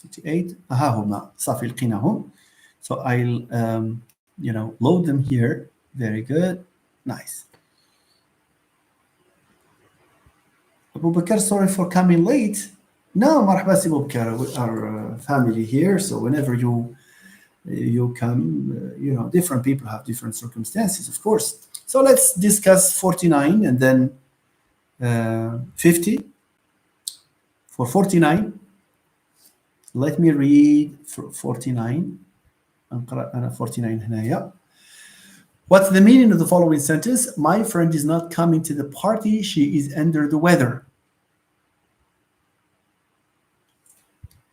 58. ها هما صافي لقيناهم. So I'll load them here. Very good. Nice. Abu Bakr, sorry for coming late. No, مرحبا سي أبو بكر. We are family here, so whenever you come, different people have different circumstances, of course. So let's discuss 49 and then 50. For 49, let me read 49. أنقرأ أنا 49 هنايا. What's the meaning of the following sentence? My friend is not coming to the party. She is under the weather.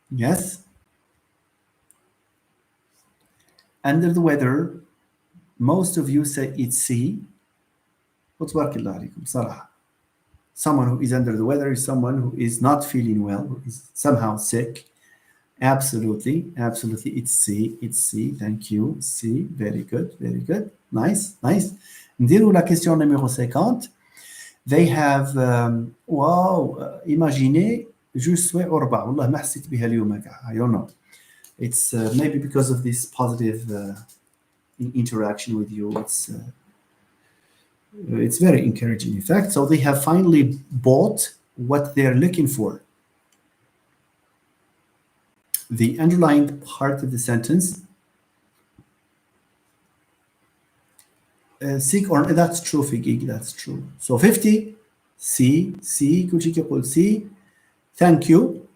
Yes. Under the weather. Most of you say it's C. وتبارك الله عليكم صراحة. Someone who is under the weather is someone who is not feeling well, who is somehow sick. Absolutely, absolutely. It's C. It's C. Thank you. C. Very good. Very good. Nice, nice. نديروا la question numéro 50. They have wow. Imaginez juste سواء أربعة. والله ما حسيت بها اليوم كاع. I don't know. It's maybe because of this positive interaction with you. It's very encouraging, in fact. So they have finally bought what they're looking for. The underlined part of the sentence, seek or that's true في gig, that's true. So 50, C, كل شيء يقول C. Thank you.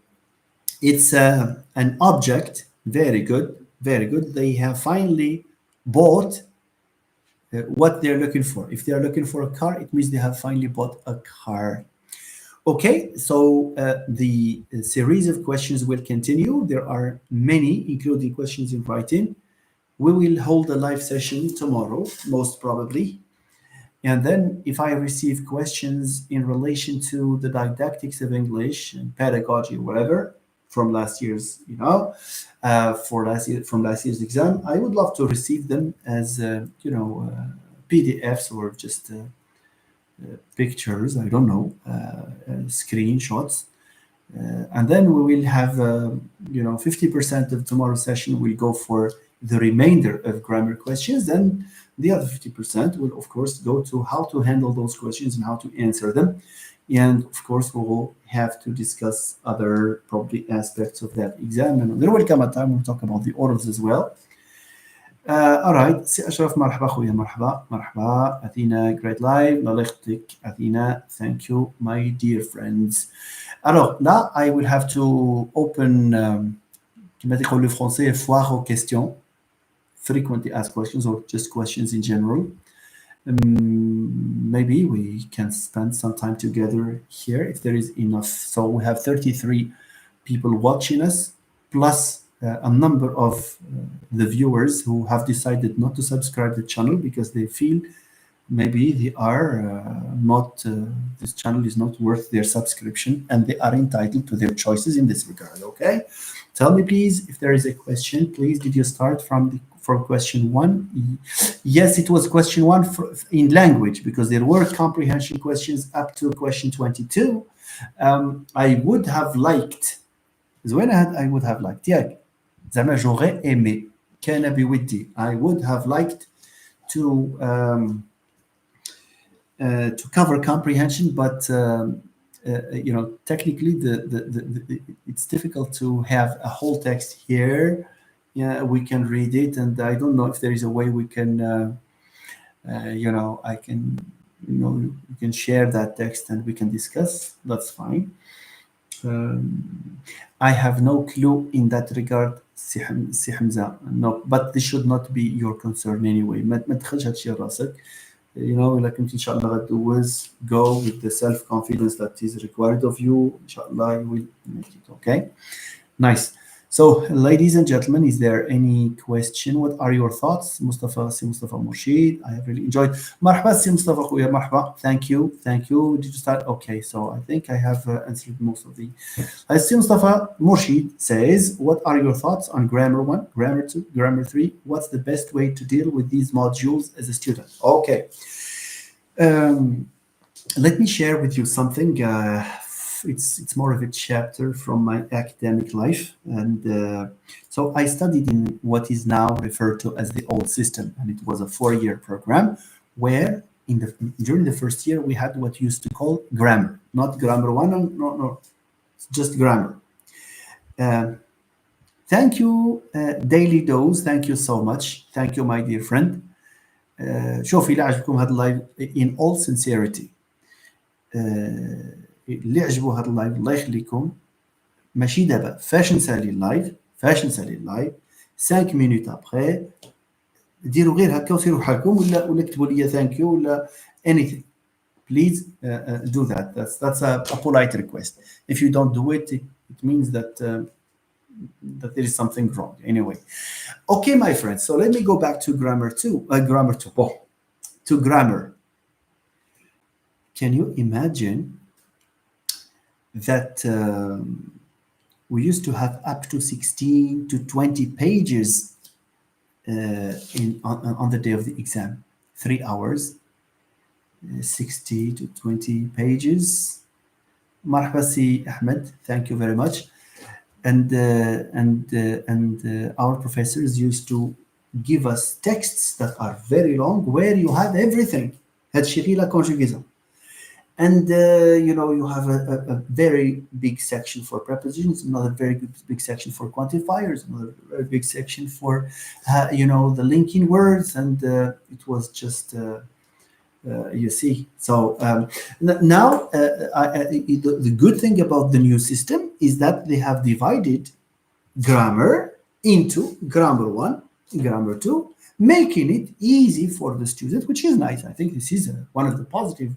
It's an object. Very good, very good. They have finally bought what they're looking for. If they are looking for a car, it means they have finally bought a car. Okay, so the series of questions will continue. There are many, including questions in writing. We will hold a live session tomorrow, most probably. And then if I receive questions in relation to the didactics of English and pedagogy, whatever, from last year's, from last year's exam, I would love to receive them as, PDFs or just pictures, I don't know, screenshots. And then we will have, 50% of tomorrow's session will go for the remainder of grammar questions. And the other 50% will, of course, go to how to handle those questions and how to answer them. And of course, we will have to discuss other probably aspects of that exam. And there will come a time we'll talk about the orders as well. All right, سي أشرف مرحبا خويا مرحبا Athena, great live الله يخليك Athena, thank you my dear friends. Alors là, I will have to open كما تقول le français foire aux questions, frequently asked questions or just questions in general. Maybe we can spend some time together here if there is enough. So we have 33 people watching us, plus a number of the viewers who have decided not to subscribe to the channel because they feel maybe they are not, this channel is not worth their subscription and they are entitled to their choices in this regard, okay? Tell me please if there is a question. Please, did you start from question 1? Yes, it was question 1 in language because there were comprehension questions up to question 22. I would have liked, I would have liked, yeah. زعما j'aurais aimé كان بودي I would have liked to cover comprehension, but technically it's difficult to have a whole text here. Yeah, we can read it, and I don't know if there is a way we can I can you can share that text and we can discuss. That's fine. I have no clue in that regard. سي حمزة, no, but this should not be your concern anyway. ما تدخلش هادشي لراسك. إلا كنت إن شاء الله غدوز, go with the self-confidence that is required of you. إن شاء الله you will make it, okay? Nice. So, ladies and gentlemen, is there any question? What are your thoughts? Mustafa Murshid, I have really enjoyed. Marhaba, Si Mustafa Khuya, marhaba. Thank you. Did you start? Okay, so I think I have answered most of the. Si Mustafa Murshid says, what are your thoughts on grammar 1, grammar 2, grammar 3? What's the best way to deal with these modules as a student? Okay. Let me share with you something. It's more of a chapter from my academic life, and so I studied in what is now referred to as the old system, and it was a 4-year program where during the first year we had what used to call grammar, not grammar 1, no, just grammar. Thank you, Daily Dose. Thank you so much. Thank you, my dear friend. شوف إلا عجبكم هذا اللايف in all sincerity، اللي عجبو هذا اللايف الله يخليكم، ماشي دابا فاش نسالي اللايف، 5 مينوت ابخي ديروا غير هكا وسيروا بحالكم، ولا كتبوا لي ثانك يو ولا anything. Please do that. That's a polite request. If you don't do it, it means that there is something wrong. Anyway, okay, my friends. So let me go back to grammar two. To grammar. Can you imagine that we used to have up to 16 to 20 pages on the day of the exam, 3 hours, 60 to 20 pages. مرحبا سي أحمد, thank you very much. And our professors used to give us texts that are very long, where you have everything. هادشي غير la conjugaison. And you have a very big section for prepositions, another very big section for quantifiers, another very big section for the linking words, and it was just you see. So now the good thing about the new system is that they have divided grammar into grammar 1, grammar 2, making it easy for the student, which is nice. I think this is one of the positive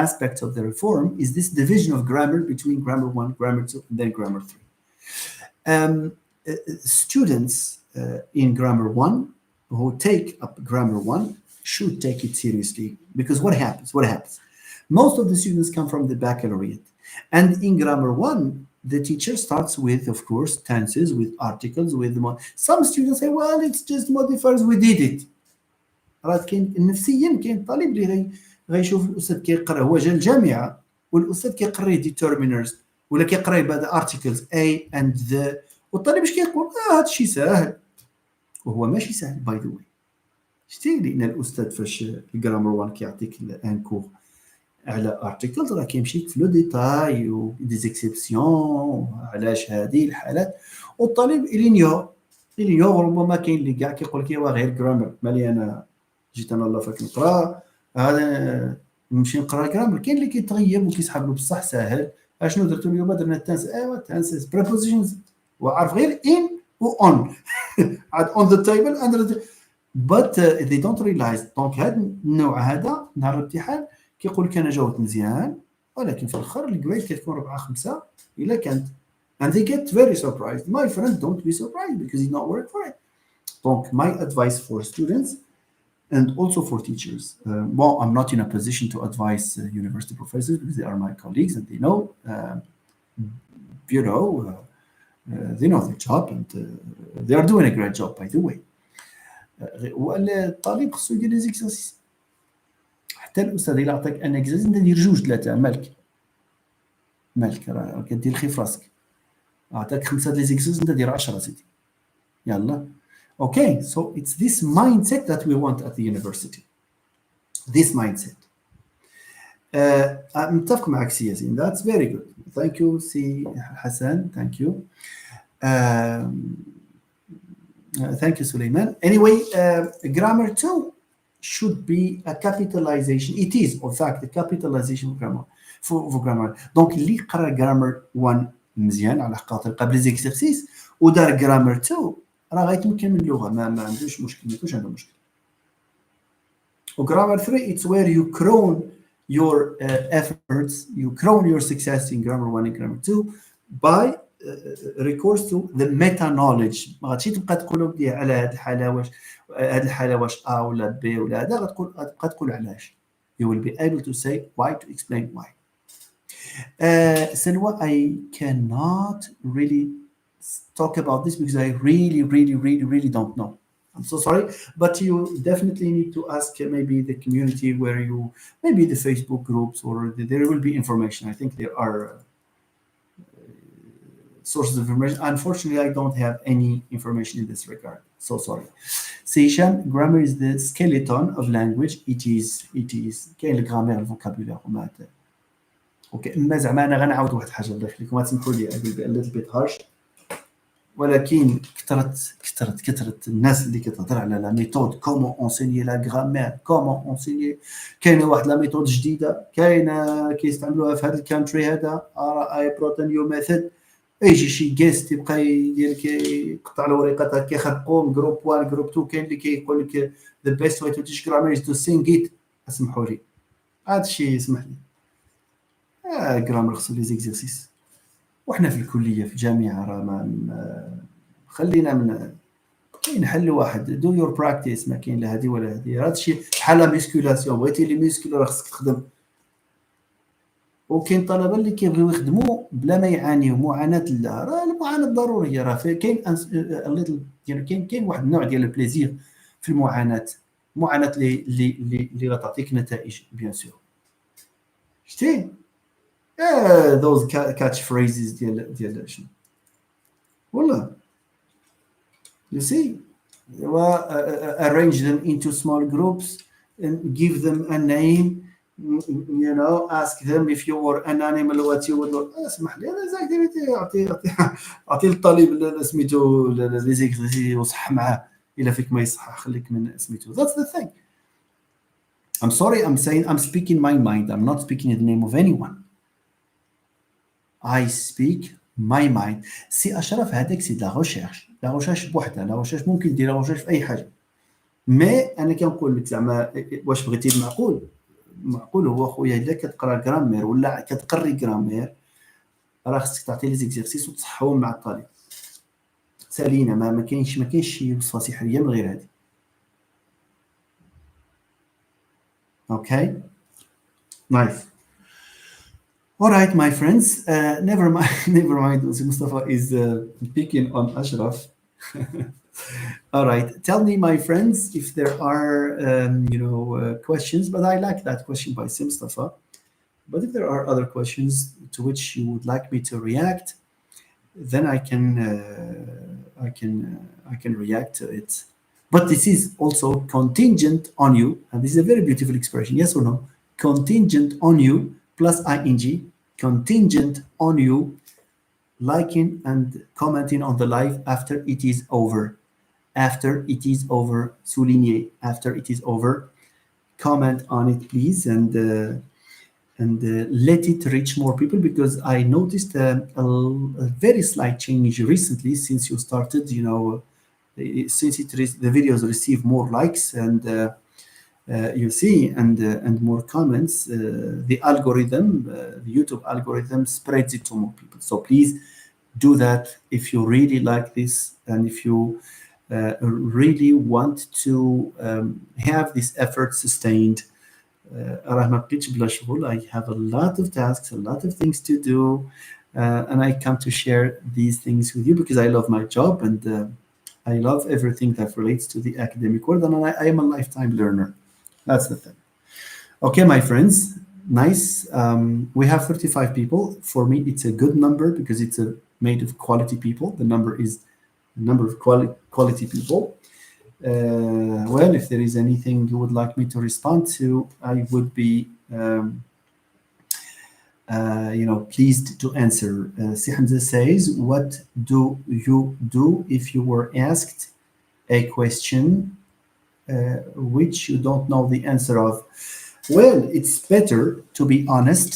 aspects of the reform, is this division of grammar between grammar 1, grammar 2, and then grammar 3. Students in grammar 1 who take up grammar 1 should take it seriously, because what happens? Most of the students come from the baccalaureate, and in grammar 1 the teacher starts with, of course, tenses, with articles, with some students say, well, it's just modifiers, we did it. راه كاين نفسيا كاين طالب اللي غيشوف الاستاذ كيقرا، هو جا الجامعه والاستاذ كيقري determiners ولا كيقرا بعدا articles a and the، والطالب اش كيقول؟ هذا الشيء ساهل، وهو ماشي سهل باي ذا واي. شتي لان الاستاذ فاش الجرامر 1 كيعطيك ان كور على articles راه كيمشيك في لو ديتاي و دي زيكسيبسيون علاش هذه الحالات، والطالب اليو ربما كاين اللي كاع كيقول لك ايوا غير جرامر، مالي انا جيت انا الله فاك نقرا هذا نمشي نقرا الجرامر. كاين اللي كيتغيب وكيسحب له بصح ساهل. اشنو درتو اليوم؟ درنا التنس، ايوا تنس بريبوزيشنز وعارف غير ان و اون عاد اون ذا تيبل اند but they don't realize. دونك هذا النوع هذا نهار الامتحان كيقول لك انا جاوبت مزيان، ولكن في الاخر الجريد كتكون 4 5 الا كانت، and they get very surprised. My friend, don't be surprised because you not work for it. Donc my advice for students and also for teachers, well, I'm not in a position to advise university professors because they are my colleagues and they know they know their job, and they are doing a great job, by the way. والطالب خصو يدير لي زيكسيرسيس. حتى الاستاذ الا عطاك ان اكزرسيس انت دير 2 3 مالك راه كدير الخي في راسك. عطاك 5 لي زيكسيرسيس انت دير 10 سيدي يلا. Okay, so it's this mindset that we want at the university. This mindset. متفق معك سي ياسين. That's very good. Thank you سي حسن. Thank you. Thank you Suleiman. Anyway, grammar 2 should be a capitalization. It is, in fact, the capitalization of grammar. For grammar. Donc اللي قرا grammar 1 مزيان على خاطر قبل زيكسيرسيس ودار grammar 2 راه غيتمكن من اللغه، ما عندوش مشكل، ما يكونش عنده مشكل. وgrammar 3 it's where you crown your efforts, you crown your success in grammar 1 and grammar 2 by recourse to the meta knowledge. ما غاديش تبقى تقول ودي على هذه الحاله واش هذه الحاله واش ا ولا بي ولا هذا، غتبقى تقول علاش. You will be able to say why, to explain why. Salwa, I cannot really talk about this because I really don't know. I'm so sorry, but you definitely need to ask maybe the community where you, maybe the Facebook groups, or there will be information. I think there are sources of information. Unfortunately, I don't have any information in this regard. So sorry. Seisham, grammar is the skeleton of language. It is. كاين الجرامير الفوكابولير وما اوكي. ما زعما انا غنعاود واحد الحاجه الله يخليكم، تسمحوا لي I will be a little bit harsh. ولكن كثرت الناس اللي كتهضر على لا ميثود كومون اونسيني لا غرامير كومون اونسيني. كاينه واحد لا ميثود جديده كاينه كيستعملوها في هذا الكانتري هذا اي بروت نيو ميثود. يجي شي جيست يبقى يدير كيقطع الوريقات هكا كيخرقهم جروب 1 جروب 2. كاين اللي كيقول لك ذا بيست واي تو تيش غرامير از تو سينغ ات. اسمحوا لي هذا الشيء يسمح لي غرامر خصو لي زيكزيرسيس. وحنا في الكليه في الجامعه راه ما خلينا من كاين حل واحد دو يور براكتيس. ما كاين لا هذه ولا هذه. هذا الشيء بحال لا ميسكولاسيون بغيتي لي ميسكول راه خصك تخدم. وكاين طلبه اللي كيبغيو يخدموا بلا ما يعانيوا معاناه. لا راه المعاناه ضروريه. راه كاين كاين واحد النوع ديال البليزير في المعاناه. معاناه اللي غتعطيك نتائج بيان سور. شتي those catch phrases ديال شنو والله. You see, arrange them into small groups and give them a name. You know, ask them if you were an animal what you would. اسمح لي هذا اكتيفيتي. اعطي للطالب سميتو لي زيكزيرسي وصح معاه. الا فيك ما يصحح خليك من سميتو. That's the thing. I'm sorry, I'm saying I'm speaking my mind. I'm not speaking in the name of anyone. I speak my mind. سي اشرف هذاك سي لا ريشيرش. لا ريشيرش بوحدها. لا ريشيرش ممكن دير لا ريشيرش في اي حاجه. مي انا كنقول لك زعما واش بغيتي المعقول. المعقول هو خويا الا كتقرا غرامير ولا كتقري غرامير راه خصك تعطي لي زيكزيرسيس وتصححهم مع الطالب. سالينا ما كاينش شي وصفه سحريه من غير هذه. اوكي نايس. All right, my friends. Never mind. Never mind. Mustafa is picking on Ashraf. All right. Tell me, my friends, if there are questions. But I like that question by Mustafa. But if there are other questions to which you would like me to react, then I can react to it. But this is also contingent on you, and this is a very beautiful expression. Yes or no? Contingent on you plus ing. Contingent on you liking and commenting on the live after it is over. After it is over, souligner. After it is over, comment on it, please, and let it reach more people, because I noticed a very slight change recently since you started. Since the videos receive more likes and you see and more comments, the algorithm, the YouTube algorithm spreads it to more people. So please do that if you really like this and if you really want to have this effort sustained. راه ما بقيتش بلا شغل. I have a lot of tasks, a lot of things to do, and I come to share these things with you because I love my job and I love everything that relates to the academic world, and I am a lifetime learner. That's the thing. Okay, my friends, nice. We have 35 people. For me, it's a good number because it's made of quality people. The number is the number of quality people. Well, if there is anything you would like me to respond to, I would be pleased to answer. Sihamza says, what do you do if you were asked a question which you don't know the answer of? Well, it's better to be honest,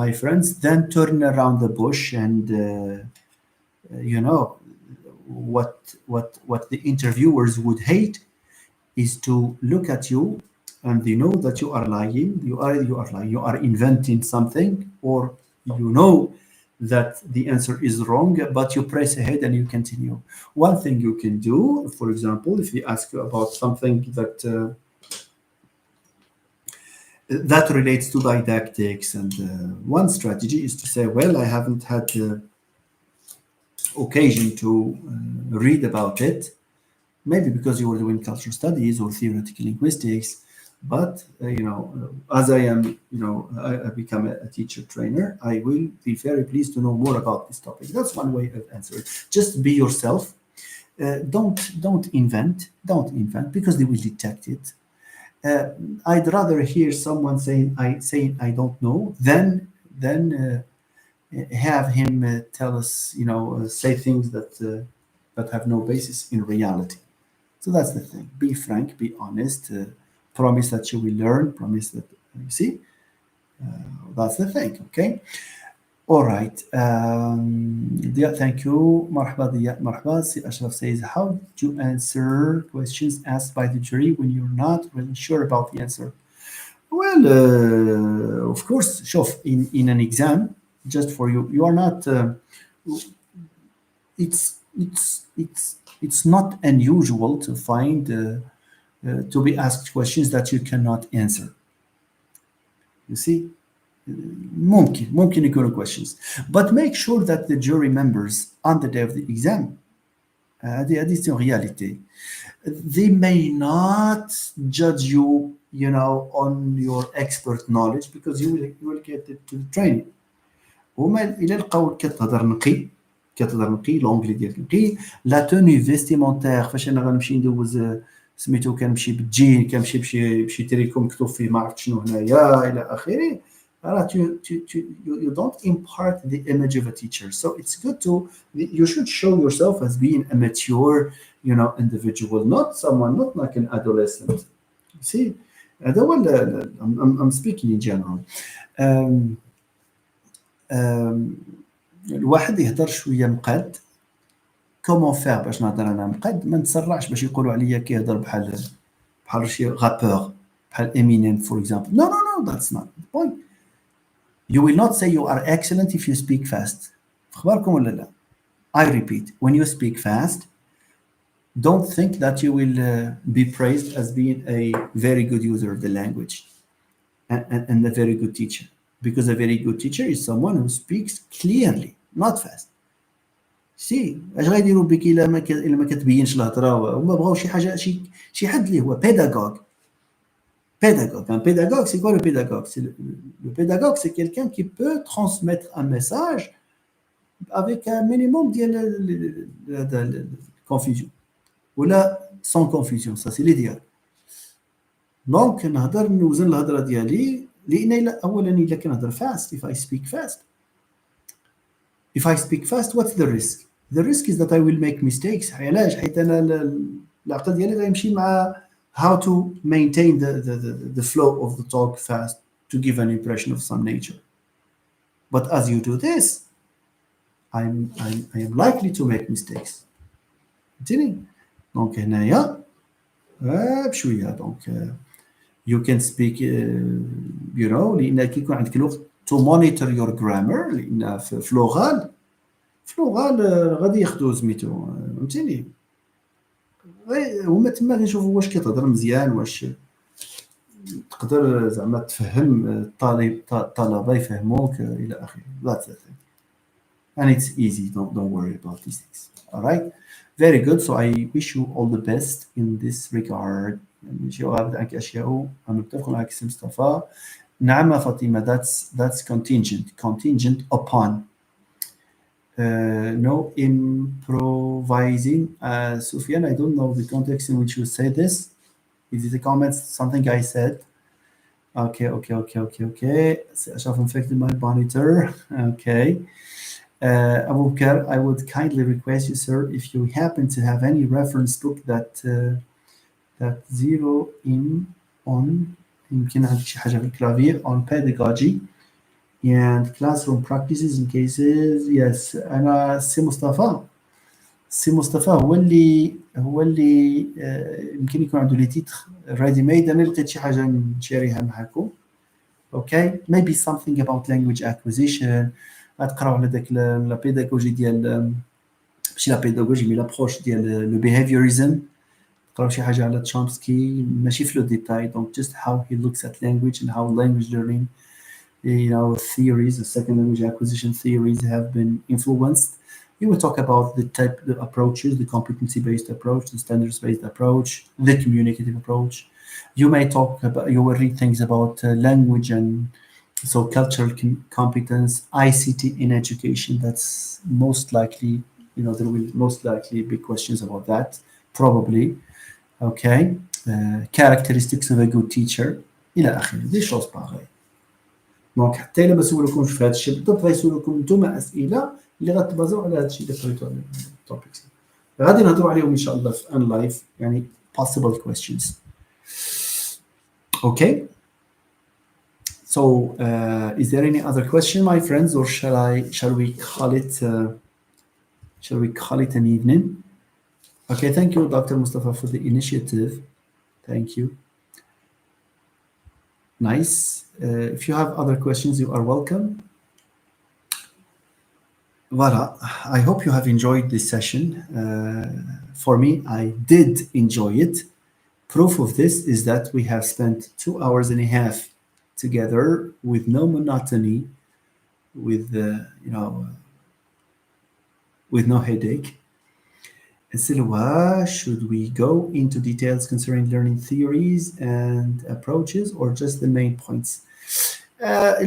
my friends, than turn around the bush and what the interviewers would hate is to look at you and they know that you are lying. You are lying. You are inventing something, or you know that the answer is wrong, but you press ahead and you continue. One thing you can do, for example, if they ask you about something that relates to didactics, and one strategy is to say, well, I haven't had occasion to read about it, maybe because you were doing cultural studies or theoretical linguistics, but as I am, I become a teacher trainer, I will be very pleased to know more about this topic. That's one way of answering. Just be yourself. Don't invent because they will detect it. I'd rather hear someone saying I don't know than have him tell us, say things that have no basis in reality. So that's the thing. Be frank, be honest, promise that you will learn, promise that, you see, that's the thing, okay? All right. Dia, thank you. Marhaba, Dia. Marhaba. Si Ashraf says, how do you answer questions asked by the jury when you're not really sure about the answer? Well, of course, شوف, in an exam, just for you, you are not, it's not unusual to find, to be asked questions that you cannot answer. You see? ممكن يكونوا questions, but make sure that the jury members on the day of the exam, هذه c'est une réalité. They may not judge you, on your expert knowledge because you will get it to the training. هما إلا لقاوك كتهضر نقي لونجلي ديالك نقي، لا توني فيستيمونتير فاش انا غنمشي ندوز سميتو كنمشي بالجين، كنمشي بشي تريكو مكتوب فيه ما عرفت شنو هنايا الى اخره. You don't impart the image of a teacher, so it's good to, you should show yourself as being a mature, individual, not someone, not like an adolescent. See, هذا هو I'm speaking in general. الواحد يهضر شويه مقاد، كومون فير باش نهضر انا مقاد، ما نتسرعش باش يقولوا عليا كيهضر بحال شي غابور بحال امينيم فور اكزامبل. No, that's not the point. You will not say you are excellent if you speak fast. اخباركم ولا لا؟ I repeat, when you speak fast, don't think that you will be praised as being a very good user of the language and a very good teacher, because a very good teacher is someone who speaks clearly, not fast. سي اش غيديروا بك الا ما كتبينش الهضره، هما بغاو شي حاجه، شي حد اللي هو بيداغوغ. Un pédagogue, c'est quoi le pédagogue? Le pédagogue, c'est quelqu'un qui peut transmettre un message avec un minimum de confusion. Ou là, sans confusion, ça c'est l'idéal. Donc, نهضر نوزن الهضره ديالي، لان اولا الا كنهضر fast, if I speak fast, what's the risk? The risk is that I will make mistakes. علاش؟ حيت انا العقل ديالي غيمشي مع how to maintain the flow of the talk fast to give an impression of some nature. But as you do this, I am likely to make mistakes. فهمتيني؟ دونك هنايا بشويه دونك you can speak لان كيكون عندك الوقت to monitor your grammar، لان في لوغال غادي ياخذوا سميتو، فهمتيني؟ هما تما غيشوفوا واش كتهضر مزيان، واش تقدر زعما تفهم الطلبه يفهموك الى اخره. That's the thing. And it's easy, don't worry about these things. All right, very good. So I wish you all the best in this regard. عندك اشياء انا متفق معك سي مصطفى. نعم فاطمه، that's contingent upon. No improvising. Sufyan, I don't know the context in which you say this. Is it a comment, something I said? Okay. Ashraf infected my monitor. Okay. Abu Bakr, I would kindly request you, sir, if you happen to have any reference book that zero in on يمكن عندك شي حاجة في الكلافير on pedagogy and classroom practices in cases. Yes, أنا سي مصطفى هو اللي يمكن يكون عنده لي تيتر ريدي ميد. أنا لقيت شي حاجة نشاريها معكم. Okay, maybe something about language acquisition. غتقراو على داك لا بيداغوجي ديال، ماشي لا بيداغوجي مي لابروش ديال لو behaviorism. قراو شي حاجة على تشومسكي، ماشي في لو ديتاي. دونك just how he looks at language and how language learning, theories, the second language acquisition theories have been influenced. He will talk about the approaches, the competency-based approach, the standards-based approach, the communicative approach. You will read things about language and so cultural competence, ICT in education. That's most likely, there will most likely be questions about that, probably. Okay, characteristics of a good teacher, إلى آخره. Des choses pareilles. دونك حتى الا ما سولوكمش في هذا الشيء بالضبط غيسولوكم نتوما اسئله اللي غتبازاو على هذا الشيء اللي قريتو على التوبكس غادي نهضروا عليهم ان شاء الله في ان لايف يعني possible questions. Okay, so is there any other question, my friends, or shall we call it an evening? Okay, thank you, Dr. Mustafa, for the initiative. Thank you. Nice. If you have other questions, you are welcome. Voilà. I hope you have enjoyed this session. For me, I did enjoy it. Proof of this is that we have spent 2 hours and a half together with no monotony, with with no headache. Silwa, should we go into details concerning learning theories and approaches, or just the main points?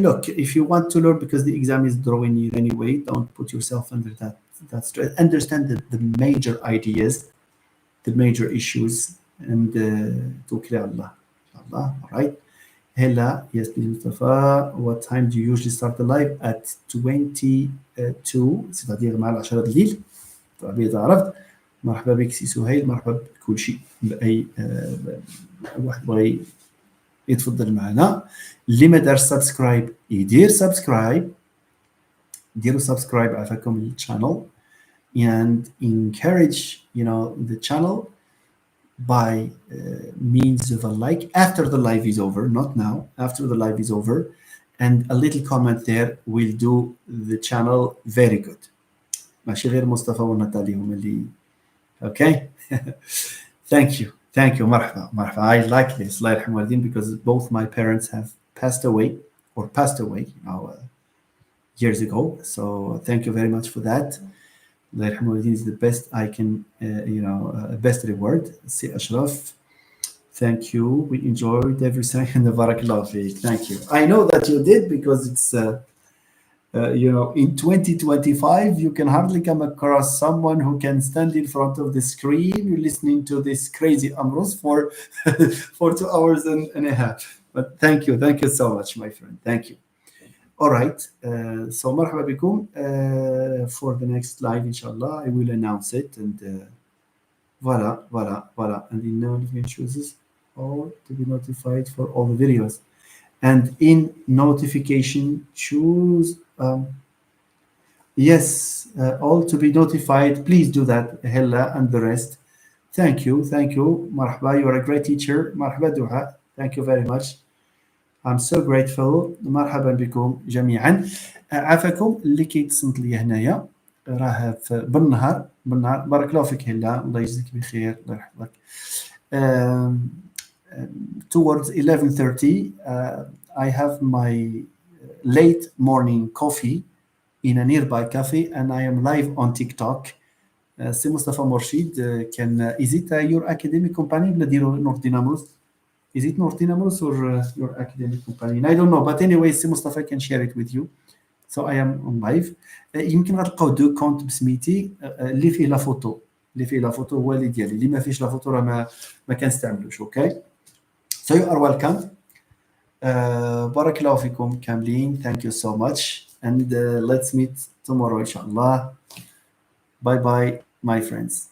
Look, if you want to learn because the exam is drawing near anyway, don't put yourself under that stress. Understand the major ideas, the major issues, and توكلي على الله. All right. Hella, yes, please, Mustafa. What time do you usually start the live? At 22, c'est-à-dire مع 10 الليل. طبعا إذا عرفت. مرحبا بك سي سهيل، مرحبا بكل شيء، بأي واحد بغى يتفضل معنا. اللي ما دارش سبسكرايب يدير سبسكرايب، ديروا سبسكرايب عافاكم للشانل and encourage the channel by means of a like after the live is over, not now, after the live is over, and a little comment there will do the channel very good. ماشي غير مصطفى وناتالي هم اللي okay. Thank you مرحبا I like this الله يرحم والدين because both my parents have passed away years ago, so thank you very much for that. الله يرحم والدين is the best I can best reward. سي أشرف, thank you, we enjoyed every second. بارك الله فيك. Thank you. I know that you did because it's in 2025, you can hardly come across someone who can stand in front of the screen listening to this crazy Amros for 2 hours and a half. But thank you so much, my friend. Thank you. All right. So مرحبا بكم. For the next live, inshallah, I will announce it, and voilà. And in notification chooses all to be notified for all the videos. And in notification, choose yes, all to be notified. Please do that, Hella and the rest. Thank you. Marhaba, you are a great teacher. Marhaba Duha. Thank you very much. I'm so grateful. مرحبا بكم جميعا. عافاكم اللي كيتصنت لي هنايا راه بالنهار بارك الله فيك هلا، الله يجزيك بخير، الله يحفظك. Towards 11:30, I have my late morning coffee in a nearby cafe, and I am live on TikTok. سي مصطفى مرشد can is it your academic company ولا ديرو نور ديناموس? Is it North Dynamos or your academic company? I don't know, but anyway, سي مصطفى can share it with you. So I am on live. يمكن غتلقاو دو كونت بسميتي اللي فيه لا فوتو هو اللي ديالي، اللي ما فيش لا فوتو راه ما كنستعملوش. اوكي. So you are welcome. بارك الله فيكم كاملين. Thank you so much, and let's meet tomorrow inshallah. Bye bye my friends.